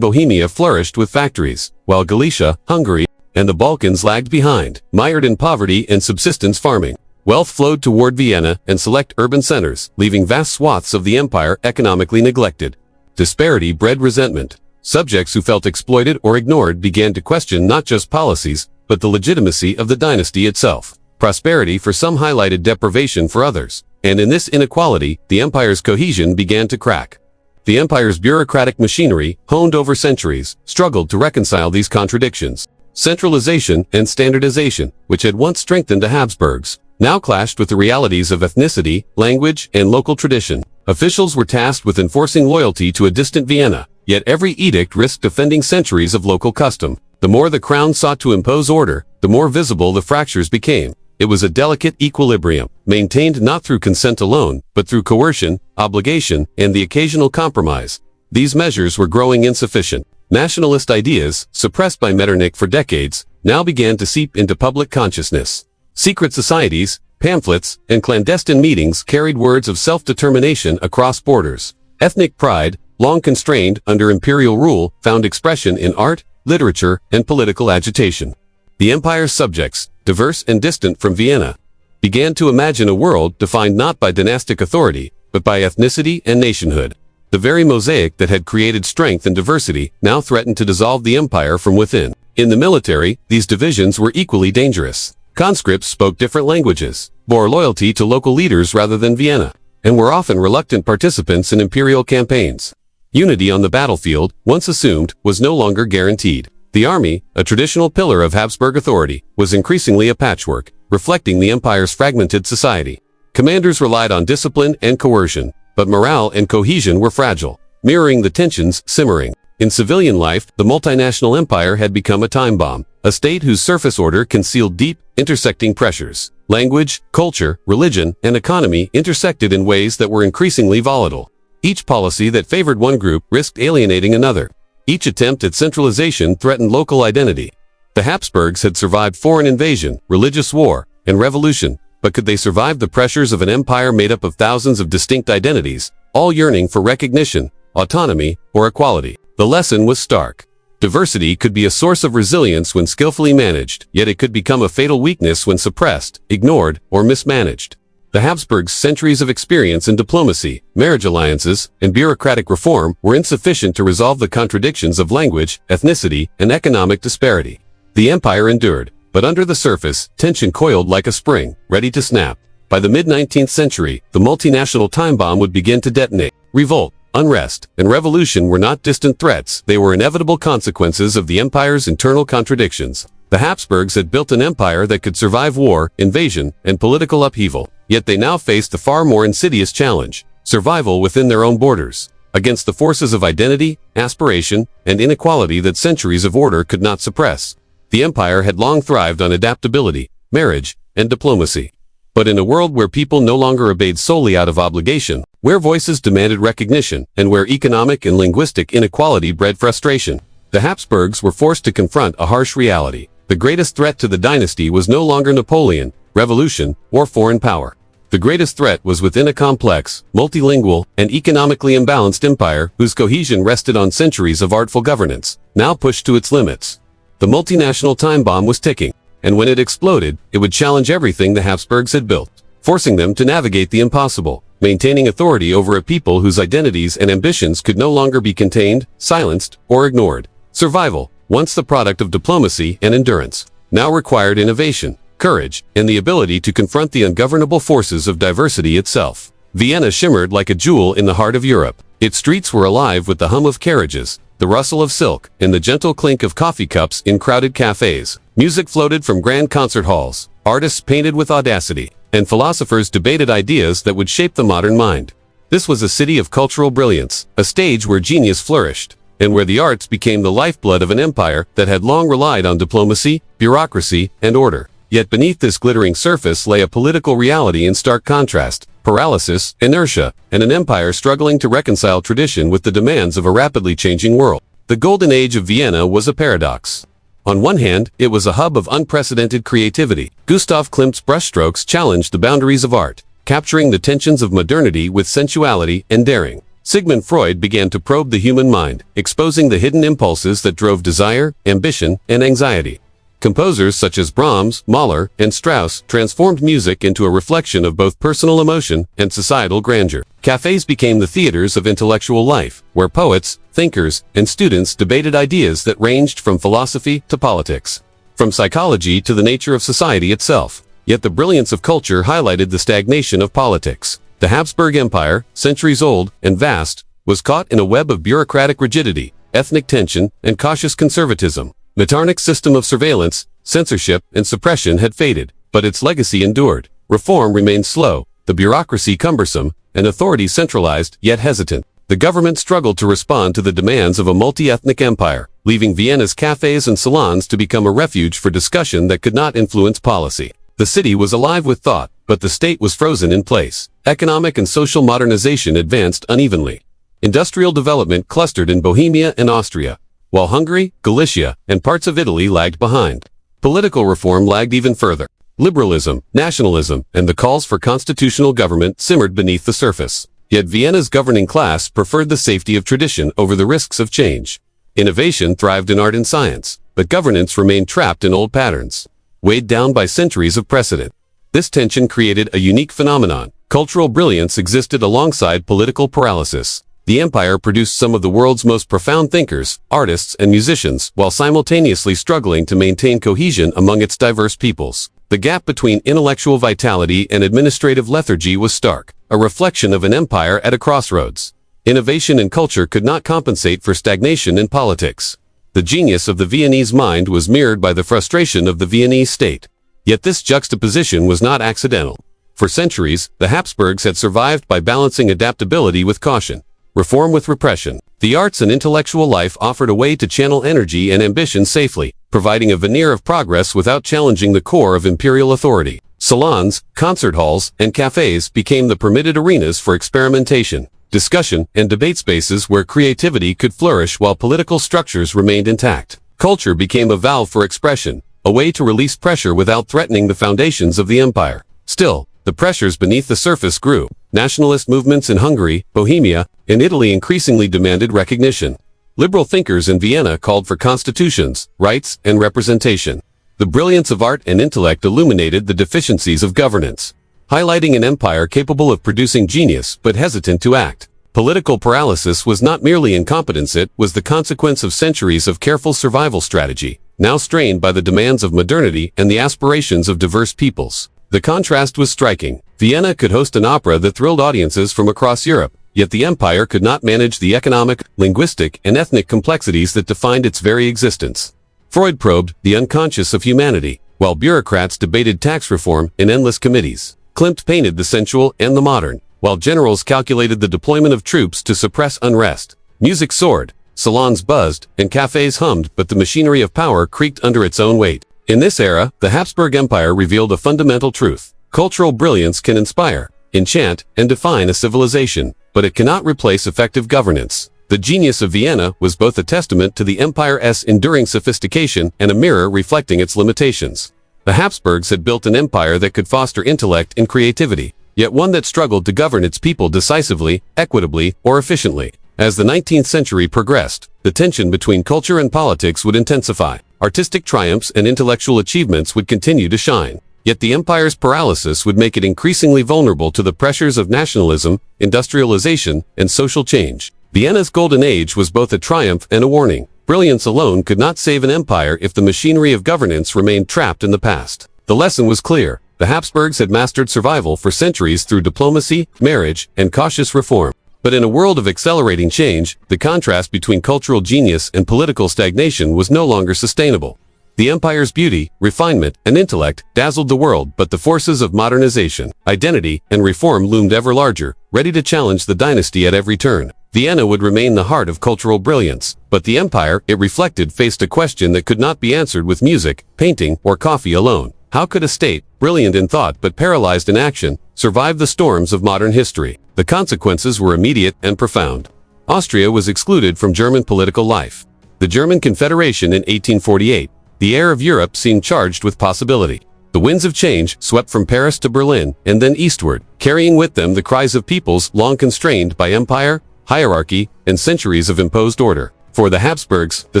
Bohemia flourished with factories, while Galicia, Hungary, and the Balkans lagged behind, mired in poverty and subsistence farming. Wealth flowed toward Vienna and select urban centers, leaving vast swaths of the empire economically neglected. Disparity bred resentment. Subjects who felt exploited or ignored began to question not just policies, but the legitimacy of the dynasty itself. Prosperity for some highlighted deprivation for others, and in this inequality, the empire's cohesion began to crack. The empire's bureaucratic machinery, honed over centuries, struggled to reconcile these contradictions. Centralization and standardization, which had once strengthened the Habsburgs, now clashed with the realities of ethnicity, language, and local tradition. Officials were tasked with enforcing loyalty to a distant Vienna, yet every edict risked offending centuries of local custom. The more the crown sought to impose order, the more visible the fractures became. It was a delicate equilibrium, maintained not through consent alone, but through coercion, obligation, and the occasional compromise. These measures were growing insufficient. Nationalist ideas, suppressed by Metternich for decades, now began to seep into public consciousness. Secret societies, pamphlets, and clandestine meetings carried words of self-determination across borders. Ethnic pride, long constrained under imperial rule, found expression in art, literature, and political agitation. The empire's subjects, diverse and distant from Vienna, began to imagine a world defined not by dynastic authority, but by ethnicity and nationhood. The very mosaic that had created strength and diversity now threatened to dissolve the empire from within. In the military, these divisions were equally dangerous. Conscripts spoke different languages, bore loyalty to local leaders rather than Vienna, and were often reluctant participants in imperial campaigns. Unity on the battlefield, once assumed, was no longer guaranteed. The army, a traditional pillar of Habsburg authority, was increasingly a patchwork, reflecting the empire's fragmented society. Commanders relied on discipline and coercion, but morale and cohesion were fragile, mirroring the tensions simmering. In civilian life, the multinational empire had become a time bomb, a state whose surface order concealed deep, intersecting pressures. Language, culture, religion, and economy intersected in ways that were increasingly volatile. Each policy that favored one group risked alienating another. Each attempt at centralization threatened local identity. The Habsburgs had survived foreign invasion, religious war, and revolution, but could they survive the pressures of an empire made up of thousands of distinct identities, all yearning for recognition, autonomy, or equality? The lesson was stark. Diversity could be a source of resilience when skillfully managed, yet it could become a fatal weakness when suppressed, ignored, or mismanaged. The Habsburgs' centuries of experience in diplomacy, marriage alliances, and bureaucratic reform were insufficient to resolve the contradictions of language, ethnicity, and economic disparity. The empire endured, but under the surface, tension coiled like a spring, ready to snap. By the mid-19th century, the multinational time bomb would begin to detonate. Revolt, unrest, and revolution were not distant threats, they were inevitable consequences of the empire's internal contradictions. The Habsburgs had built an empire that could survive war, invasion, and political upheaval, yet they now faced a far more insidious challenge: survival within their own borders, against the forces of identity, aspiration, and inequality that centuries of order could not suppress. The empire had long thrived on adaptability, marriage, and diplomacy. But in a world where people no longer obeyed solely out of obligation, where voices demanded recognition, and where economic and linguistic inequality bred frustration, the Habsburgs were forced to confront a harsh reality. The greatest threat to the dynasty was no longer Napoleon, revolution, or foreign power. The greatest threat was within a complex, multilingual, and economically imbalanced empire whose cohesion rested on centuries of artful governance, now pushed to its limits. The multinational time bomb was ticking, and when it exploded, it would challenge everything the Habsburgs had built, forcing them to navigate the impossible, maintaining authority over a people whose identities and ambitions could no longer be contained, silenced, or ignored. Survival, once the product of diplomacy and endurance, now required innovation, courage, and the ability to confront the ungovernable forces of diversity itself. Vienna shimmered like a jewel in the heart of Europe. Its streets were alive with the hum of carriages, the rustle of silk, and the gentle clink of coffee cups in crowded cafes. Music floated from grand concert halls, artists painted with audacity, and philosophers debated ideas that would shape the modern mind. This was a city of cultural brilliance, a stage where genius flourished. and where the arts became the lifeblood of an empire that had long relied on diplomacy, bureaucracy, and order. Yet beneath this glittering surface lay a political reality in stark contrast: paralysis, inertia, and an empire struggling to reconcile tradition with the demands of a rapidly changing world. The Golden Age of Vienna was a paradox. On one hand, it was a hub of unprecedented creativity. Gustav Klimt's brushstrokes challenged the boundaries of art, capturing the tensions of modernity with sensuality and daring. Sigmund Freud began to probe the human mind, exposing the hidden impulses that drove desire, ambition, and anxiety. Composers such as Brahms, Mahler, and Strauss transformed music into a reflection of both personal emotion and societal grandeur. Cafes became the theaters of intellectual life, where poets, thinkers, and students debated ideas that ranged from philosophy to politics, from psychology to the nature of society itself. Yet the brilliance of culture highlighted the stagnation of politics. The Habsburg Empire, centuries old and vast, was caught in a web of bureaucratic rigidity, ethnic tension, and cautious conservatism. Metternich's system of surveillance, censorship, and suppression had faded, but its legacy endured. Reform remained slow, the bureaucracy cumbersome, and authority centralized yet hesitant. The government struggled to respond to the demands of a multi-ethnic empire, leaving Vienna's cafes and salons to become a refuge for discussion that could not influence policy. The city was alive with thought, but the state was frozen in place. Economic and social modernization advanced unevenly. Industrial development clustered in Bohemia and Austria, while Hungary, Galicia, and parts of Italy lagged behind. Political reform lagged even further. Liberalism, nationalism, and the calls for constitutional government simmered beneath the surface. Yet Vienna's governing class preferred the safety of tradition over the risks of change. Innovation thrived in art and science, but governance remained trapped in old patterns, weighed down by centuries of precedent. This tension created a unique phenomenon. Cultural brilliance existed alongside political paralysis. The empire produced some of the world's most profound thinkers, artists, and musicians, while simultaneously struggling to maintain cohesion among its diverse peoples. The gap between intellectual vitality and administrative lethargy was stark, a reflection of an empire at a crossroads. Innovation in culture could not compensate for stagnation in politics. The genius of the Viennese mind was mirrored by the frustration of the Viennese state. Yet this juxtaposition was not accidental. For centuries, the Habsburgs had survived by balancing adaptability with caution, reform with repression. The arts and intellectual life offered a way to channel energy and ambition safely, providing a veneer of progress without challenging the core of imperial authority. Salons, concert halls, and cafes became the permitted arenas for experimentation, discussion, and debate spaces where creativity could flourish while political structures remained intact. Culture became a valve for expression, a way to release pressure without threatening the foundations of the empire. Still, the pressures beneath the surface grew. Nationalist movements in Hungary, Bohemia, and Italy increasingly demanded recognition. Liberal thinkers in Vienna called for constitutions, rights, and representation. The brilliance of art and intellect illuminated the deficiencies of governance, highlighting an empire capable of producing genius but hesitant to act. Political paralysis was not merely incompetence, it was the consequence of centuries of careful survival strategy, now strained by the demands of modernity and the aspirations of diverse peoples. The contrast was striking. Vienna could host an opera that thrilled audiences from across Europe, yet the empire could not manage the economic, linguistic, and ethnic complexities that defined its very existence. Freud probed the unconscious of humanity, while bureaucrats debated tax reform in endless committees. Klimt painted the sensual and the modern, while generals calculated the deployment of troops to suppress unrest. Music soared, salons buzzed, and cafes hummed, but the machinery of power creaked under its own weight. In this era, the Habsburg Empire revealed a fundamental truth. Cultural brilliance can inspire, enchant, and define a civilization, but it cannot replace effective governance. The genius of Vienna was both a testament to the empire's enduring sophistication and a mirror reflecting its limitations. The Habsburgs had built an empire that could foster intellect and creativity, yet one that struggled to govern its people decisively, equitably, or efficiently. As the 19th century progressed, the tension between culture and politics would intensify. Artistic triumphs and intellectual achievements would continue to shine. Yet the empire's paralysis would make it increasingly vulnerable to the pressures of nationalism, industrialization, and social change. Vienna's golden age was both a triumph and a warning. Brilliance alone could not save an empire if the machinery of governance remained trapped in the past. The lesson was clear. The Habsburgs had mastered survival for centuries through diplomacy, marriage, and cautious reform. But in a world of accelerating change, the contrast between cultural genius and political stagnation was no longer sustainable. The empire's beauty, refinement, and intellect dazzled the world, but the forces of modernization, identity, and reform loomed ever larger, ready to challenge the dynasty at every turn. Vienna would remain the heart of cultural brilliance, but the empire it reflected faced a question that could not be answered with music, painting, or coffee alone. How could a state, brilliant in thought but paralyzed in action, survive the storms of modern history? The consequences were immediate and profound. Austria was excluded from German political life. The German Confederation in 1848. The air of Europe seemed charged with possibility. The winds of change swept from Paris to Berlin and then eastward, carrying with them the cries of peoples long constrained by empire, hierarchy, and centuries of imposed order. For the Habsburgs, the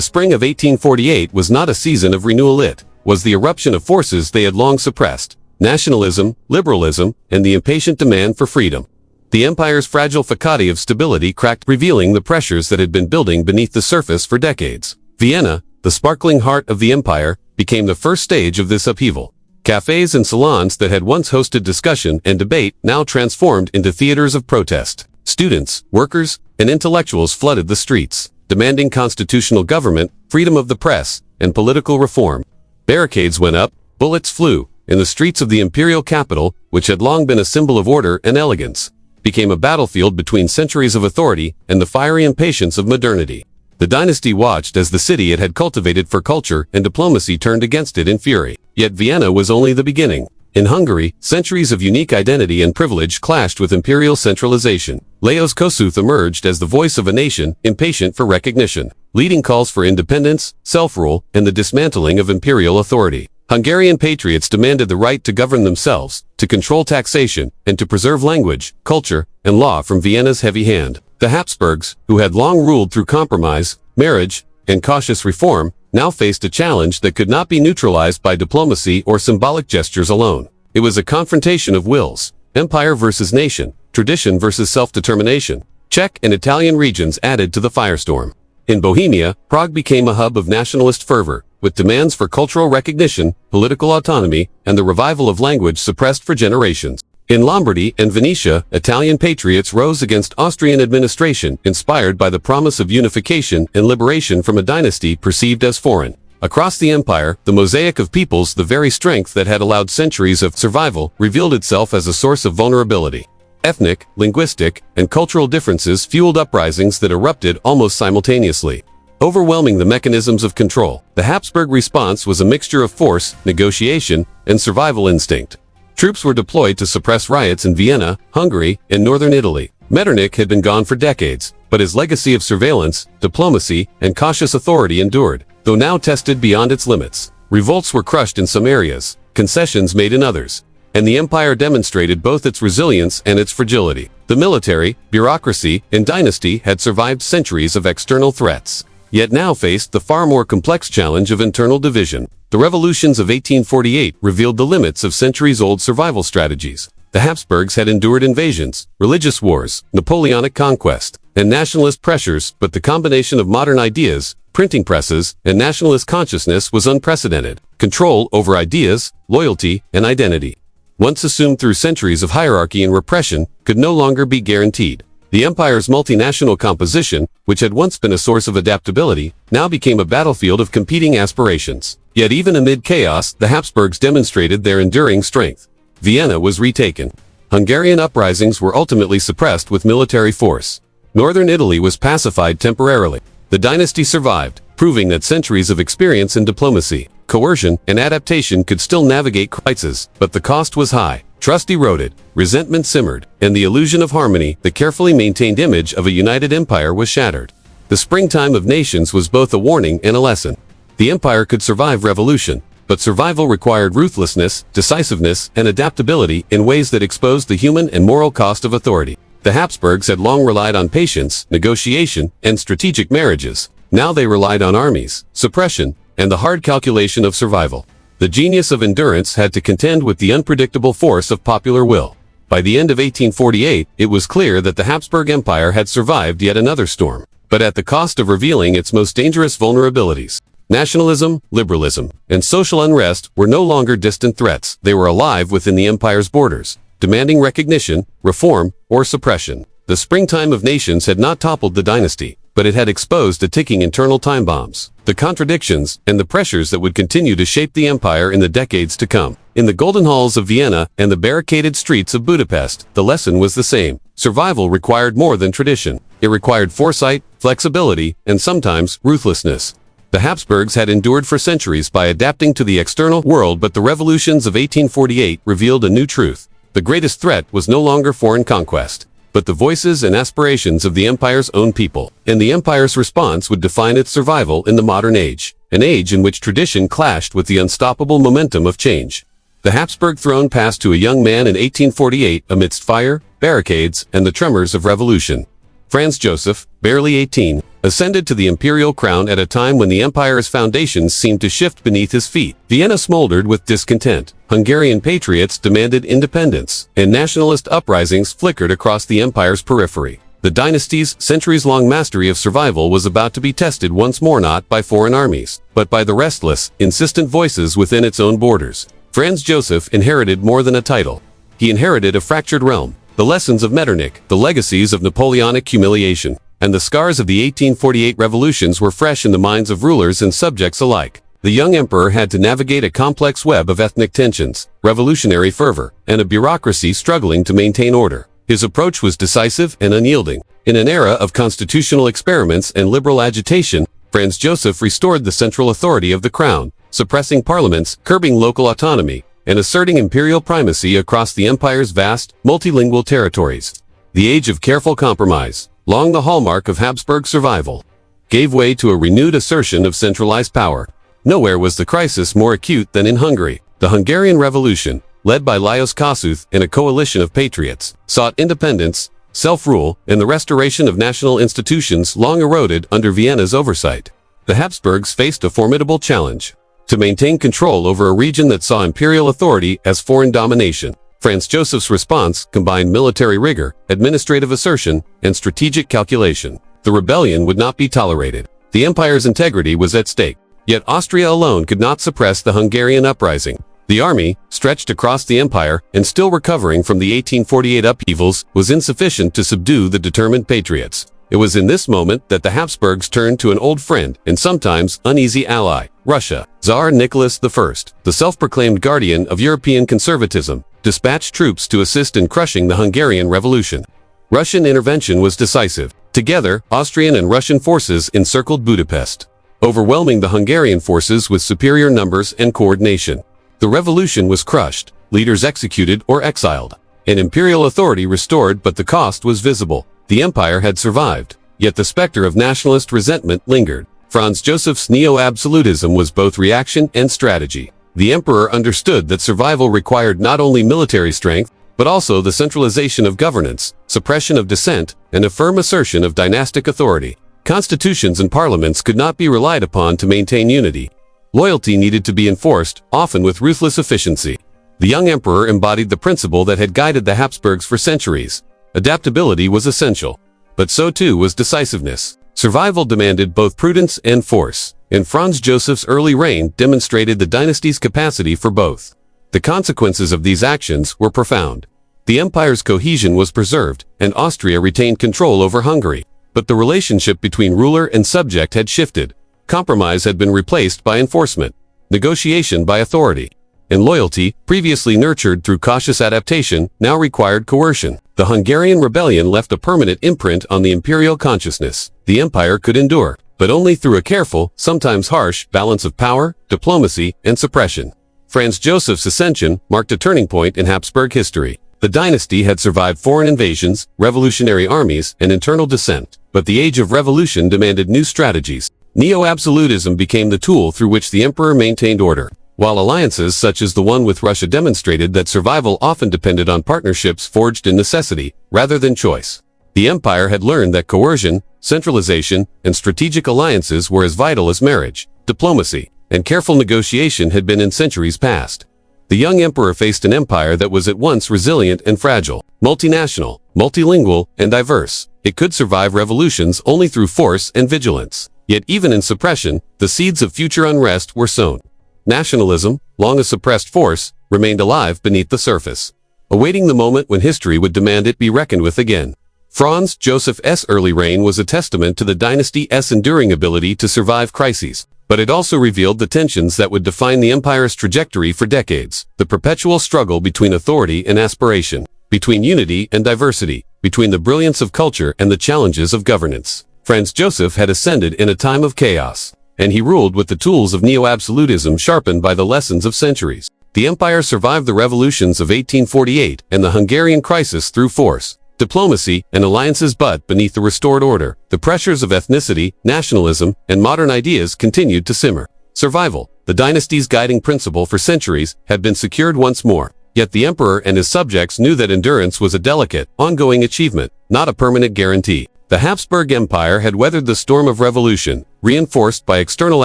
spring of 1848 was not a season of renewal, it was the eruption of forces they had long suppressed: nationalism, liberalism, and the impatient demand for freedom. The empire's fragile facade of stability cracked, revealing the pressures that had been building beneath the surface for decades. Vienna, the sparkling heart of the empire, became the first stage of this upheaval. Cafes and salons that had once hosted discussion and debate now transformed into theaters of protest. Students, workers, and intellectuals flooded the streets, demanding constitutional government, freedom of the press, and political reform. Barricades went up, bullets flew, and the streets of the imperial capital, which had long been a symbol of order and elegance, became a battlefield between centuries of authority and the fiery impatience of modernity. The dynasty watched as the city it had cultivated for culture and diplomacy turned against it in fury. Yet Vienna was only the beginning. In Hungary, centuries of unique identity and privilege clashed with imperial centralization. Lajos Kossuth emerged as the voice of a nation impatient for recognition, leading calls for independence, self-rule, and the dismantling of imperial authority. Hungarian patriots demanded the right to govern themselves, to control taxation, and to preserve language, culture, and law from Vienna's heavy hand. The Habsburgs, who had long ruled through compromise, marriage, and cautious reform, now faced a challenge that could not be neutralized by diplomacy or symbolic gestures alone. It was a confrontation of wills, empire versus nation, tradition versus self-determination. Czech and Italian regions added to the firestorm. In Bohemia, Prague became a hub of nationalist fervor, with demands for cultural recognition, political autonomy, and the revival of language suppressed for generations. In Lombardy and Venetia, Italian patriots rose against Austrian administration, inspired by the promise of unification and liberation from a dynasty perceived as foreign. Across the empire, the mosaic of peoples, the very strength that had allowed centuries of survival, revealed itself as a source of vulnerability. Ethnic, linguistic, and cultural differences fueled uprisings that erupted almost simultaneously, overwhelming the mechanisms of control. The Habsburg response was a mixture of force, negotiation, and survival instinct. Troops were deployed to suppress riots in Vienna, Hungary, and northern Italy. Metternich had been gone for decades, but his legacy of surveillance, diplomacy, and cautious authority endured, though now tested beyond its limits. Revolts were crushed in some areas, concessions made in others, and the empire demonstrated both its resilience and its fragility. The military, bureaucracy, and dynasty had survived centuries of external threats, yet now faced the far more complex challenge of internal division. The revolutions of 1848 revealed the limits of centuries-old survival strategies. The Habsburgs had endured invasions, religious wars, Napoleonic conquest, and nationalist pressures, but the combination of modern ideas, printing presses, and nationalist consciousness was unprecedented. Control over ideas, loyalty, and identity, once assumed through centuries of hierarchy and repression, could no longer be guaranteed. The empire's multinational composition, which had once been a source of adaptability, now became a battlefield of competing aspirations. Yet even amid chaos, the Habsburgs demonstrated their enduring strength. Vienna was retaken. Hungarian uprisings were ultimately suppressed with military force. Northern Italy was pacified temporarily. The dynasty survived, proving that centuries of experience in diplomacy, coercion, and adaptation could still navigate crises, but the cost was high. Trust eroded, resentment simmered, and the illusion of harmony, the carefully maintained image of a united empire, was shattered. The springtime of nations was both a warning and a lesson. The empire could survive revolution, but survival required ruthlessness, decisiveness, and adaptability in ways that exposed the human and moral cost of authority. The Habsburgs had long relied on patience, negotiation, and strategic marriages. Now they relied on armies, suppression, and the hard calculation of survival. The genius of endurance had to contend with the unpredictable force of popular will. By the end of 1848, it was clear that the Habsburg Empire had survived yet another storm, but at the cost of revealing its most dangerous vulnerabilities. Nationalism, liberalism, and social unrest were no longer distant threats. They were alive within the empire's borders, demanding recognition, reform, or suppression. The springtime of nations had not toppled the dynasty, but it had exposed the ticking internal time bombs, the contradictions, and the pressures that would continue to shape the empire in the decades to come. In the golden halls of Vienna and the barricaded streets of Budapest, the lesson was the same. Survival required more than tradition. It required foresight, flexibility, and sometimes ruthlessness. The Habsburgs had endured for centuries by adapting to the external world, but the revolutions of 1848 revealed a new truth. The greatest threat was no longer foreign conquest, but the voices and aspirations of the empire's own people. And the empire's response would define its survival in the modern age, an age in which tradition clashed with the unstoppable momentum of change. The Habsburg throne passed to a young man in 1848 amidst fire, barricades, and the tremors of revolution. Franz Joseph, barely 18, ascended to the imperial crown at a time when the empire's foundations seemed to shift beneath his feet. Vienna smoldered with discontent. Hungarian patriots demanded independence, and nationalist uprisings flickered across the empire's periphery. The dynasty's centuries-long mastery of survival was about to be tested once more, not by foreign armies, but by the restless, insistent voices within its own borders. Franz Joseph inherited more than a title. He inherited a fractured realm, the lessons of Metternich, the legacies of Napoleonic humiliation, and the scars of the 1848 revolutions were fresh in the minds of rulers and subjects alike. The young emperor had to navigate a complex web of ethnic tensions, revolutionary fervor, and a bureaucracy struggling to maintain order. His approach was decisive and unyielding. In an era of constitutional experiments and liberal agitation, Franz Joseph restored the central authority of the crown, suppressing parliaments, curbing local autonomy, and asserting imperial primacy across the empire's vast, multilingual territories. The age of careful compromise, long the hallmark of Habsburg survival, gave way to a renewed assertion of centralized power. Nowhere was the crisis more acute than in Hungary. The Hungarian Revolution, led by Lajos Kossuth and a coalition of patriots, sought independence, self-rule, and the restoration of national institutions long eroded under Vienna's oversight. The Habsburgs faced a formidable challenge: to maintain control over a region that saw imperial authority as foreign domination. Franz Joseph's response combined military rigor, administrative assertion, and strategic calculation. The rebellion would not be tolerated. The empire's integrity was at stake. Yet Austria alone could not suppress the Hungarian uprising. The army, stretched across the empire and still recovering from the 1848 upheavals, was insufficient to subdue the determined patriots. It was in this moment that the Habsburgs turned to an old friend and sometimes uneasy ally, Russia. Tsar Nicholas I, the self-proclaimed guardian of European conservatism, dispatched troops to assist in crushing the Hungarian Revolution. Russian intervention was decisive. Together, Austrian and Russian forces encircled Budapest, overwhelming the Hungarian forces with superior numbers and coordination. The revolution was crushed, leaders executed or exiled, and imperial authority restored, but the cost was visible. The empire had survived, yet the specter of nationalist resentment lingered. Franz Joseph's neo-absolutism was both reaction and strategy. The emperor understood that survival required not only military strength, but also the centralization of governance, suppression of dissent, and a firm assertion of dynastic authority. Constitutions and parliaments could not be relied upon to maintain unity. Loyalty needed to be enforced, often with ruthless efficiency. The young emperor embodied the principle that had guided the Habsburgs for centuries. Adaptability was essential, but so too was decisiveness. Survival demanded both prudence and force, and Franz Joseph's early reign demonstrated the dynasty's capacity for both. The consequences of these actions were profound. The empire's cohesion was preserved, and Austria retained control over Hungary. But the relationship between ruler and subject had shifted. Compromise had been replaced by enforcement, negotiation by authority, and loyalty, previously nurtured through cautious adaptation, now required coercion. The Hungarian rebellion left a permanent imprint on the imperial consciousness. The empire could endure, but only through a careful, sometimes harsh, balance of power, diplomacy, and suppression. Franz Joseph's ascension marked a turning point in Habsburg history. The dynasty had survived foreign invasions, revolutionary armies, and internal dissent, but the age of revolution demanded new strategies. Neo-absolutism became the tool through which the emperor maintained order, while alliances such as the one with Russia demonstrated that survival often depended on partnerships forged in necessity, rather than choice. The empire had learned that coercion, centralization, and strategic alliances were as vital as marriage, diplomacy, and careful negotiation had been in centuries past. The young emperor faced an empire that was at once resilient and fragile, multinational, multilingual, and diverse. It could survive revolutions only through force and vigilance. Yet even in suppression, the seeds of future unrest were sown. Nationalism, long a suppressed force, remained alive beneath the surface, awaiting the moment when history would demand it be reckoned with again. Franz Joseph's early reign was a testament to the dynasty's enduring ability to survive crises. But it also revealed the tensions that would define the empire's trajectory for decades, the perpetual struggle between authority and aspiration, between unity and diversity, between the brilliance of culture and the challenges of governance. Franz Joseph had ascended in a time of chaos, and he ruled with the tools of neo-absolutism sharpened by the lessons of centuries. The empire survived the revolutions of 1848 and the Hungarian crisis through force, diplomacy, and alliances, but beneath the restored order, the pressures of ethnicity, nationalism, and modern ideas continued to simmer. Survival, the dynasty's guiding principle for centuries, had been secured once more. Yet the emperor and his subjects knew that endurance was a delicate, ongoing achievement, not a permanent guarantee. The Habsburg Empire had weathered the storm of revolution, reinforced by external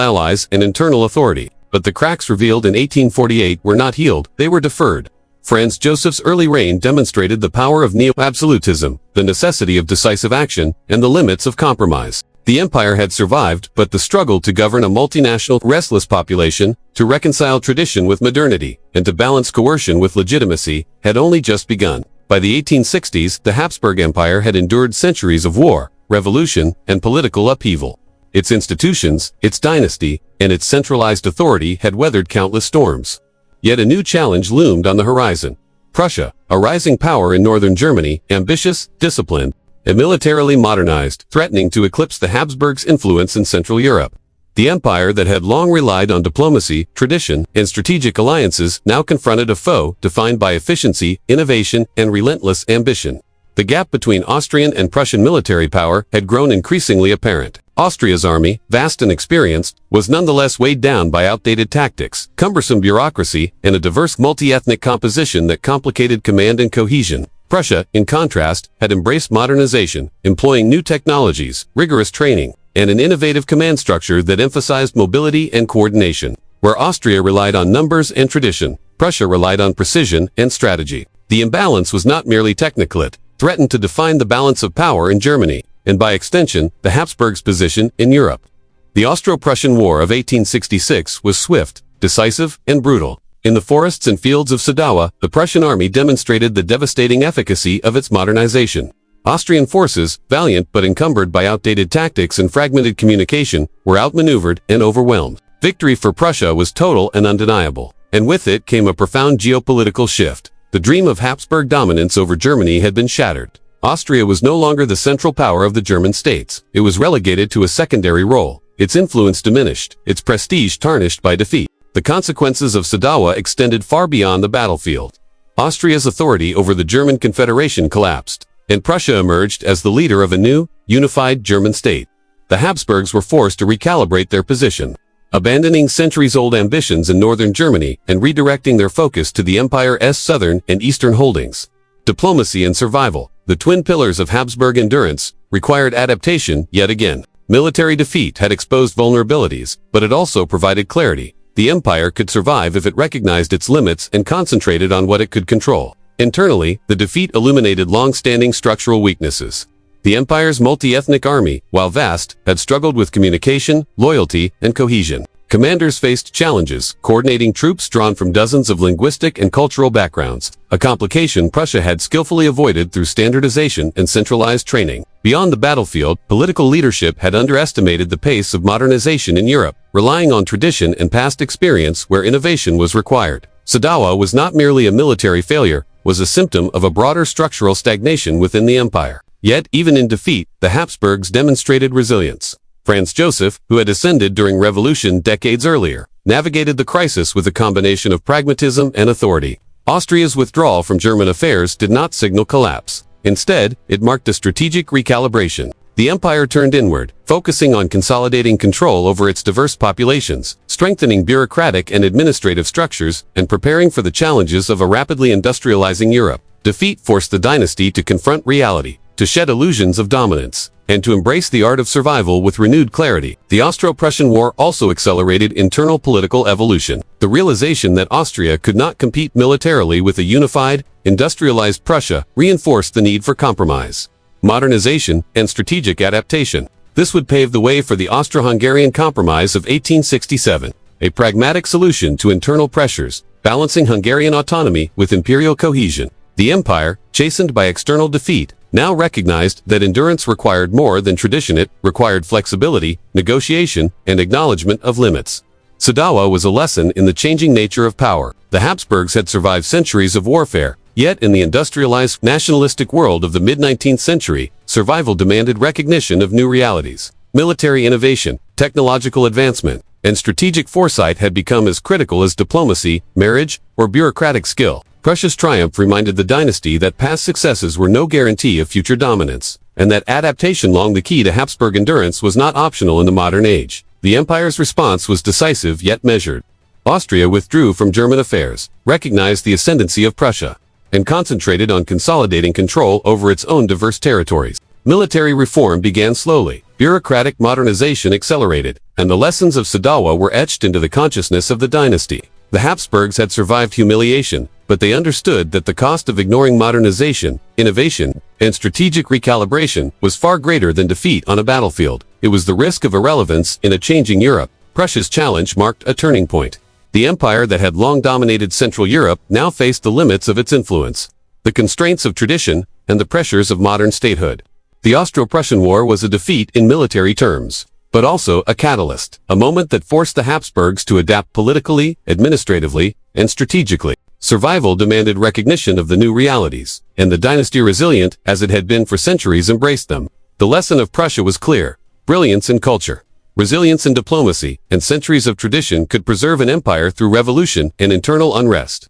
allies and internal authority. But the cracks revealed in 1848 were not healed, they were deferred. Franz Joseph's early reign demonstrated the power of neo-absolutism, the necessity of decisive action, and the limits of compromise. The empire had survived, but the struggle to govern a multinational, restless population, to reconcile tradition with modernity, and to balance coercion with legitimacy, had only just begun. By the 1860s, the Habsburg Empire had endured centuries of war, revolution, and political upheaval. Its institutions, its dynasty, and its centralized authority had weathered countless storms. Yet a new challenge loomed on the horizon. Prussia, a rising power in northern Germany, ambitious, disciplined, and militarily modernized, threatening to eclipse the Habsburgs' influence in Central Europe. The empire that had long relied on diplomacy, tradition, and strategic alliances now confronted a foe defined by efficiency, innovation, and relentless ambition. The gap between Austrian and Prussian military power had grown increasingly apparent. Austria's army, vast and experienced, was nonetheless weighed down by outdated tactics, cumbersome bureaucracy, and a diverse multi-ethnic composition that complicated command and cohesion. Prussia, in contrast, had embraced modernization, employing new technologies, rigorous training, and an innovative command structure that emphasized mobility and coordination. Where Austria relied on numbers and tradition, Prussia relied on precision and strategy. The imbalance was not merely technical, it threatened to define the balance of power in Germany, and by extension, the Habsburgs' position in Europe. The Austro-Prussian War of 1866 was swift, decisive, and brutal. In the forests and fields of Sadowa, the Prussian army demonstrated the devastating efficacy of its modernization. Austrian forces, valiant but encumbered by outdated tactics and fragmented communication, were outmaneuvered and overwhelmed. Victory for Prussia was total and undeniable, and with it came a profound geopolitical shift. The dream of Habsburg dominance over Germany had been shattered. Austria was no longer the central power of the German states. It was relegated to a secondary role. Its influence diminished, its prestige tarnished by defeat. The consequences of Sadowa extended far beyond the battlefield. Austria's authority over the German Confederation collapsed, and Prussia emerged as the leader of a new, unified German state. The Habsburgs were forced to recalibrate their position, abandoning centuries-old ambitions in northern Germany and redirecting their focus to the empire's southern and eastern holdings. Diplomacy and survival, the twin pillars of Habsburg endurance, required adaptation yet again. Military defeat had exposed vulnerabilities, but it also provided clarity. The empire could survive if it recognized its limits and concentrated on what it could control. Internally, the defeat illuminated long-standing structural weaknesses. The empire's multi-ethnic army, while vast, had struggled with communication, loyalty, and cohesion. Commanders faced challenges, coordinating troops drawn from dozens of linguistic and cultural backgrounds, a complication Prussia had skillfully avoided through standardization and centralized training. Beyond the battlefield, political leadership had underestimated the pace of modernization in Europe, relying on tradition and past experience where innovation was required. Sadowa was not merely a military failure, was a symptom of a broader structural stagnation within the empire. Yet, even in defeat, the Habsburgs demonstrated resilience. Franz Joseph, who had ascended during revolution decades earlier, navigated the crisis with a combination of pragmatism and authority. Austria's withdrawal from German affairs did not signal collapse. Instead, it marked a strategic recalibration. The empire turned inward, focusing on consolidating control over its diverse populations, strengthening bureaucratic and administrative structures, and preparing for the challenges of a rapidly industrializing Europe. Defeat forced the dynasty to confront reality, to shed illusions of dominance, and to embrace the art of survival with renewed clarity. The Austro-Prussian War also accelerated internal political evolution. The realization that Austria could not compete militarily with a unified, industrialized Prussia reinforced the need for compromise, modernization, and strategic adaptation. This would pave the way for the Austro-Hungarian Compromise of 1867, a pragmatic solution to internal pressures, balancing Hungarian autonomy with imperial cohesion. The empire, chastened by external defeat, now recognized that endurance required more than tradition. It required flexibility, negotiation, and acknowledgement of limits. Sadawa was a lesson in the changing nature of power. The Habsburgs had survived centuries of warfare, yet in the industrialized, nationalistic world of the mid-19th century, survival demanded recognition of new realities. Military innovation, technological advancement, and strategic foresight had become as critical as diplomacy, marriage, or bureaucratic skill. Prussia's triumph reminded the dynasty that past successes were no guarantee of future dominance, and that adaptation, long the key to Habsburg endurance, was not optional in the modern age. The empire's response was decisive yet measured. Austria withdrew from German affairs, recognized the ascendancy of Prussia, and concentrated on consolidating control over its own diverse territories. Military reform began slowly, bureaucratic modernization accelerated, and the lessons of Sadawa were etched into the consciousness of the dynasty. The Habsburgs had survived humiliation, but they understood that the cost of ignoring modernization, innovation, and strategic recalibration was far greater than defeat on a battlefield. It was the risk of irrelevance in a changing Europe. Prussia's challenge marked a turning point. The empire that had long dominated Central Europe now faced the limits of its influence, the constraints of tradition, and the pressures of modern statehood. The Austro-Prussian War was a defeat in military terms, but also a catalyst, a moment that forced the Habsburgs to adapt politically, administratively, and strategically. Survival demanded recognition of the new realities, and the dynasty, resilient as it had been for centuries, embraced them. The lesson of Prussia was clear: brilliance in culture, resilience in diplomacy, and centuries of tradition could preserve an empire through revolution and internal unrest.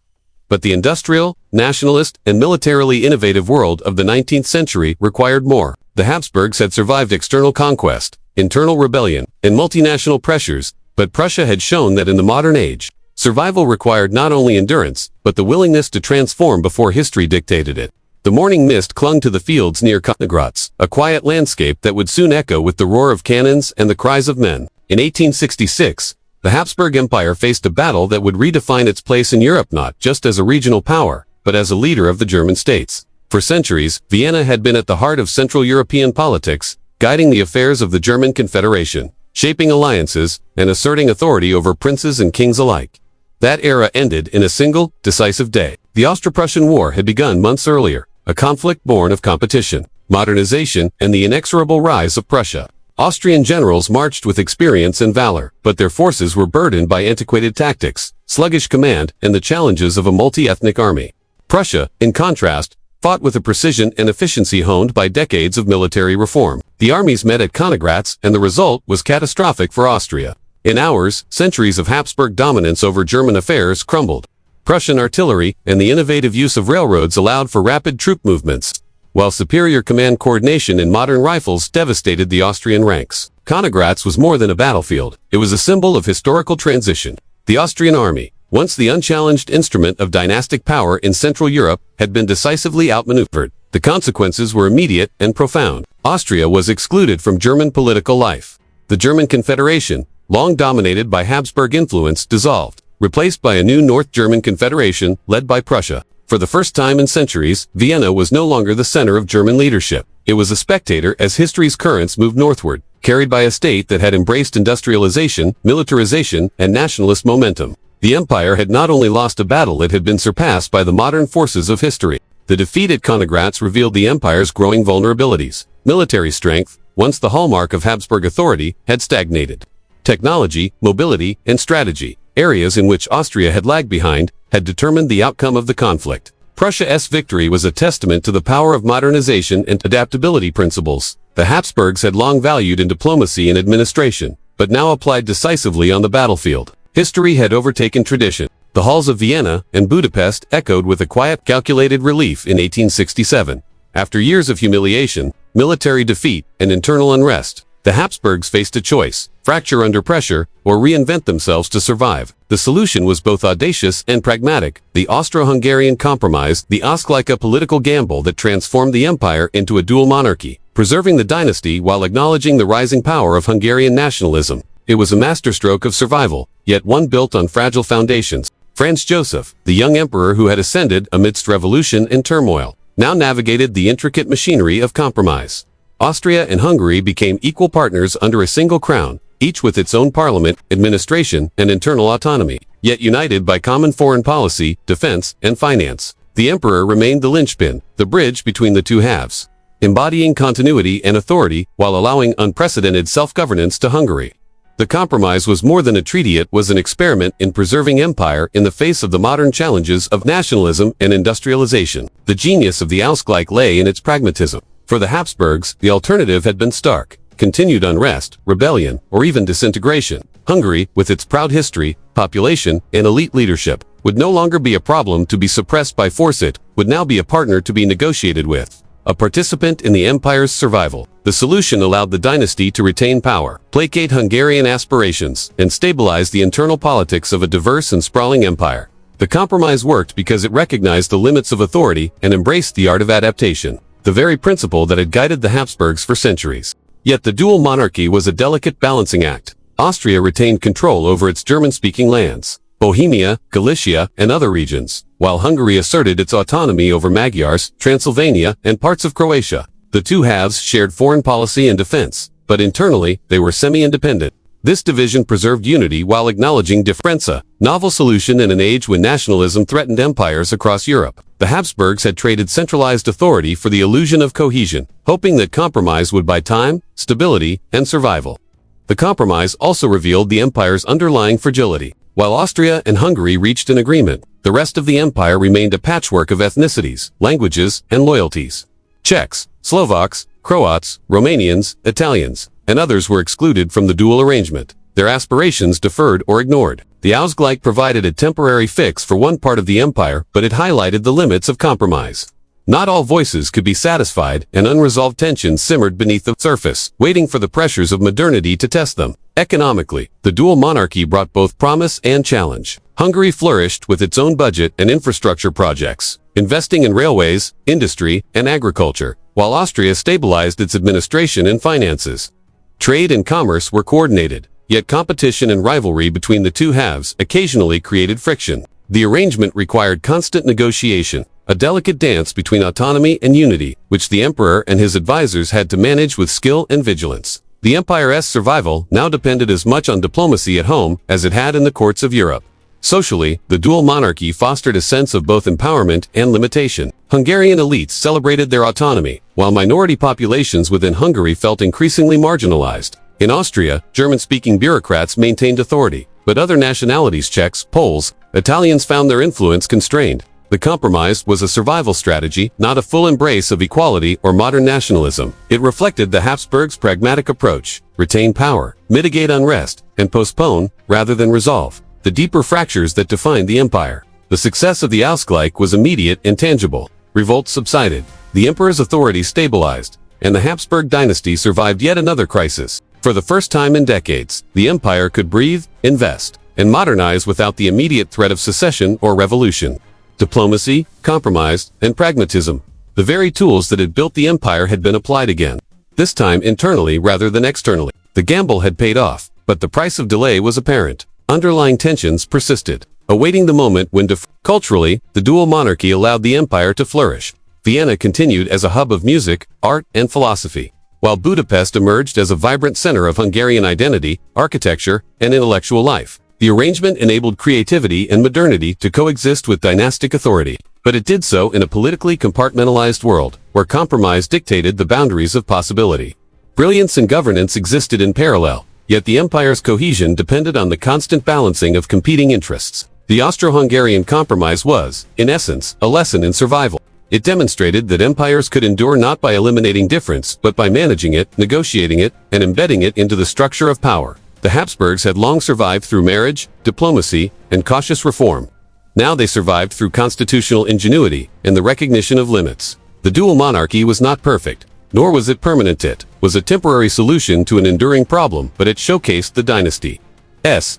But the industrial, nationalist, and militarily innovative world of the 19th century required more. The Habsburgs had survived external conquest, internal rebellion, and multinational pressures, but Prussia had shown that in the modern age, survival required not only endurance, but the willingness to transform before history dictated it. The morning mist clung to the fields near Königgrätz, a quiet landscape that would soon echo with the roar of cannons and the cries of men. In 1866, the Habsburg Empire faced a battle that would redefine its place in Europe, not just as a regional power, but as a leader of the German states. For centuries, Vienna had been at the heart of Central European politics, guiding the affairs of the German Confederation, shaping alliances, and asserting authority over princes and kings alike. That era ended in a single, decisive day. The Austro-Prussian War had begun months earlier, a conflict born of competition, modernization, and the inexorable rise of Prussia. Austrian generals marched with experience and valor, but their forces were burdened by antiquated tactics, sluggish command, and the challenges of a multi-ethnic army. Prussia, in contrast, fought with a precision and efficiency honed by decades of military reform. The armies met at Königgrätz, and the result was catastrophic for Austria. In hours, centuries of Habsburg dominance over German affairs crumbled. Prussian artillery and the innovative use of railroads allowed for rapid troop movements, while superior command coordination and modern rifles devastated the Austrian ranks. Königgrätz was more than a battlefield. It was a symbol of historical transition. The Austrian army, once the unchallenged instrument of dynastic power in Central Europe, had been decisively outmaneuvered. The consequences were immediate and profound. Austria was excluded from German political life. The German Confederation, long dominated by Habsburg influence, dissolved, replaced by a new North German Confederation led by Prussia. For the first time in centuries, Vienna was no longer the center of German leadership. It was a spectator as history's currents moved northward, carried by a state that had embraced industrialization, militarization, and nationalist momentum. The empire had not only lost a battle, it had been surpassed by the modern forces of history. The defeat at Königgrätz revealed the empire's growing vulnerabilities. Military strength, once the hallmark of Habsburg authority, had stagnated. Technology, mobility, and strategy, areas in which Austria had lagged behind, had determined the outcome of the conflict. Prussia's victory was a testament to the power of modernization and adaptability principles. The Habsburgs had long valued in diplomacy and administration, but now applied decisively on the battlefield. History had overtaken tradition. The halls of Vienna and Budapest echoed with a quiet, calculated relief in 1867. After years of humiliation, military defeat, and internal unrest, the Habsburgs faced a choice: fracture under pressure, or reinvent themselves to survive. The solution was both audacious and pragmatic: the Austro-Hungarian Compromise, the Ostgleiche political gamble that transformed the empire into a dual monarchy, preserving the dynasty while acknowledging the rising power of Hungarian nationalism. It was a masterstroke of survival, yet one built on fragile foundations. Franz Joseph, the young emperor who had ascended amidst revolution and turmoil, now navigated the intricate machinery of compromise. Austria and Hungary became equal partners under a single crown, each with its own parliament, administration, and internal autonomy, yet united by common foreign policy, defense, and finance. The emperor remained the linchpin, the bridge between the two halves. embodying continuity and authority while allowing unprecedented self-governance to Hungary. The compromise was more than a treaty, it was an experiment in preserving empire in the face of the modern challenges of nationalism and industrialization. The genius of the Ausgleich lay in its pragmatism. For the Habsburgs, the alternative had been stark: continued unrest, rebellion, or even disintegration. Hungary, with its proud history, population, and elite leadership, would no longer be a problem to be suppressed by force, it would now be a partner to be negotiated with, a participant in the empire's survival. The solution allowed the dynasty to retain power, placate Hungarian aspirations, and stabilize the internal politics of a diverse and sprawling empire. The compromise worked because it recognized the limits of authority and embraced the art of adaptation, the very principle that had guided the Habsburgs for centuries. Yet the dual monarchy was a delicate balancing act. Austria retained control over its German-speaking lands, Bohemia, Galicia, and other regions, while Hungary asserted its autonomy over Magyars, Transylvania, and parts of Croatia. The two halves shared foreign policy and defense, but internally, they were semi-independent. This division preserved unity while acknowledging difference, a novel solution in an age when nationalism threatened empires across Europe. The Habsburgs had traded centralized authority for the illusion of cohesion, hoping that compromise would buy time, stability, and survival. The compromise also revealed the empire's underlying fragility. While Austria and Hungary reached an agreement, the rest of the empire remained a patchwork of ethnicities, languages, and loyalties. Czechs, Slovaks, Croats, Romanians, Italians, and others were excluded from the dual arrangement, their aspirations deferred or ignored. The Ausgleich provided a temporary fix for one part of the empire, but it highlighted the limits of compromise. Not all voices could be satisfied, and unresolved tensions simmered beneath the surface, waiting for the pressures of modernity to test them. Economically, the dual monarchy brought both promise and challenge. Hungary flourished with its own budget and infrastructure projects, investing in railways, industry, and agriculture, while Austria stabilized its administration and finances. Trade and commerce were coordinated, yet competition and rivalry between the two halves occasionally created friction. The arrangement required constant negotiation, a delicate dance between autonomy and unity, which the emperor and his advisors had to manage with skill and vigilance. The empire's survival now depended as much on diplomacy at home as it had in the courts of Europe. Socially, the dual monarchy fostered a sense of both empowerment and limitation. Hungarian elites celebrated their autonomy, while minority populations within Hungary felt increasingly marginalized. In Austria, German-speaking bureaucrats maintained authority, but other nationalities, Czechs, Poles, Italians, found their influence constrained. The compromise was a survival strategy, not a full embrace of equality or modern nationalism. It reflected the Habsburgs' pragmatic approach: retain power, mitigate unrest, and postpone, rather than resolve, the deeper fractures that defined the empire. The success of the Ausgleich was immediate and tangible. Revolts subsided, the emperor's authority stabilized, and the Habsburg Dynasty survived yet another crisis. For the first time in decades, the empire could breathe, invest, and modernize without the immediate threat of secession or revolution. Diplomacy, compromise, and pragmatism, the very tools that had built the empire, had been applied again. This time internally rather than externally. The gamble had paid off, but the price of delay was apparent. Underlying tensions persisted, awaiting the moment when culturally, the dual monarchy allowed the empire to flourish. Vienna continued as a hub of music, art, and philosophy, while Budapest emerged as a vibrant center of Hungarian identity, architecture, and intellectual life. The arrangement enabled creativity and modernity to coexist with dynastic authority, but it did so in a politically compartmentalized world, where compromise dictated the boundaries of possibility. Brilliance and governance existed in parallel, yet the empire's cohesion depended on the constant balancing of competing interests. The Austro-Hungarian compromise was, in essence, a lesson in survival. It demonstrated that empires could endure not by eliminating difference, but by managing it, negotiating it, and embedding it into the structure of power. The Habsburgs had long survived through marriage, diplomacy, and cautious reform. Now they survived through constitutional ingenuity and the recognition of limits. The dual monarchy was not perfect, nor was it permanent. It was a temporary solution to an enduring problem, but it showcased the dynasty's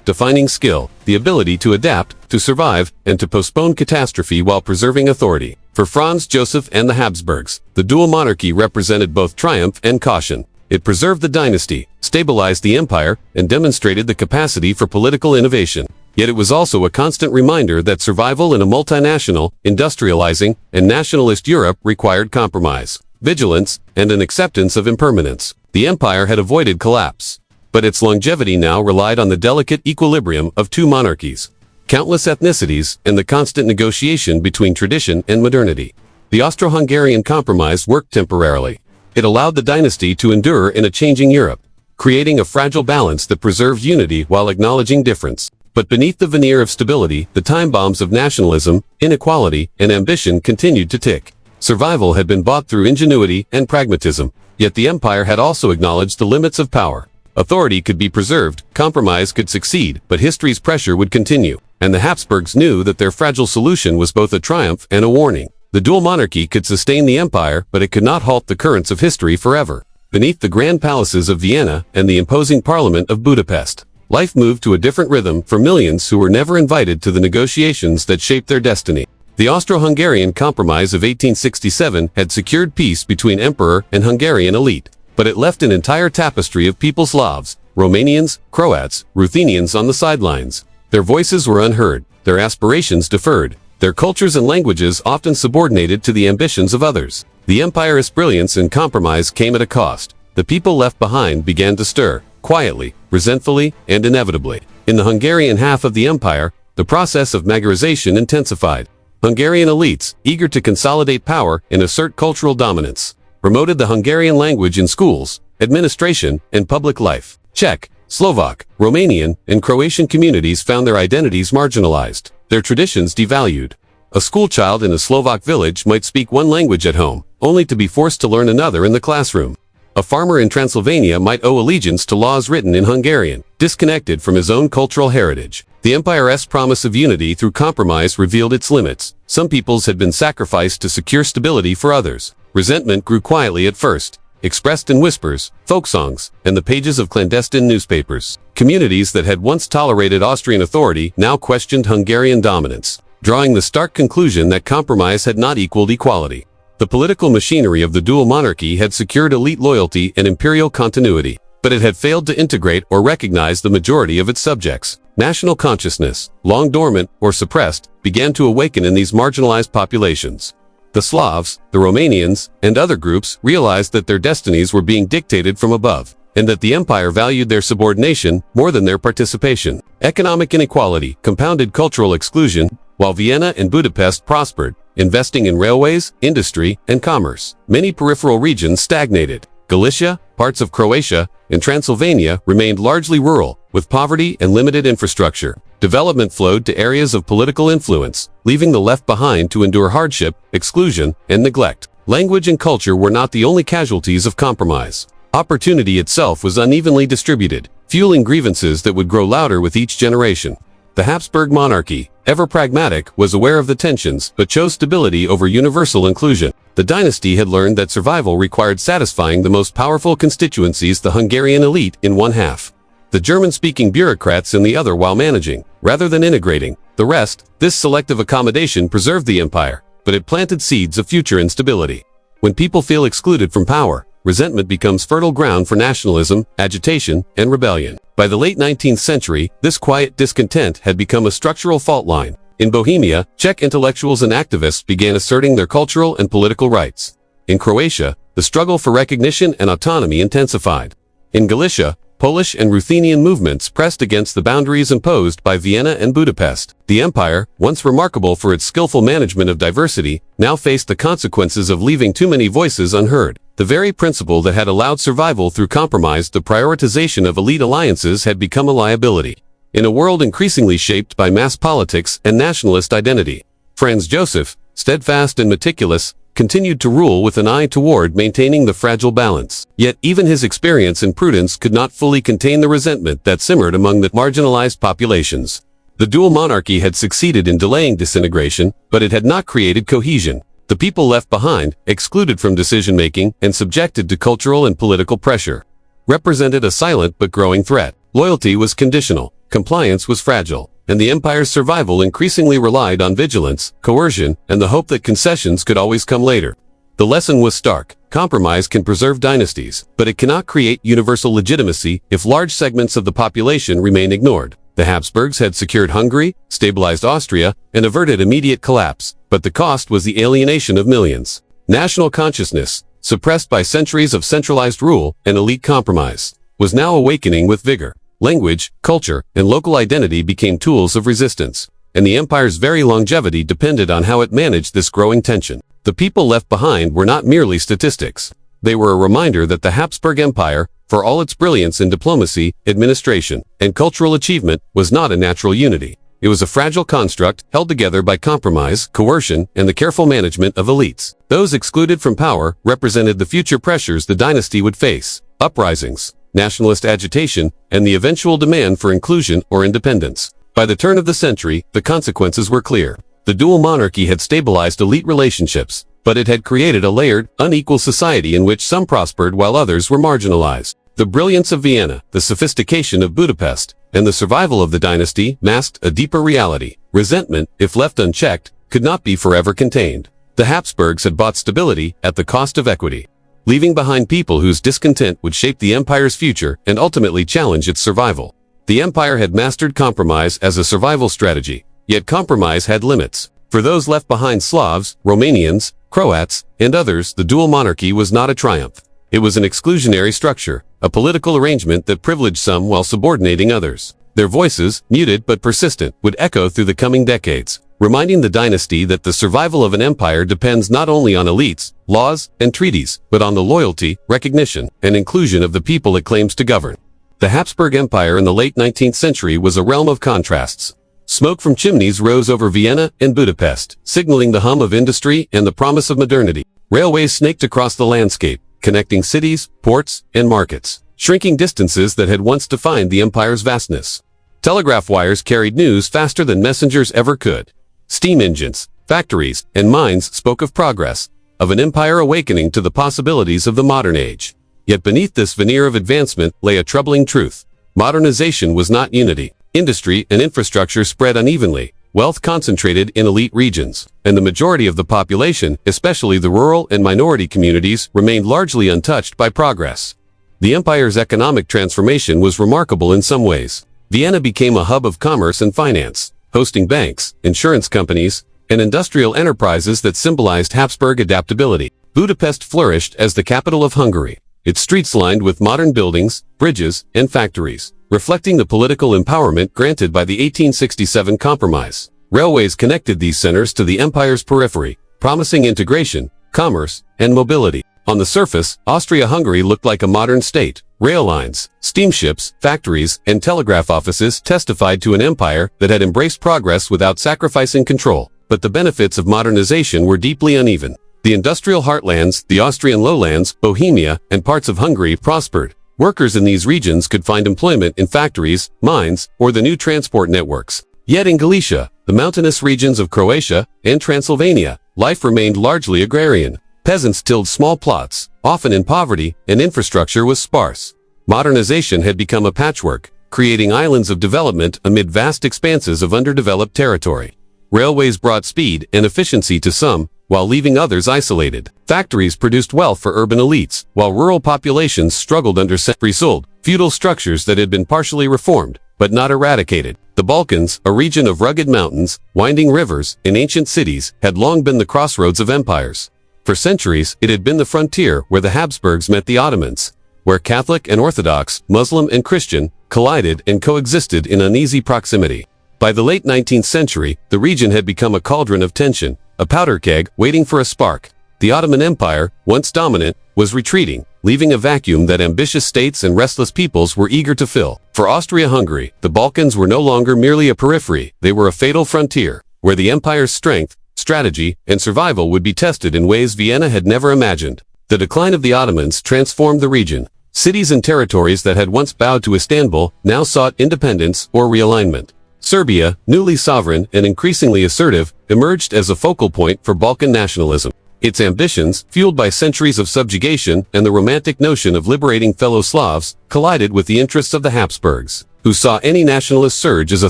defining skill, the ability to adapt, to survive, and to postpone catastrophe while preserving authority. For Franz Joseph and the Habsburgs, the dual monarchy represented both triumph and caution. It preserved the dynasty, stabilized the empire, and demonstrated the capacity for political innovation. Yet it was also a constant reminder that survival in a multinational, industrializing, and nationalist Europe required compromise, vigilance, and an acceptance of impermanence. The empire had avoided collapse, but its longevity now relied on the delicate equilibrium of two monarchies, countless ethnicities, and the constant negotiation between tradition and modernity. The Austro-Hungarian compromise worked temporarily. It allowed the dynasty to endure in a changing Europe, creating a fragile balance that preserved unity while acknowledging difference. But beneath the veneer of stability, the time bombs of nationalism, inequality, and ambition continued to tick. Survival had been bought through ingenuity and pragmatism, yet the empire had also acknowledged the limits of power. Authority could be preserved, compromise could succeed, but history's pressure would continue, and the Habsburgs knew that their fragile solution was both a triumph and a warning. The dual monarchy could sustain the empire, but it could not halt the currents of history forever. Beneath the grand palaces of Vienna and the imposing parliament of Budapest, life moved to a different rhythm for millions who were never invited to the negotiations that shaped their destiny. The Austro-Hungarian Compromise of 1867 had secured peace between emperor and Hungarian elite, but it left an entire tapestry of people: Slavs, Romanians, Croats, Ruthenians on the sidelines. Their voices were unheard, their aspirations deferred, their cultures and languages often subordinated to the ambitions of others. The empire's brilliance and compromise came at a cost. The people left behind began to stir, quietly, resentfully, and inevitably. In the Hungarian half of the empire, the process of Magyarization intensified. Hungarian elites, eager to consolidate power and assert cultural dominance, promoted the Hungarian language in schools, administration, and public life. Czech, Slovak, Romanian, and Croatian communities found their identities marginalized, their traditions devalued. A schoolchild in a Slovak village might speak one language at home, only to be forced to learn another in the classroom. A farmer in Transylvania might owe allegiance to laws written in Hungarian, disconnected from his own cultural heritage. The empire's promise of unity through compromise revealed its limits. Some peoples had been sacrificed to secure stability for others. Resentment grew quietly at first, expressed in whispers, folk songs, and the pages of clandestine newspapers. Communities that had once tolerated Austrian authority now questioned Hungarian dominance, drawing the stark conclusion that compromise had not equaled equality. The political machinery of the dual monarchy had secured elite loyalty and imperial continuity, but it had failed to integrate or recognize the majority of its subjects. National consciousness, long dormant or suppressed, began to awaken in these marginalized populations. The Slavs, the Romanians, and other groups realized that their destinies were being dictated from above, and that the empire valued their subordination more than their participation. Economic inequality compounded cultural exclusion, while Vienna and Budapest prospered, investing in railways, industry, and commerce. Many peripheral regions stagnated. Galicia, parts of Croatia, and Transylvania remained largely rural, with poverty and limited infrastructure. Development flowed to areas of political influence, leaving the left behind to endure hardship, exclusion, and neglect. Language and culture were not the only casualties of compromise. Opportunity itself was unevenly distributed, fueling grievances that would grow louder with each generation. The Habsburg monarchy, ever pragmatic, was aware of the tensions, but chose stability over universal inclusion. The dynasty had learned that survival required satisfying the most powerful constituencies, the Hungarian elite, in one half, the German-speaking bureaucrats in the other, while managing, rather than integrating, the rest. This selective accommodation preserved the empire, but it planted seeds of future instability. When people feel excluded from power, resentment becomes fertile ground for nationalism, agitation, and rebellion. By the late 19th century, this quiet discontent had become a structural fault line. In Bohemia, Czech intellectuals and activists began asserting their cultural and political rights. In Croatia, the struggle for recognition and autonomy intensified. In Galicia, Polish and Ruthenian movements pressed against the boundaries imposed by Vienna and Budapest. The empire, once remarkable for its skillful management of diversity, now faced the consequences of leaving too many voices unheard. The very principle that had allowed survival through compromise, the prioritization of elite alliances, had become a liability. In a world increasingly shaped by mass politics and nationalist identity, Franz Joseph, steadfast and meticulous, continued to rule with an eye toward maintaining the fragile balance. Yet even his experience and prudence could not fully contain the resentment that simmered among the marginalized populations. The dual monarchy had succeeded in delaying disintegration, but it had not created cohesion. The people left behind, excluded from decision-making and subjected to cultural and political pressure, represented a silent but growing threat. Loyalty was conditional, compliance was fragile, and the empire's survival increasingly relied on vigilance, coercion, and the hope that concessions could always come later. The lesson was stark. Compromise can preserve dynasties, but it cannot create universal legitimacy if large segments of the population remain ignored. The Habsburgs had secured Hungary, stabilized Austria, and averted immediate collapse, but the cost was the alienation of millions. National consciousness, suppressed by centuries of centralized rule and elite compromise, was now awakening with vigor. Language, culture, and local identity became tools of resistance, and the empire's very longevity depended on how it managed this growing tension. The people left behind were not merely statistics. They were a reminder that the Habsburg Empire, for all its brilliance in diplomacy, administration, and cultural achievement, was not a natural unity. It was a fragile construct held together by compromise, coercion, and the careful management of elites. Those excluded from power represented the future pressures the dynasty would face: uprisings, nationalist agitation, and the eventual demand for inclusion or independence. By the turn of the century, the consequences were clear. The dual monarchy had stabilized elite relationships, but it had created a layered, unequal society in which some prospered while others were marginalized. The brilliance of Vienna, the sophistication of Budapest, and the survival of the dynasty masked a deeper reality. Resentment, if left unchecked, could not be forever contained. The Habsburgs had bought stability at the cost of equity, leaving behind people whose discontent would shape the empire's future and ultimately challenge its survival. The empire had mastered compromise as a survival strategy, yet compromise had limits. For those left behind, Slavs, Romanians, Croats, and others, the dual monarchy was not a triumph. It was an exclusionary structure, a political arrangement that privileged some while subordinating others. Their voices, muted but persistent, would echo through the coming decades, reminding the dynasty that the survival of an empire depends not only on elites, laws, and treaties, but on the loyalty, recognition, and inclusion of the people it claims to govern. The Habsburg Empire in the late 19th century was a realm of contrasts. Smoke from chimneys rose over Vienna and Budapest, signaling the hum of industry and the promise of modernity. Railways snaked across the landscape, connecting cities, ports, and markets, shrinking distances that had once defined the empire's vastness. Telegraph wires carried news faster than messengers ever could. Steam engines, factories, and mines spoke of progress, of an empire awakening to the possibilities of the modern age. Yet beneath this veneer of advancement lay a troubling truth. Modernization was not unity. Industry and infrastructure spread unevenly, wealth concentrated in elite regions, and the majority of the population, especially the rural and minority communities, remained largely untouched by progress. The empire's economic transformation was remarkable in some ways. Vienna became a hub of commerce and finance, hosting banks, insurance companies, and industrial enterprises that symbolized Habsburg adaptability. Budapest flourished as the capital of Hungary, its streets lined with modern buildings, bridges, and factories, reflecting the political empowerment granted by the 1867 Compromise. Railways connected these centers to the empire's periphery, promising integration, commerce, and mobility. On the surface, Austria-Hungary looked like a modern state. Rail lines, steamships, factories, and telegraph offices testified to an empire that had embraced progress without sacrificing control. But the benefits of modernization were deeply uneven. The industrial heartlands, the Austrian lowlands, Bohemia, and parts of Hungary prospered. Workers in these regions could find employment in factories, mines, or the new transport networks. Yet in Galicia, the mountainous regions of Croatia, and Transylvania, life remained largely agrarian. Peasants tilled small plots, often in poverty, and infrastructure was sparse. Modernization had become a patchwork, creating islands of development amid vast expanses of underdeveloped territory. Railways brought speed and efficiency to some, while leaving others isolated. Factories produced wealth for urban elites, while rural populations struggled under centuries-old feudal structures that had been partially reformed, but not eradicated. The Balkans, a region of rugged mountains, winding rivers, and ancient cities, had long been the crossroads of empires. For centuries, it had been the frontier where the Habsburgs met the Ottomans, where Catholic and Orthodox, Muslim and Christian, collided and coexisted in uneasy proximity. By the late 19th century, the region had become a cauldron of tension, a powder keg waiting for a spark. The Ottoman Empire, once dominant, was retreating, leaving a vacuum that ambitious states and restless peoples were eager to fill. For Austria-Hungary, the Balkans were no longer merely a periphery, they were a fatal frontier, where the empire's strength, strategy, and survival would be tested in ways Vienna had never imagined. The decline of the Ottomans transformed the region. Cities and territories that had once bowed to Istanbul now sought independence or realignment. Serbia, newly sovereign and increasingly assertive, emerged as a focal point for Balkan nationalism. Its ambitions, fueled by centuries of subjugation and the romantic notion of liberating fellow Slavs, collided with the interests of the Habsburgs, who saw any nationalist surge as a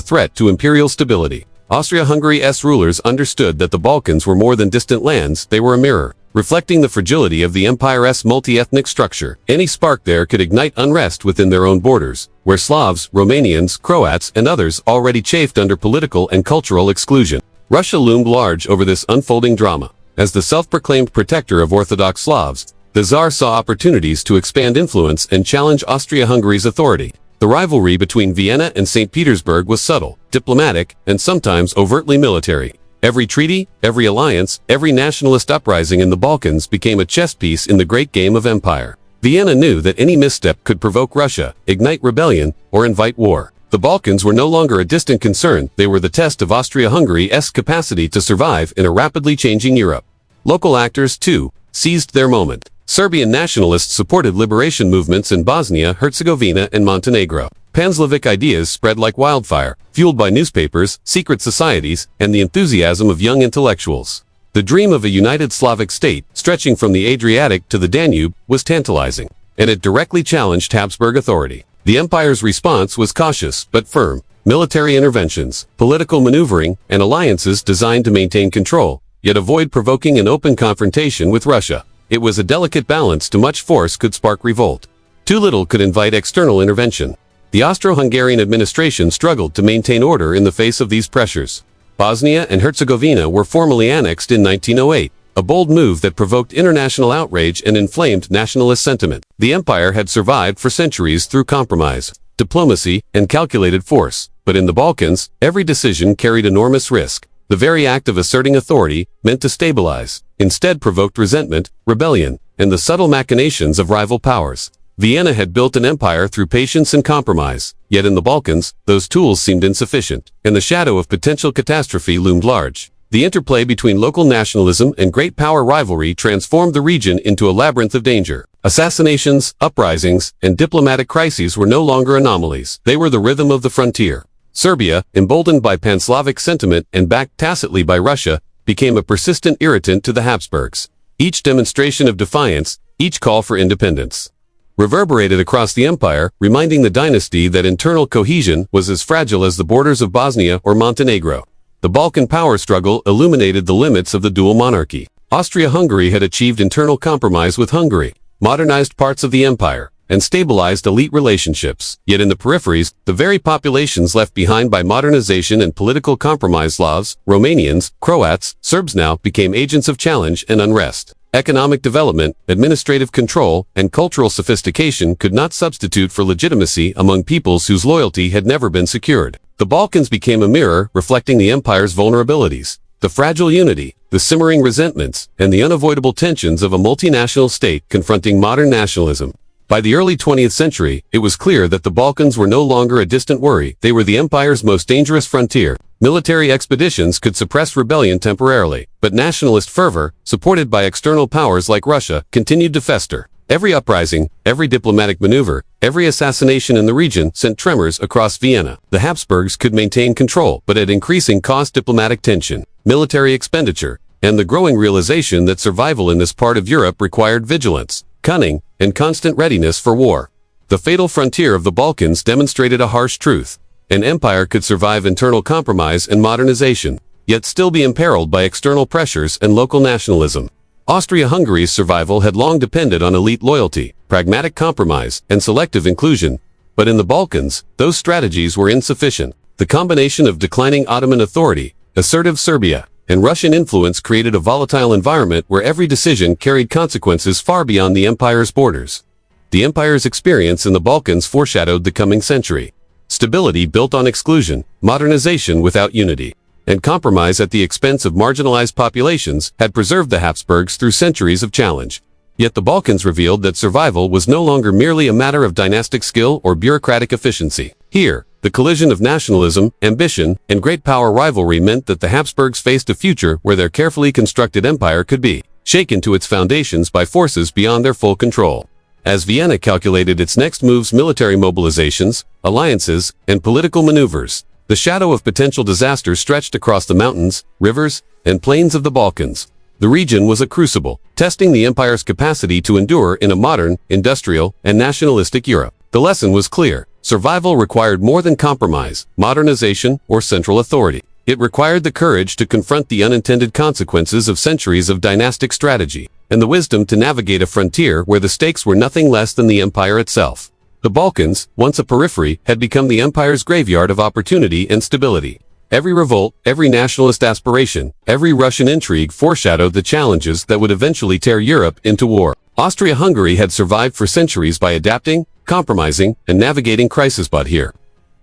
threat to imperial stability. Austria-Hungary's rulers understood that the Balkans were more than distant lands, they were a mirror, reflecting the fragility of the empire's multi-ethnic structure. Any spark there could ignite unrest within their own borders, where Slavs, Romanians, Croats, and others already chafed under political and cultural exclusion. Russia loomed large over this unfolding drama. As the self-proclaimed protector of Orthodox Slavs, the Tsar saw opportunities to expand influence and challenge Austria-Hungary's authority. The rivalry between Vienna and St. Petersburg was subtle, diplomatic, and sometimes overtly military. Every treaty, every alliance, every nationalist uprising in the Balkans became a chess piece in the great game of empire. Vienna knew that any misstep could provoke Russia, ignite rebellion, or invite war. The Balkans were no longer a distant concern, they were the test of Austria-Hungary's capacity to survive in a rapidly changing Europe. Local actors, too, seized their moment. Serbian nationalists supported liberation movements in Bosnia, Herzegovina, and Montenegro. Pan-Slavic ideas spread like wildfire, fueled by newspapers, secret societies, and the enthusiasm of young intellectuals. The dream of a united Slavic state, stretching from the Adriatic to the Danube, was tantalizing, and it directly challenged Habsburg authority. The empire's response was cautious but firm. Military interventions, political maneuvering, and alliances designed to maintain control, yet avoid provoking an open confrontation with Russia. It was a delicate balance. Too much force could spark revolt. Too little could invite external intervention. The Austro-Hungarian administration struggled to maintain order in the face of these pressures. Bosnia and Herzegovina were formally annexed in 1908, a bold move that provoked international outrage and inflamed nationalist sentiment. The empire had survived for centuries through compromise, diplomacy, and calculated force, but in the Balkans, every decision carried enormous risk. The very act of asserting authority, meant to stabilize, instead provoked resentment, rebellion, and the subtle machinations of rival powers. Vienna had built an empire through patience and compromise, yet in the Balkans, those tools seemed insufficient, and the shadow of potential catastrophe loomed large. The interplay between local nationalism and great power rivalry transformed the region into a labyrinth of danger. Assassinations, uprisings, and diplomatic crises were no longer anomalies. They were the rhythm of the frontier. Serbia, emboldened by pan-Slavic sentiment and backed tacitly by Russia, became a persistent irritant to the Habsburgs. Each demonstration of defiance, each call for independence, reverberated across the empire, reminding the dynasty that internal cohesion was as fragile as the borders of Bosnia or Montenegro. The Balkan power struggle illuminated the limits of the dual monarchy. Austria-Hungary had achieved internal compromise with Hungary, modernized parts of the empire, and stabilized elite relationships. Yet in the peripheries, the very populations left behind by modernization and political compromise, Slavs, Romanians, Croats, Serbs now became agents of challenge and unrest. Economic development, administrative control, and cultural sophistication could not substitute for legitimacy among peoples whose loyalty had never been secured. The Balkans became a mirror reflecting the empire's vulnerabilities, the fragile unity, the simmering resentments, and the unavoidable tensions of a multinational state confronting modern nationalism. By the early 20th century, it was clear that the Balkans were no longer a distant worry. They were the empire's most dangerous frontier. Military expeditions could suppress rebellion temporarily, but nationalist fervor, supported by external powers like Russia, continued to fester. Every uprising, every diplomatic maneuver, every assassination in the region sent tremors across Vienna. The Habsburgs could maintain control, but at increasing cost. Diplomatic tension, military expenditure, and the growing realization that survival in this part of Europe required vigilance, cunning, and constant readiness for war. The fatal frontier of the Balkans demonstrated a harsh truth. An empire could survive internal compromise and modernization, yet still be imperiled by external pressures and local nationalism. Austria-Hungary's survival had long depended on elite loyalty, pragmatic compromise, and selective inclusion. But in the Balkans, those strategies were insufficient. The combination of declining Ottoman authority, assertive Serbia, and Russian influence created a volatile environment where every decision carried consequences far beyond the empire's borders. The empire's experience in the Balkans foreshadowed the coming century. Stability built on exclusion, modernization without unity, and compromise at the expense of marginalized populations had preserved the Habsburgs through centuries of challenge. Yet the Balkans revealed that survival was no longer merely a matter of dynastic skill or bureaucratic efficiency. Here, the collision of nationalism, ambition, and great power rivalry meant that the Habsburgs faced a future where their carefully constructed empire could be shaken to its foundations by forces beyond their full control. As Vienna calculated its next moves, military mobilizations, alliances, and political maneuvers, the shadow of potential disaster stretched across the mountains, rivers, and plains of the Balkans. The region was a crucible, testing the empire's capacity to endure in a modern, industrial, and nationalistic Europe. The lesson was clear. Survival required more than compromise, modernization, or central authority. It required the courage to confront the unintended consequences of centuries of dynastic strategy, and the wisdom to navigate a frontier where the stakes were nothing less than the empire itself. The Balkans, once a periphery, had become the empire's graveyard of opportunity and stability. Every revolt, every nationalist aspiration, every Russian intrigue foreshadowed the challenges that would eventually tear Europe into war. Austria-Hungary had survived for centuries by adapting, compromising, and navigating crisis. But here,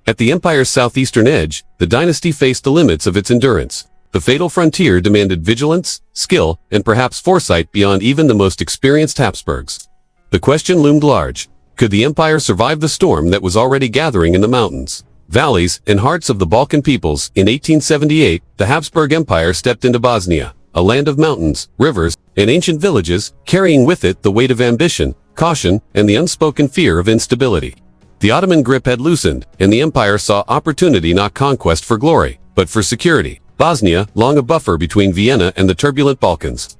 at the empire's southeastern edge, the dynasty faced the limits of its endurance. The fatal frontier demanded vigilance, skill, and perhaps foresight beyond even the most experienced Habsburgs. The question loomed large. Could the empire survive the storm that was already gathering in the mountains, valleys, and hearts of the Balkan peoples? In 1878, the Habsburg Empire stepped into Bosnia, a land of mountains, rivers, and ancient villages, carrying with it the weight of ambition, caution, and the unspoken fear of instability. The Ottoman grip had loosened, and the empire saw opportunity not conquest for glory, but for security. Bosnia, long a buffer between Vienna and the turbulent Balkans,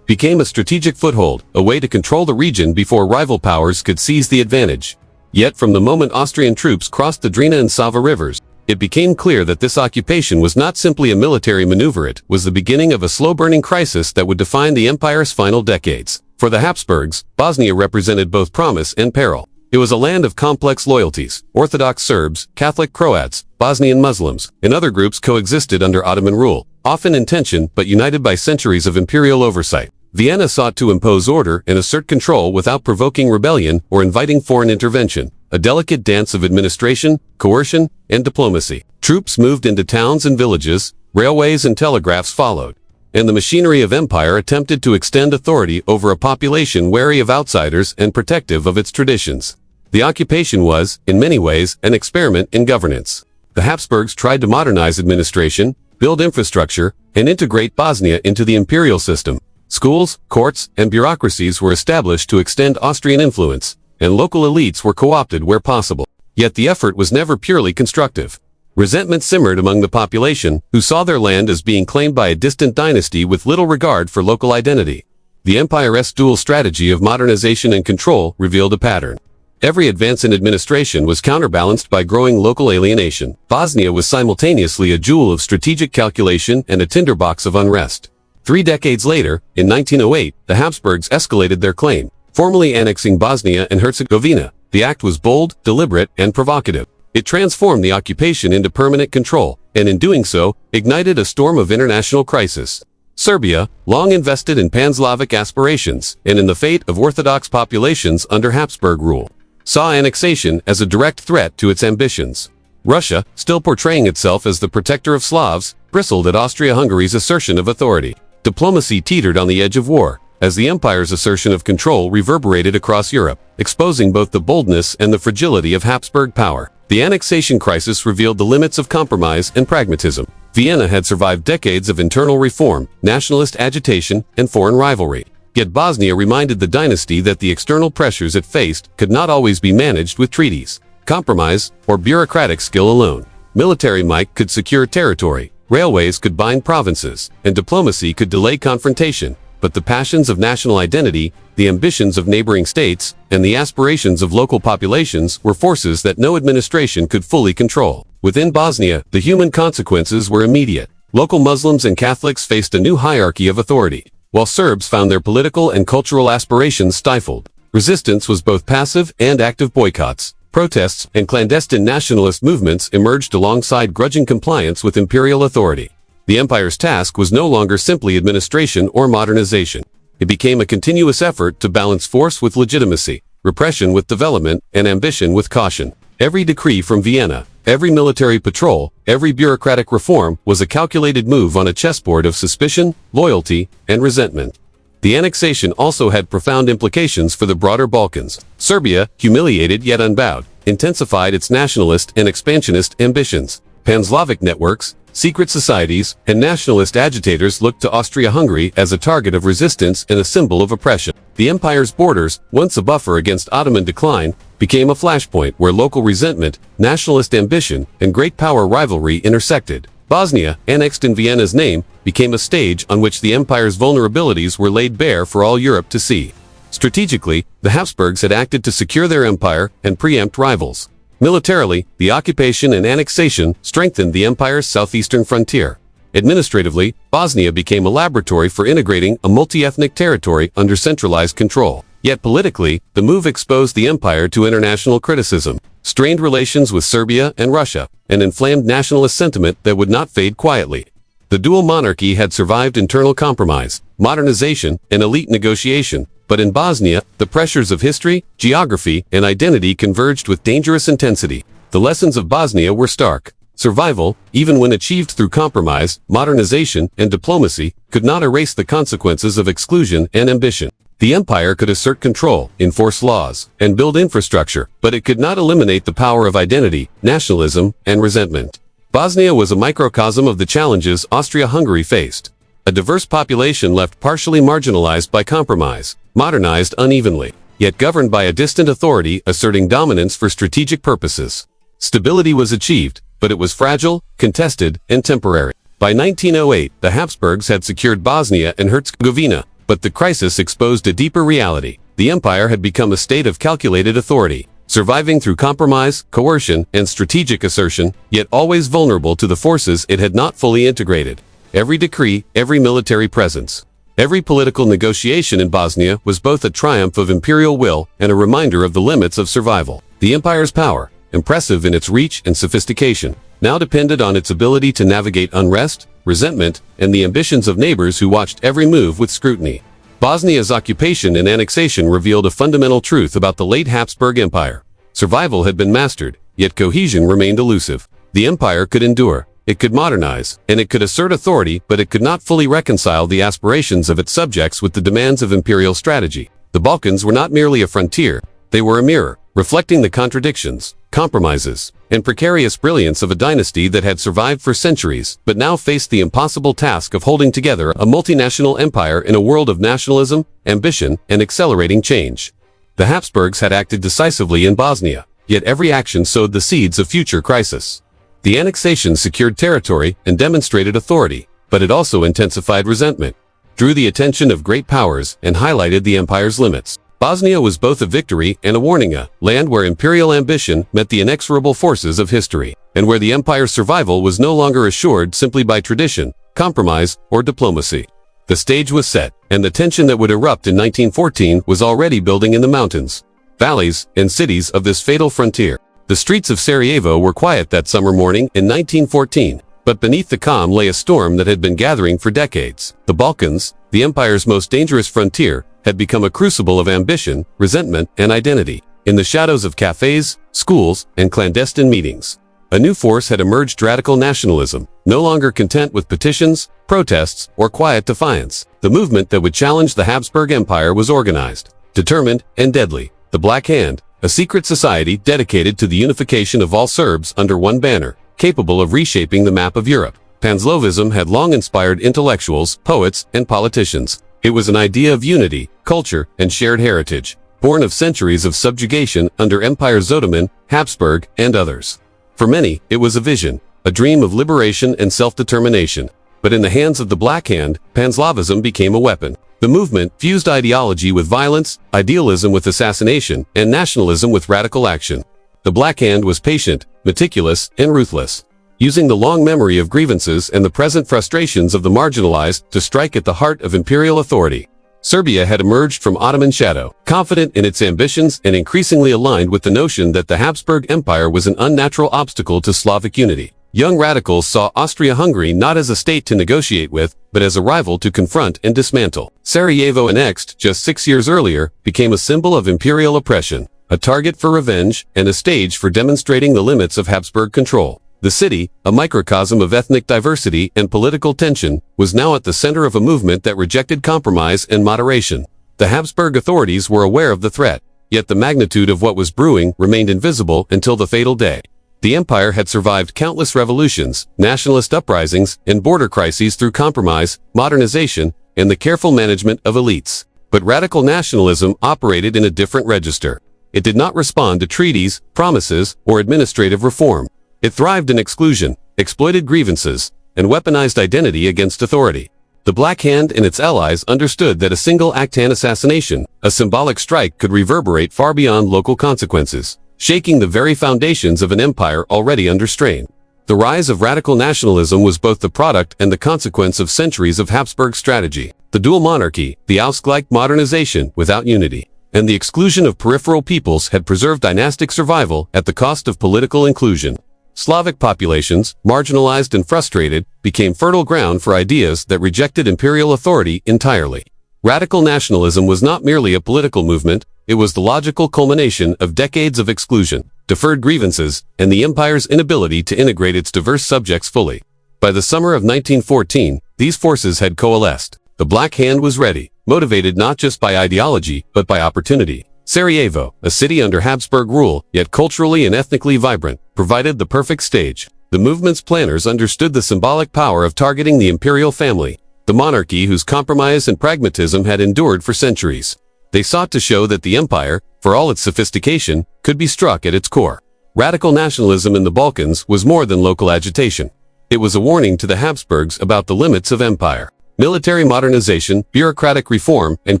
became a strategic foothold, a way to control the region before rival powers could seize the advantage. Yet from the moment Austrian troops crossed the Drina and Sava rivers, it became clear that this occupation was not simply a military maneuver, it was the beginning of a slow-burning crisis that would define the empire's final decades. For the Habsburgs, Bosnia represented both promise and peril. It was a land of complex loyalties. Orthodox Serbs, Catholic Croats, Bosnian Muslims, and other groups coexisted under Ottoman rule, often in tension but united by centuries of imperial oversight. Vienna sought to impose order and assert control without provoking rebellion or inviting foreign intervention, a delicate dance of administration, coercion, and diplomacy. Troops moved into towns and villages, railways and telegraphs followed, and the machinery of empire attempted to extend authority over a population wary of outsiders and protective of its traditions. The occupation was, in many ways, an experiment in governance. The Habsburgs tried to modernize administration, build infrastructure, and integrate Bosnia into the imperial system. Schools, courts, and bureaucracies were established to extend Austrian influence, and local elites were co-opted where possible. Yet the effort was never purely constructive. Resentment simmered among the population, who saw their land as being claimed by a distant dynasty with little regard for local identity. The empire's dual strategy of modernization and control revealed a pattern. Every advance in administration was counterbalanced by growing local alienation. Bosnia was simultaneously a jewel of strategic calculation and a tinderbox of unrest. 3 decades later, in 1908, the Habsburgs escalated their claim, formally annexing Bosnia and Herzegovina. The act was bold, deliberate, and provocative. It transformed the occupation into permanent control, and in doing so, ignited a storm of international crisis. Serbia, long invested in Pan-Slavic aspirations and in the fate of Orthodox populations under Habsburg rule, saw annexation as a direct threat to its ambitions. Russia, still portraying itself as the protector of Slavs, bristled at Austria-Hungary's assertion of authority. Diplomacy teetered on the edge of war, as the empire's assertion of control reverberated across Europe, exposing both the boldness and the fragility of Habsburg power. The annexation crisis revealed the limits of compromise and pragmatism. Vienna had survived decades of internal reform, nationalist agitation, and foreign rivalry. Yet Bosnia reminded the dynasty that the external pressures it faced could not always be managed with treaties, compromise, or bureaucratic skill alone. Military might could secure territory, railways could bind provinces, and diplomacy could delay confrontation. But the passions of national identity, the ambitions of neighboring states, and the aspirations of local populations were forces that no administration could fully control. Within Bosnia, the human consequences were immediate. Local Muslims and Catholics faced a new hierarchy of authority, while Serbs found their political and cultural aspirations stifled. Resistance was both passive and active. Boycotts, protests, and clandestine nationalist movements emerged alongside grudging compliance with imperial authority. The empire's task was no longer simply administration or modernization. It became a continuous effort to balance force with legitimacy, repression with development, and ambition with caution. Every decree from Vienna, every military patrol, every bureaucratic reform was a calculated move on a chessboard of suspicion, loyalty, and resentment. The annexation also had profound implications for the broader Balkans. Serbia, humiliated yet unbowed, intensified its nationalist and expansionist ambitions. Pan-Slavic networks, secret societies, and nationalist agitators looked to Austria-Hungary as a target of resistance and a symbol of oppression. The empire's borders, once a buffer against Ottoman decline, became a flashpoint where local resentment, nationalist ambition, and great power rivalry intersected. Bosnia, annexed in Vienna's name, became a stage on which the empire's vulnerabilities were laid bare for all Europe to see. Strategically, the Habsburgs had acted to secure their empire and preempt rivals. Militarily, the occupation and annexation strengthened the empire's southeastern frontier. Administratively, Bosnia became a laboratory for integrating a multi-ethnic territory under centralized control. Yet politically, the move exposed the empire to international criticism, strained relations with Serbia and Russia, and inflamed nationalist sentiment that would not fade quietly. The dual monarchy had survived internal compromise, modernization, and elite negotiation, but in Bosnia, the pressures of history, geography, and identity converged with dangerous intensity. The lessons of Bosnia were stark. Survival, even when achieved through compromise, modernization, and diplomacy, could not erase the consequences of exclusion and ambition. The empire could assert control, enforce laws, and build infrastructure, but it could not eliminate the power of identity, nationalism, and resentment. Bosnia was a microcosm of the challenges Austria-Hungary faced. A diverse population left partially marginalized by compromise, modernized unevenly, yet governed by a distant authority asserting dominance for strategic purposes. Stability was achieved, but it was fragile, contested, and temporary. By 1908, the Habsburgs had secured Bosnia and Herzegovina, but the crisis exposed a deeper reality. The empire had become a state of calculated authority, surviving through compromise, coercion, and strategic assertion, yet always vulnerable to the forces it had not fully integrated. Every decree, every military presence, every political negotiation in Bosnia was both a triumph of imperial will and a reminder of the limits of survival. The empire's power, impressive in its reach and sophistication, now depended on its ability to navigate unrest, resentment, and the ambitions of neighbors who watched every move with scrutiny. Bosnia's occupation and annexation revealed a fundamental truth about the late Habsburg Empire. Survival had been mastered, yet cohesion remained elusive. The empire could endure, it could modernize, and it could assert authority, but it could not fully reconcile the aspirations of its subjects with the demands of imperial strategy. The Balkans were not merely a frontier, they were a mirror, reflecting the contradictions, compromises, and precarious brilliance of a dynasty that had survived for centuries, but now faced the impossible task of holding together a multinational empire in a world of nationalism, ambition, and accelerating change. The Habsburgs had acted decisively in Bosnia, yet every action sowed the seeds of future crisis. The annexation secured territory and demonstrated authority, but it also intensified resentment, drew the attention of great powers, and highlighted the empire's limits. Bosnia was both a victory and a warning, a land where imperial ambition met the inexorable forces of history, and where the empire's survival was no longer assured simply by tradition, compromise, or diplomacy. The stage was set, and the tension that would erupt in 1914 was already building in the mountains, valleys, and cities of this fatal frontier. The streets of Sarajevo were quiet that summer morning in 1914, but beneath the calm lay a storm that had been gathering for decades. The Balkans, the empire's most dangerous frontier, had become a crucible of ambition, resentment, and identity. In the shadows of cafes, schools, and clandestine meetings, a new force had emerged: radical nationalism, no longer content with petitions, protests, or quiet defiance. The movement that would challenge the Habsburg Empire was organized, determined, and deadly. The Black Hand, a secret society dedicated to the unification of all Serbs under one banner, capable of reshaping the map of Europe. Panslovism had long inspired intellectuals, poets, and politicians. It was an idea of unity, culture, and shared heritage, born of centuries of subjugation under Empires Ottoman, Habsburg, and others. For many, it was a vision, a dream of liberation and self-determination. But in the hands of the Black Hand, Panslavism became a weapon. The movement fused ideology with violence, idealism with assassination, and nationalism with radical action. The Black Hand was patient, meticulous, and ruthless, using the long memory of grievances and the present frustrations of the marginalized to strike at the heart of imperial authority. Serbia had emerged from Ottoman shadow, confident in its ambitions and increasingly aligned with the notion that the Habsburg Empire was an unnatural obstacle to Slavic unity. Young radicals saw Austria-Hungary not as a state to negotiate with, but as a rival to confront and dismantle. Sarajevo, annexed just 6 years earlier, became a symbol of imperial oppression, a target for revenge, and a stage for demonstrating the limits of Habsburg control. The city, a microcosm of ethnic diversity and political tension, was now at the center of a movement that rejected compromise and moderation. The Habsburg authorities were aware of the threat, yet the magnitude of what was brewing remained invisible until the fatal day. The empire had survived countless revolutions, nationalist uprisings, and border crises through compromise, modernization, and the careful management of elites. But radical nationalism operated in a different register. It did not respond to treaties, promises, or administrative reform. It thrived in exclusion, exploited grievances, and weaponized identity against authority. The Black Hand and its allies understood that a single Actan assassination, a symbolic strike, could reverberate far beyond local consequences, shaking the very foundations of an empire already under strain. The rise of radical nationalism was both the product and the consequence of centuries of Habsburg strategy. The dual monarchy, the Ausgleich modernization without unity, and the exclusion of peripheral peoples had preserved dynastic survival at the cost of political inclusion. Slavic populations, marginalized and frustrated, became fertile ground for ideas that rejected imperial authority entirely. Radical nationalism was not merely a political movement, it was the logical culmination of decades of exclusion. deferred grievances, and the empire's inability to integrate its diverse subjects fully. By the summer of 1914, these forces had coalesced. The Black Hand was ready, motivated not just by ideology, but by opportunity. Sarajevo, a city under Habsburg rule, yet culturally and ethnically vibrant, provided the perfect stage. The movement's planners understood the symbolic power of targeting the imperial family, the monarchy whose compromise and pragmatism had endured for centuries. They sought to show that the empire, for all its sophistication, could be struck at its core. Radical nationalism in the Balkans was more than local agitation. It was a warning to the Habsburgs about the limits of empire. Military modernization, bureaucratic reform, and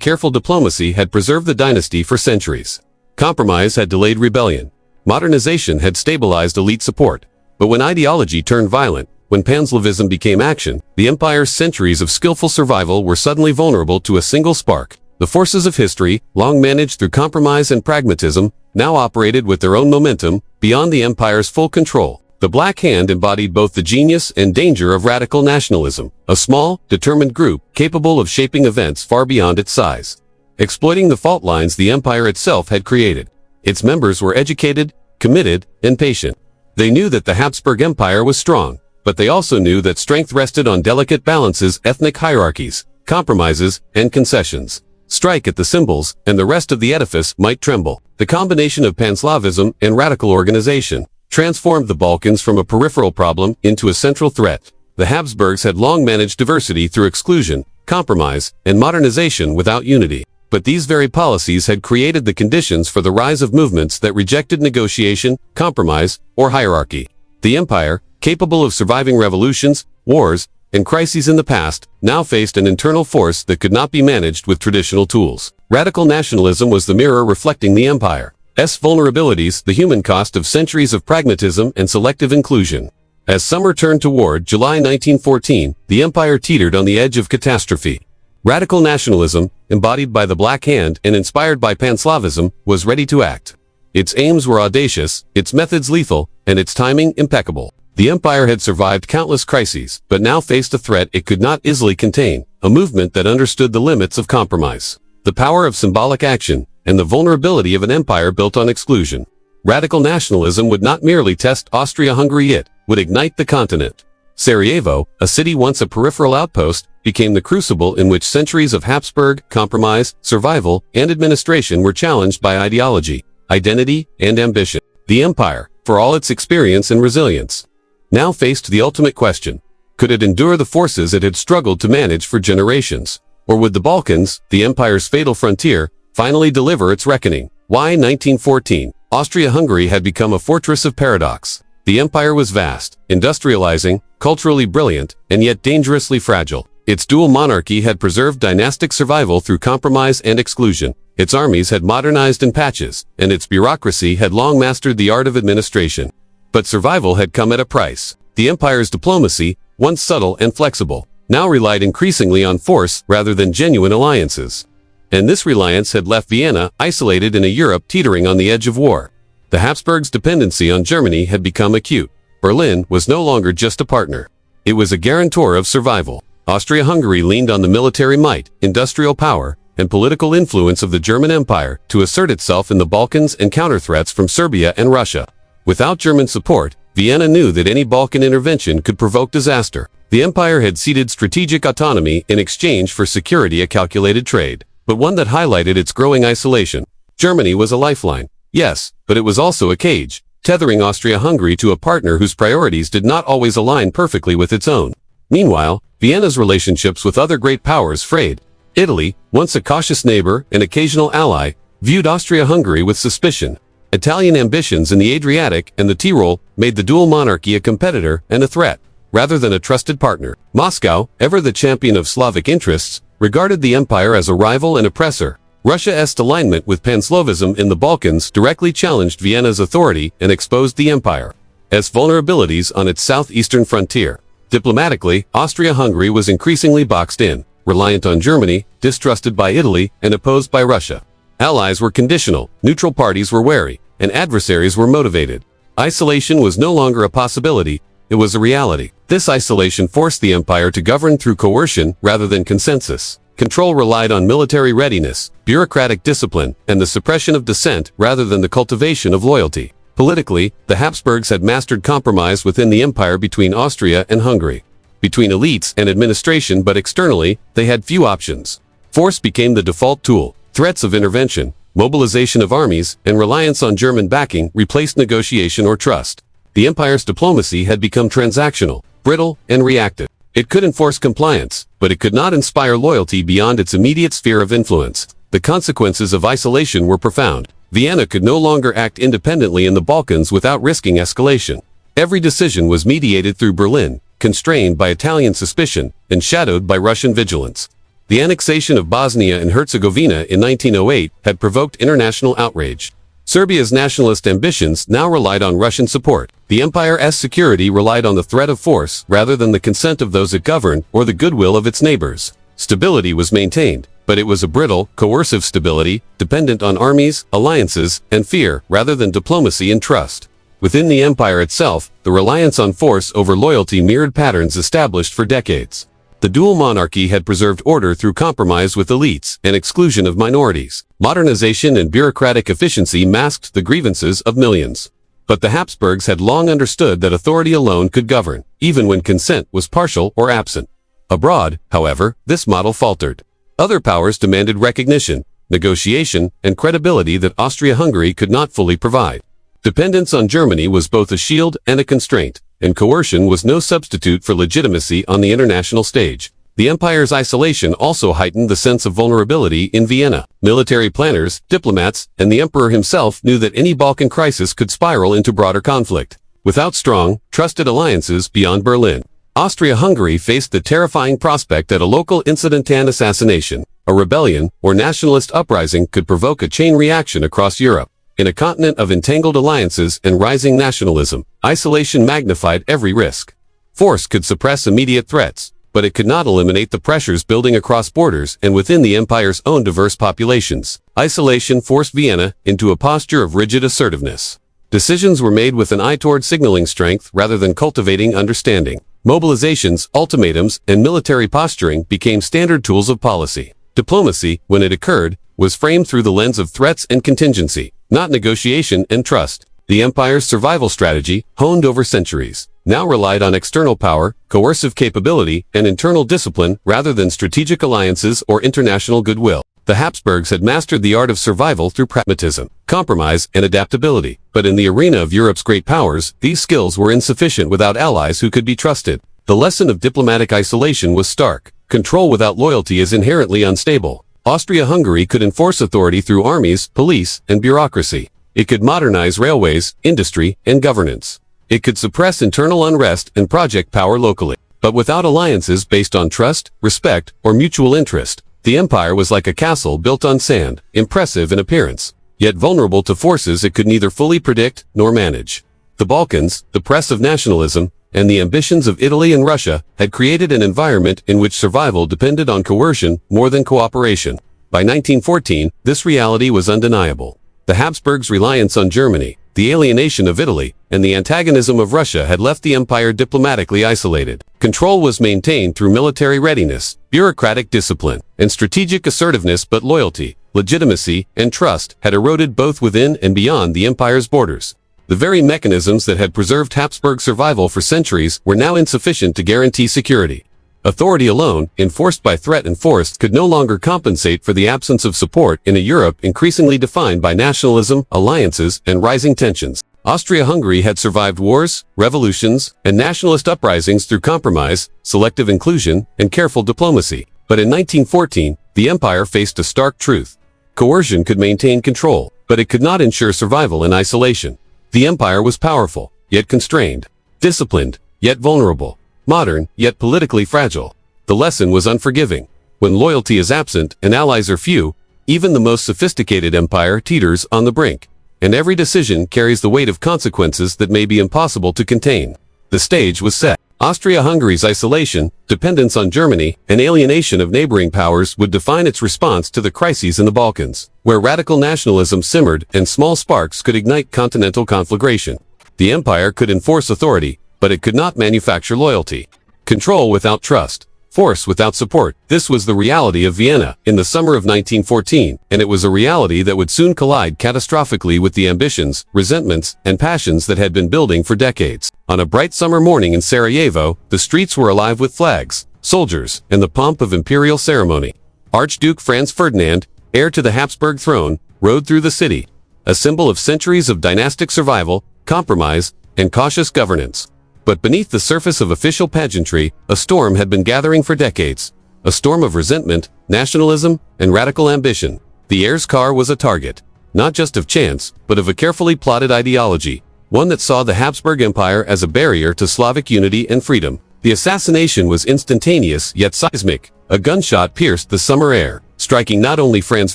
careful diplomacy had preserved the dynasty for centuries. Compromise had delayed rebellion. Modernization had stabilized elite support. But when ideology turned violent, when Panslavism became action, the empire's centuries of skillful survival were suddenly vulnerable to a single spark. The forces of history, long managed through compromise and pragmatism, now operated with their own momentum, beyond the empire's full control. The Black Hand embodied both the genius and danger of radical nationalism, a small, determined group capable of shaping events far beyond its size. Exploiting the fault lines the empire itself had created. Its members were educated, committed, and patient. They knew that the Habsburg Empire was strong, but they also knew that strength rested on delicate balances, ethnic hierarchies, compromises, and concessions. Strike at the symbols, and the rest of the edifice might tremble. The combination of Panslavism and radical organization transformed the Balkans from a peripheral problem into a central threat. The Habsburgs had long managed diversity through exclusion, compromise, and modernization without unity. But these very policies had created the conditions for the rise of movements that rejected negotiation, compromise, or hierarchy. The empire, capable of surviving revolutions, wars, and crises in the past, now faced an internal force that could not be managed with traditional tools. Radical nationalism was the mirror reflecting the empire's vulnerabilities, the human cost of centuries of pragmatism and selective inclusion. As summer turned toward July 1914, the empire teetered on the edge of catastrophe. Radical nationalism, embodied by the Black Hand and inspired by Panslavism, was ready to act. Its aims were audacious, its methods lethal, and its timing impeccable. The empire had survived countless crises, but now faced a threat it could not easily contain, a movement that understood the limits of compromise, the power of symbolic action, and the vulnerability of an empire built on exclusion. Radical nationalism would not merely test Austria-Hungary, it would ignite the continent. Sarajevo, a city once a peripheral outpost, became the crucible in which centuries of Habsburg, compromise, survival, and administration were challenged by ideology, identity, and ambition. The empire, for all its experience and resilience, now faced the ultimate question. Could it endure the forces it had struggled to manage for generations? Or would the Balkans, the empire's fatal frontier, finally deliver its reckoning? Why 1914? Austria-Hungary had become a fortress of paradox. The empire was vast, industrializing, culturally brilliant, and yet dangerously fragile. Its dual monarchy had preserved dynastic survival through compromise and exclusion. Its armies had modernized in patches, and its bureaucracy had long mastered the art of administration. But survival had come at a price. The empire's diplomacy, once subtle and flexible, now relied increasingly on force rather than genuine alliances. And this reliance had left Vienna isolated in a Europe teetering on the edge of war. The Habsburgs' dependency on Germany had become acute. Berlin was no longer just a partner. It was a guarantor of survival. Austria-Hungary leaned on the military might, industrial power, and political influence of the German Empire to assert itself in the Balkans and counter threats from Serbia and Russia. Without German support, Vienna knew that any Balkan intervention could provoke disaster. The empire had ceded strategic autonomy in exchange for security, a calculated trade, but one that highlighted its growing isolation. Germany was a lifeline, yes, but it was also a cage, tethering Austria-Hungary to a partner whose priorities did not always align perfectly with its own. Meanwhile, Vienna's relationships with other great powers frayed. Italy, once a cautious neighbor and occasional ally, viewed Austria-Hungary with suspicion. Italian ambitions in the Adriatic and the Tyrol made the dual monarchy a competitor and a threat, rather than a trusted partner. Moscow, ever the champion of Slavic interests, regarded the empire as a rival and oppressor. Russia's alignment with Panslavism in the Balkans directly challenged Vienna's authority and exposed the empire's vulnerabilities on its southeastern frontier. Diplomatically, Austria-Hungary was increasingly boxed in, reliant on Germany, distrusted by Italy, and opposed by Russia. Allies were conditional, neutral parties were wary, and adversaries were motivated. Isolation was no longer a possibility, it was a reality. This isolation forced the empire to govern through coercion rather than consensus. Control relied on military readiness, bureaucratic discipline, and the suppression of dissent rather than the cultivation of loyalty. Politically, the Habsburgs had mastered compromise within the empire between Austria and Hungary, between elites and administration, but externally, they had few options. Force became the default tool. Threats of intervention, mobilization of armies, and reliance on German backing replaced negotiation or trust. The empire's diplomacy had become transactional, brittle, and reactive. It could enforce compliance, but it could not inspire loyalty beyond its immediate sphere of influence. The consequences of isolation were profound. Vienna could no longer act independently in the Balkans without risking escalation. Every decision was mediated through Berlin, constrained by Italian suspicion, and shadowed by Russian vigilance. The annexation of Bosnia and Herzegovina in 1908 had provoked international outrage. Serbia's nationalist ambitions now relied on Russian support. The empire's security relied on the threat of force rather than the consent of those it governed or the goodwill of its neighbors. Stability was maintained, but it was a brittle, coercive stability, dependent on armies, alliances, and fear rather than diplomacy and trust. Within the empire itself, the reliance on force over loyalty mirrored patterns established for decades. The dual monarchy had preserved order through compromise with elites and exclusion of minorities. Modernization and bureaucratic efficiency masked the grievances of millions. But the Habsburgs had long understood that authority alone could govern, even when consent was partial or absent. Abroad, however, this model faltered. Other powers demanded recognition, negotiation, and credibility that Austria-Hungary could not fully provide. Dependence on Germany was both a shield and a constraint, and coercion was no substitute for legitimacy on the international stage. The empire's isolation also heightened the sense of vulnerability in Vienna. Military planners, diplomats, and the emperor himself knew that any Balkan crisis could spiral into broader conflict. Without strong, trusted alliances beyond Berlin, Austria-Hungary faced the terrifying prospect that a local incident-and assassination, a rebellion, or nationalist uprising could provoke a chain reaction across Europe. In a continent of entangled alliances and rising nationalism, isolation magnified every risk. Force could suppress immediate threats, but it could not eliminate the pressures building across borders and within the empire's own diverse populations. Isolation forced Vienna into a posture of rigid assertiveness. Decisions were made with an eye toward signaling strength rather than cultivating understanding. Mobilizations, ultimatums, and military posturing became standard tools of policy. Diplomacy, when it occurred, was framed through the lens of threats and contingency, not negotiation and trust. The empire's survival strategy, honed over centuries, now relied on external power, coercive capability, and internal discipline rather than strategic alliances or international goodwill. The Habsburgs had mastered the art of survival through pragmatism, compromise, and adaptability. But in the arena of Europe's great powers, these skills were insufficient without allies who could be trusted. The lesson of diplomatic isolation was stark. Control without loyalty is inherently unstable. Austria-Hungary could enforce authority through armies, police, and bureaucracy. It could modernize railways, industry, and governance. It could suppress internal unrest and project power locally. But without alliances based on trust, respect, or mutual interest, the empire was like a castle built on sand, impressive in appearance, yet vulnerable to forces it could neither fully predict nor manage. The Balkans, the press of nationalism, and the ambitions of Italy and Russia had created an environment in which survival depended on coercion more than cooperation. By 1914, this reality was undeniable. The Habsburgs' reliance on Germany, the alienation of Italy, and the antagonism of Russia had left the empire diplomatically isolated. Control was maintained through military readiness, bureaucratic discipline, and strategic assertiveness, but loyalty, legitimacy, and trust had eroded both within and beyond the empire's borders. The very mechanisms that had preserved Habsburg survival for centuries were now insufficient to guarantee security. Authority alone, enforced by threat and force, could no longer compensate for the absence of support in a Europe increasingly defined by nationalism, alliances, and rising tensions. Austria-Hungary had survived wars, revolutions, and nationalist uprisings through compromise, selective inclusion, and careful diplomacy. But in 1914, the empire faced a stark truth. Coercion could maintain control, but it could not ensure survival in isolation. The empire was powerful, yet constrained, disciplined, yet vulnerable, modern, yet politically fragile. The lesson was unforgiving. When loyalty is absent and allies are few, even the most sophisticated empire teeters on the brink, and every decision carries the weight of consequences that may be impossible to contain. The stage was set. Austria-Hungary's isolation, dependence on Germany, and alienation of neighboring powers would define its response to the crises in the Balkans, where radical nationalism simmered and small sparks could ignite continental conflagration. The empire could enforce authority, but it could not manufacture loyalty. Control without trust, force without support. This was the reality of Vienna in the summer of 1914, and it was a reality that would soon collide catastrophically with the ambitions, resentments, and passions that had been building for decades. On a bright summer morning in Sarajevo, the streets were alive with flags, soldiers, and the pomp of imperial ceremony. Archduke Franz Ferdinand, heir to the Habsburg throne, rode through the city, a symbol of centuries of dynastic survival, compromise, and cautious governance. But beneath the surface of official pageantry, a storm had been gathering for decades. A storm of resentment, nationalism, and radical ambition. The heir's car was a target, not just of chance, but of a carefully plotted ideology, one that saw the Habsburg Empire as a barrier to Slavic unity and freedom. The assassination was instantaneous yet seismic. A gunshot pierced the summer air, striking not only Franz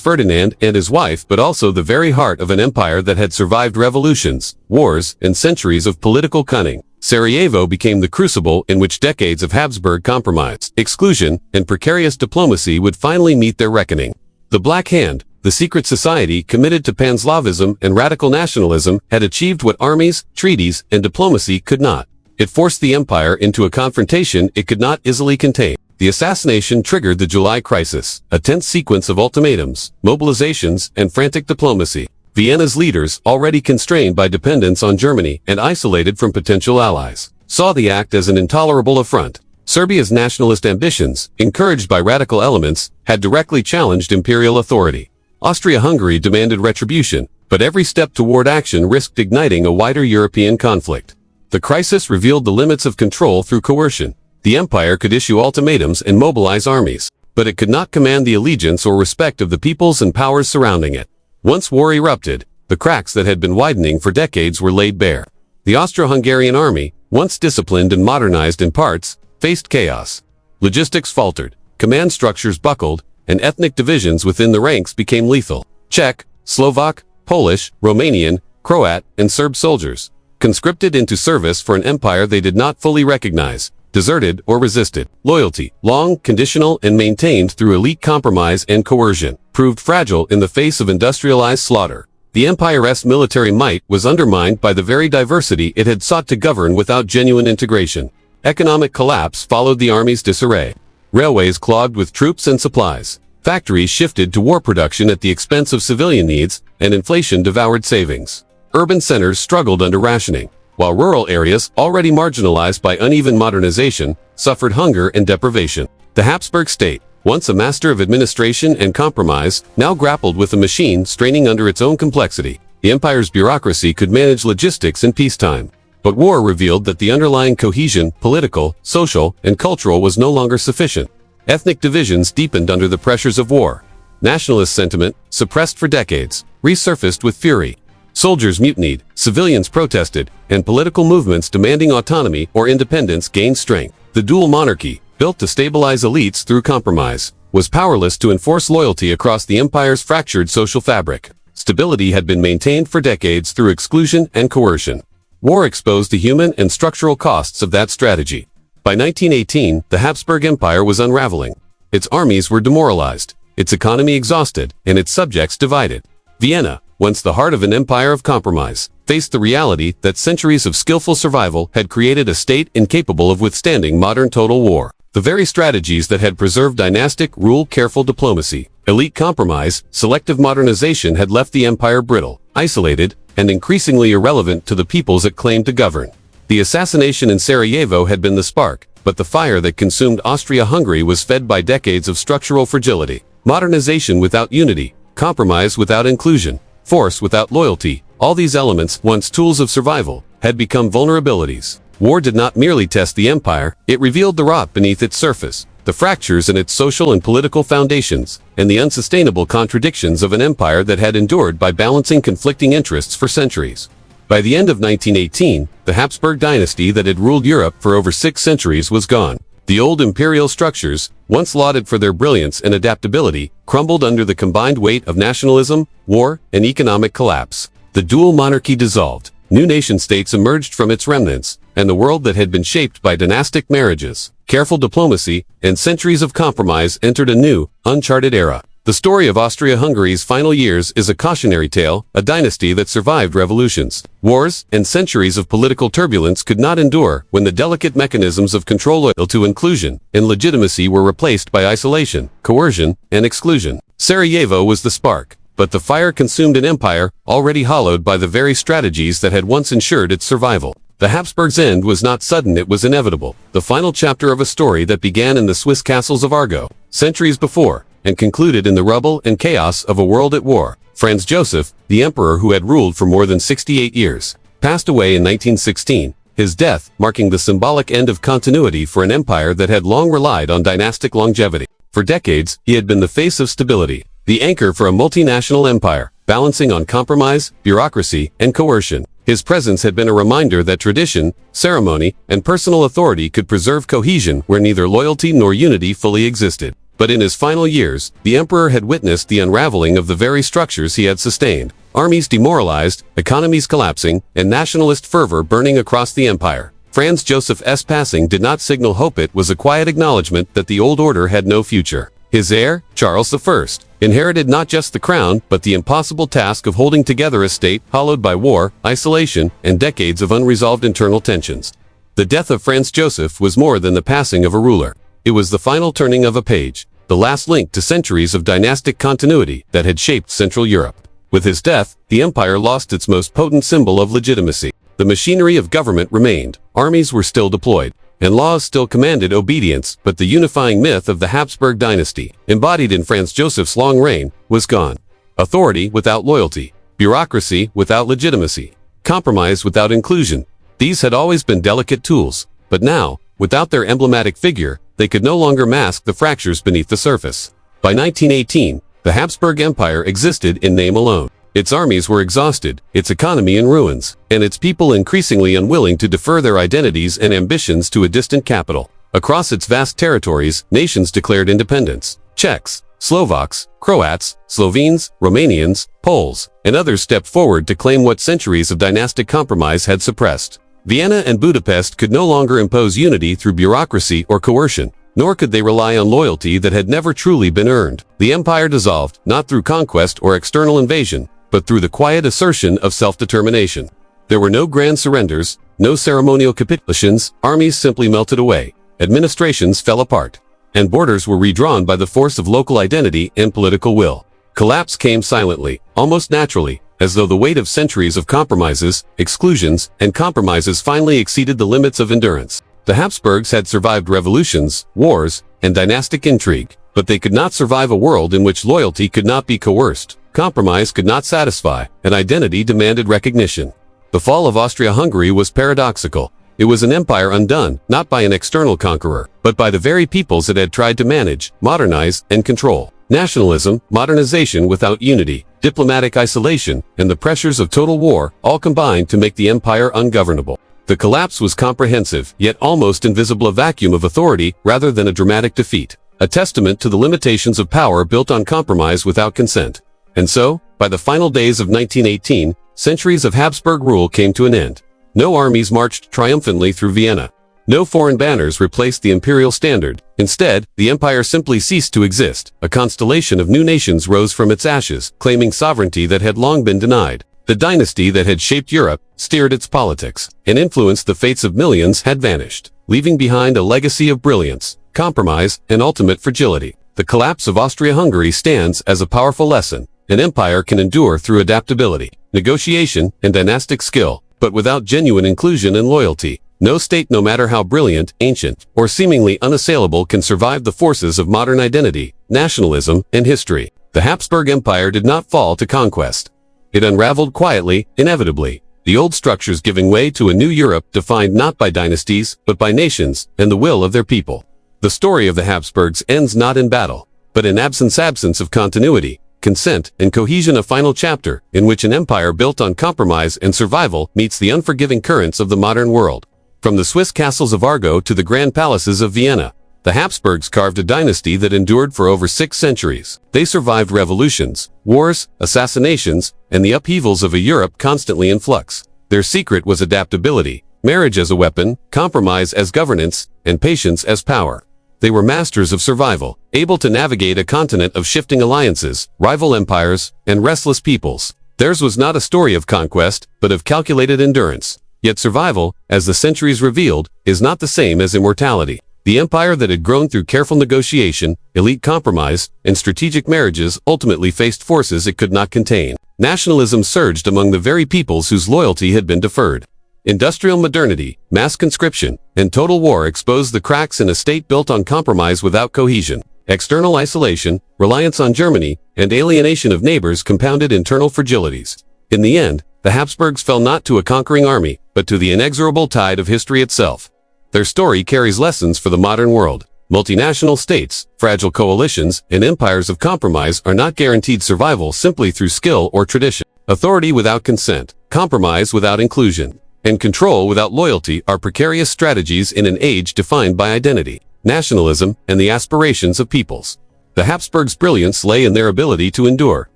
Ferdinand and his wife but also the very heart of an empire that had survived revolutions, wars, and centuries of political cunning. Sarajevo became the crucible in which decades of Habsburg compromise, exclusion, and precarious diplomacy would finally meet their reckoning. The Black Hand, the secret society committed to Pan-Slavism and radical nationalism, had achieved what armies, treaties, and diplomacy could not. It forced the empire into a confrontation it could not easily contain. The assassination triggered the July Crisis, a tense sequence of ultimatums, mobilizations, and frantic diplomacy. Vienna's leaders, already constrained by dependence on Germany and isolated from potential allies, saw the act as an intolerable affront. Serbia's nationalist ambitions, encouraged by radical elements, had directly challenged imperial authority. Austria-Hungary demanded retribution, but every step toward action risked igniting a wider European conflict. The crisis revealed the limits of control through coercion. The empire could issue ultimatums and mobilize armies, but it could not command the allegiance or respect of the peoples and powers surrounding it. Once war erupted, the cracks that had been widening for decades were laid bare. The austro-Hungarian army, once disciplined and modernized in parts, faced chaos. Logistics faltered, command structures buckled, and ethnic divisions within the ranks became lethal. Czech, Slovak, Polish, Romanian, Croat, and Serb soldiers, conscripted into service for an empire they did not fully recognize, deserted or resisted. Loyalty, long, conditional, and maintained through elite compromise and coercion, proved fragile in the face of industrialized slaughter. The empire's military might was undermined by the very diversity it had sought to govern without genuine integration. Economic collapse followed the army's disarray. Railways clogged with troops and supplies. Factories shifted to war production at the expense of civilian needs, and inflation devoured savings. Urban centers struggled under rationing, while rural areas, already marginalized by uneven modernization, suffered hunger and deprivation. The Habsburg state, once a master of administration and compromise, now grappled with a machine straining under its own complexity. The empire's bureaucracy could manage logistics in peacetime, but war revealed that the underlying cohesion, political, social, and cultural was no longer sufficient. Ethnic divisions deepened under the pressures of war. Nationalist sentiment, suppressed for decades, resurfaced with fury. Soldiers mutinied, civilians protested, and political movements demanding autonomy or independence gained strength. The dual monarchy, built to stabilize elites through compromise, was powerless to enforce loyalty across the empire's fractured social fabric. Stability had been maintained for decades through exclusion and coercion. War exposed the human and structural costs of that strategy. By 1918, the Habsburg Empire was unraveling. Its armies were demoralized, its economy exhausted, and its subjects divided. Vienna, once the heart of an empire of compromise, faced the reality that centuries of skillful survival had created a state incapable of withstanding modern total war. The very strategies that had preserved dynastic rule, careful diplomacy, elite compromise, selective modernization had left the empire brittle, isolated, and increasingly irrelevant to the peoples it claimed to govern. The assassination in Sarajevo had been the spark, but the fire that consumed Austria-Hungary was fed by decades of structural fragility. Modernization without unity, compromise without inclusion, force without loyalty, all these elements, once tools of survival, had become vulnerabilities. War did not merely test the empire, it revealed the rot beneath its surface, the fractures in its social and political foundations, and the unsustainable contradictions of an empire that had endured by balancing conflicting interests for centuries. By the end of 1918, the Habsburg Dynasty that had ruled Europe for over 6 centuries was gone. The old imperial structures, once lauded for their brilliance and adaptability, crumbled under the combined weight of nationalism, war, and economic collapse. The dual monarchy dissolved. New nation-states emerged from its remnants, and the world that had been shaped by dynastic marriages, careful diplomacy, and centuries of compromise entered a new, uncharted era. The story of Austria-Hungary's final years is a cautionary tale, a dynasty that survived revolutions, wars, and centuries of political turbulence could not endure when the delicate mechanisms of control loyal to inclusion and legitimacy were replaced by isolation, coercion, and exclusion. Sarajevo was the spark, but the fire consumed an empire already hollowed by the very strategies that had once ensured its survival. The Habsburgs' end was not sudden, it was inevitable, the final chapter of a story that began in the Swiss castles of Argo, centuries before, and concluded in the rubble and chaos of a world at war. Franz Joseph, the emperor who had ruled for more than 68 years, passed away in 1916, his death marking the symbolic end of continuity for an empire that had long relied on dynastic longevity. For decades, he had been the face of stability, the anchor for a multinational empire, balancing on compromise, bureaucracy, and coercion. His presence had been a reminder that tradition, ceremony, and personal authority could preserve cohesion where neither loyalty nor unity fully existed. But in his final years, the emperor had witnessed the unraveling of the very structures he had sustained. Armies demoralized, economies collapsing, and nationalist fervor burning across the empire. Franz Joseph's passing did not signal hope, it was a quiet acknowledgement that the old order had no future. His heir, Charles I, inherited not just the crown, but the impossible task of holding together a state hollowed by war, isolation, and decades of unresolved internal tensions. The death of Franz Joseph was more than the passing of a ruler. It was the final turning of a page, the last link to centuries of dynastic continuity that had shaped Central Europe. With his death, the empire lost its most potent symbol of legitimacy. The machinery of government remained, armies were still deployed, and laws still commanded obedience, but the unifying myth of the Habsburg Dynasty, embodied in Franz Joseph's long reign, was gone. Authority without loyalty, bureaucracy without legitimacy, compromise without inclusion. These had always been delicate tools, but now, without their emblematic figure, they could no longer mask the fractures beneath the surface. By 1918, the Habsburg Empire existed in name alone. Its armies were exhausted, its economy in ruins, and its people increasingly unwilling to defer their identities and ambitions to a distant capital. Across its vast territories, nations declared independence. Czechs, Slovaks, Croats, Slovenes, Romanians, Poles, and others stepped forward to claim what centuries of dynastic compromise had suppressed. Vienna and Budapest could no longer impose unity through bureaucracy or coercion, nor could they rely on loyalty that had never truly been earned. The empire dissolved, not through conquest or external invasion, but through the quiet assertion of self-determination. There were no grand surrenders, no ceremonial capitulations, armies simply melted away, administrations fell apart, and borders were redrawn by the force of local identity and political will. Collapse came silently, almost naturally, as though the weight of centuries of compromises, exclusions, and compromises finally exceeded the limits of endurance. The Habsburgs had survived revolutions, wars, and dynastic intrigue, but they could not survive a world in which loyalty could not be coerced, compromise could not satisfy, and identity demanded recognition. The fall of Austria-Hungary was paradoxical. It was an empire undone, not by an external conqueror, but by the very peoples it had tried to manage, modernize, and control. Nationalism, modernization without unity, diplomatic isolation, and the pressures of total war all combined to make the empire ungovernable. The collapse was comprehensive, yet almost invisible, a vacuum of authority rather than a dramatic defeat, a testament to the limitations of power built on compromise without consent. And so, by the final days of 1918, centuries of Habsburg rule came to an end. No armies marched triumphantly through Vienna. No foreign banners replaced the imperial standard. Instead, the empire simply ceased to exist. A constellation of new nations rose from its ashes, claiming sovereignty that had long been denied. The dynasty that had shaped Europe, steered its politics, and influenced the fates of millions had vanished, leaving behind a legacy of brilliance, compromise, and ultimate fragility. The collapse of Austria-Hungary stands as a powerful lesson. An empire can endure through adaptability, negotiation, and dynastic skill, but without genuine inclusion and loyalty, no state, no matter how brilliant, ancient, or seemingly unassailable, can survive the forces of modern identity, nationalism, and history. The Habsburg Empire did not fall to conquest. It unraveled quietly, inevitably, the old structures giving way to a new Europe defined not by dynasties, but by nations, and the will of their people. The story of the Habsburgs ends not in battle, but in absence of continuity, consent, and cohesion, a final chapter in which an empire built on compromise and survival meets the unforgiving currents of the modern world. From the Swiss castles of Argo to the grand palaces of Vienna, the Habsburgs carved a dynasty that endured for over 6 centuries. They survived revolutions, wars, assassinations, and the upheavals of a Europe constantly in flux. Their secret was adaptability, marriage as a weapon, compromise as governance, and patience as power. They were masters of survival, able to navigate a continent of shifting alliances, rival empires, and restless peoples. Theirs was not a story of conquest, but of calculated endurance. Yet survival, as the centuries revealed, is not the same as immortality. The empire that had grown through careful negotiation, elite compromise, and strategic marriages ultimately faced forces it could not contain. Nationalism surged among the very peoples whose loyalty had been deferred. Industrial modernity, mass conscription, and total war exposed the cracks in a state built on compromise without cohesion. External isolation, reliance on Germany, and alienation of neighbors compounded internal fragilities. In the end, the Habsburgs fell not to a conquering army, but to the inexorable tide of history itself. Their story carries lessons for the modern world. Multinational states, fragile coalitions, and empires of compromise are not guaranteed survival simply through skill or tradition. Authority without consent, compromise without inclusion, and control without loyalty are precarious strategies in an age defined by identity, nationalism, and the aspirations of peoples. The Habsburgs' brilliance lay in their ability to endure.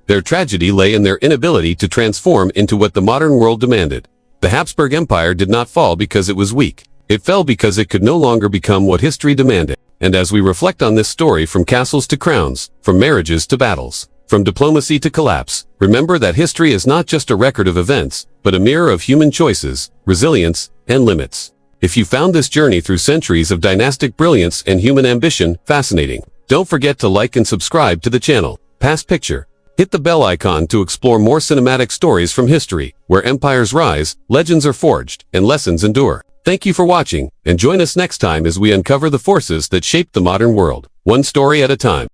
Their tragedy lay in their inability to transform into what the modern world demanded. The Habsburg Empire did not fall because it was weak. It fell because it could no longer become what history demanded. And as we reflect on this story from castles to crowns, from marriages to battles, from diplomacy to collapse, remember that history is not just a record of events, but a mirror of human choices, resilience, and limits. If you found this journey through centuries of dynastic brilliance and human ambition fascinating, don't forget to like and subscribe to the channel. Past Picture. Hit the bell icon to explore more cinematic stories from history, where empires rise, legends are forged, and lessons endure. Thank you for watching, and join us next time as we uncover the forces that shaped the modern world, one story at a time.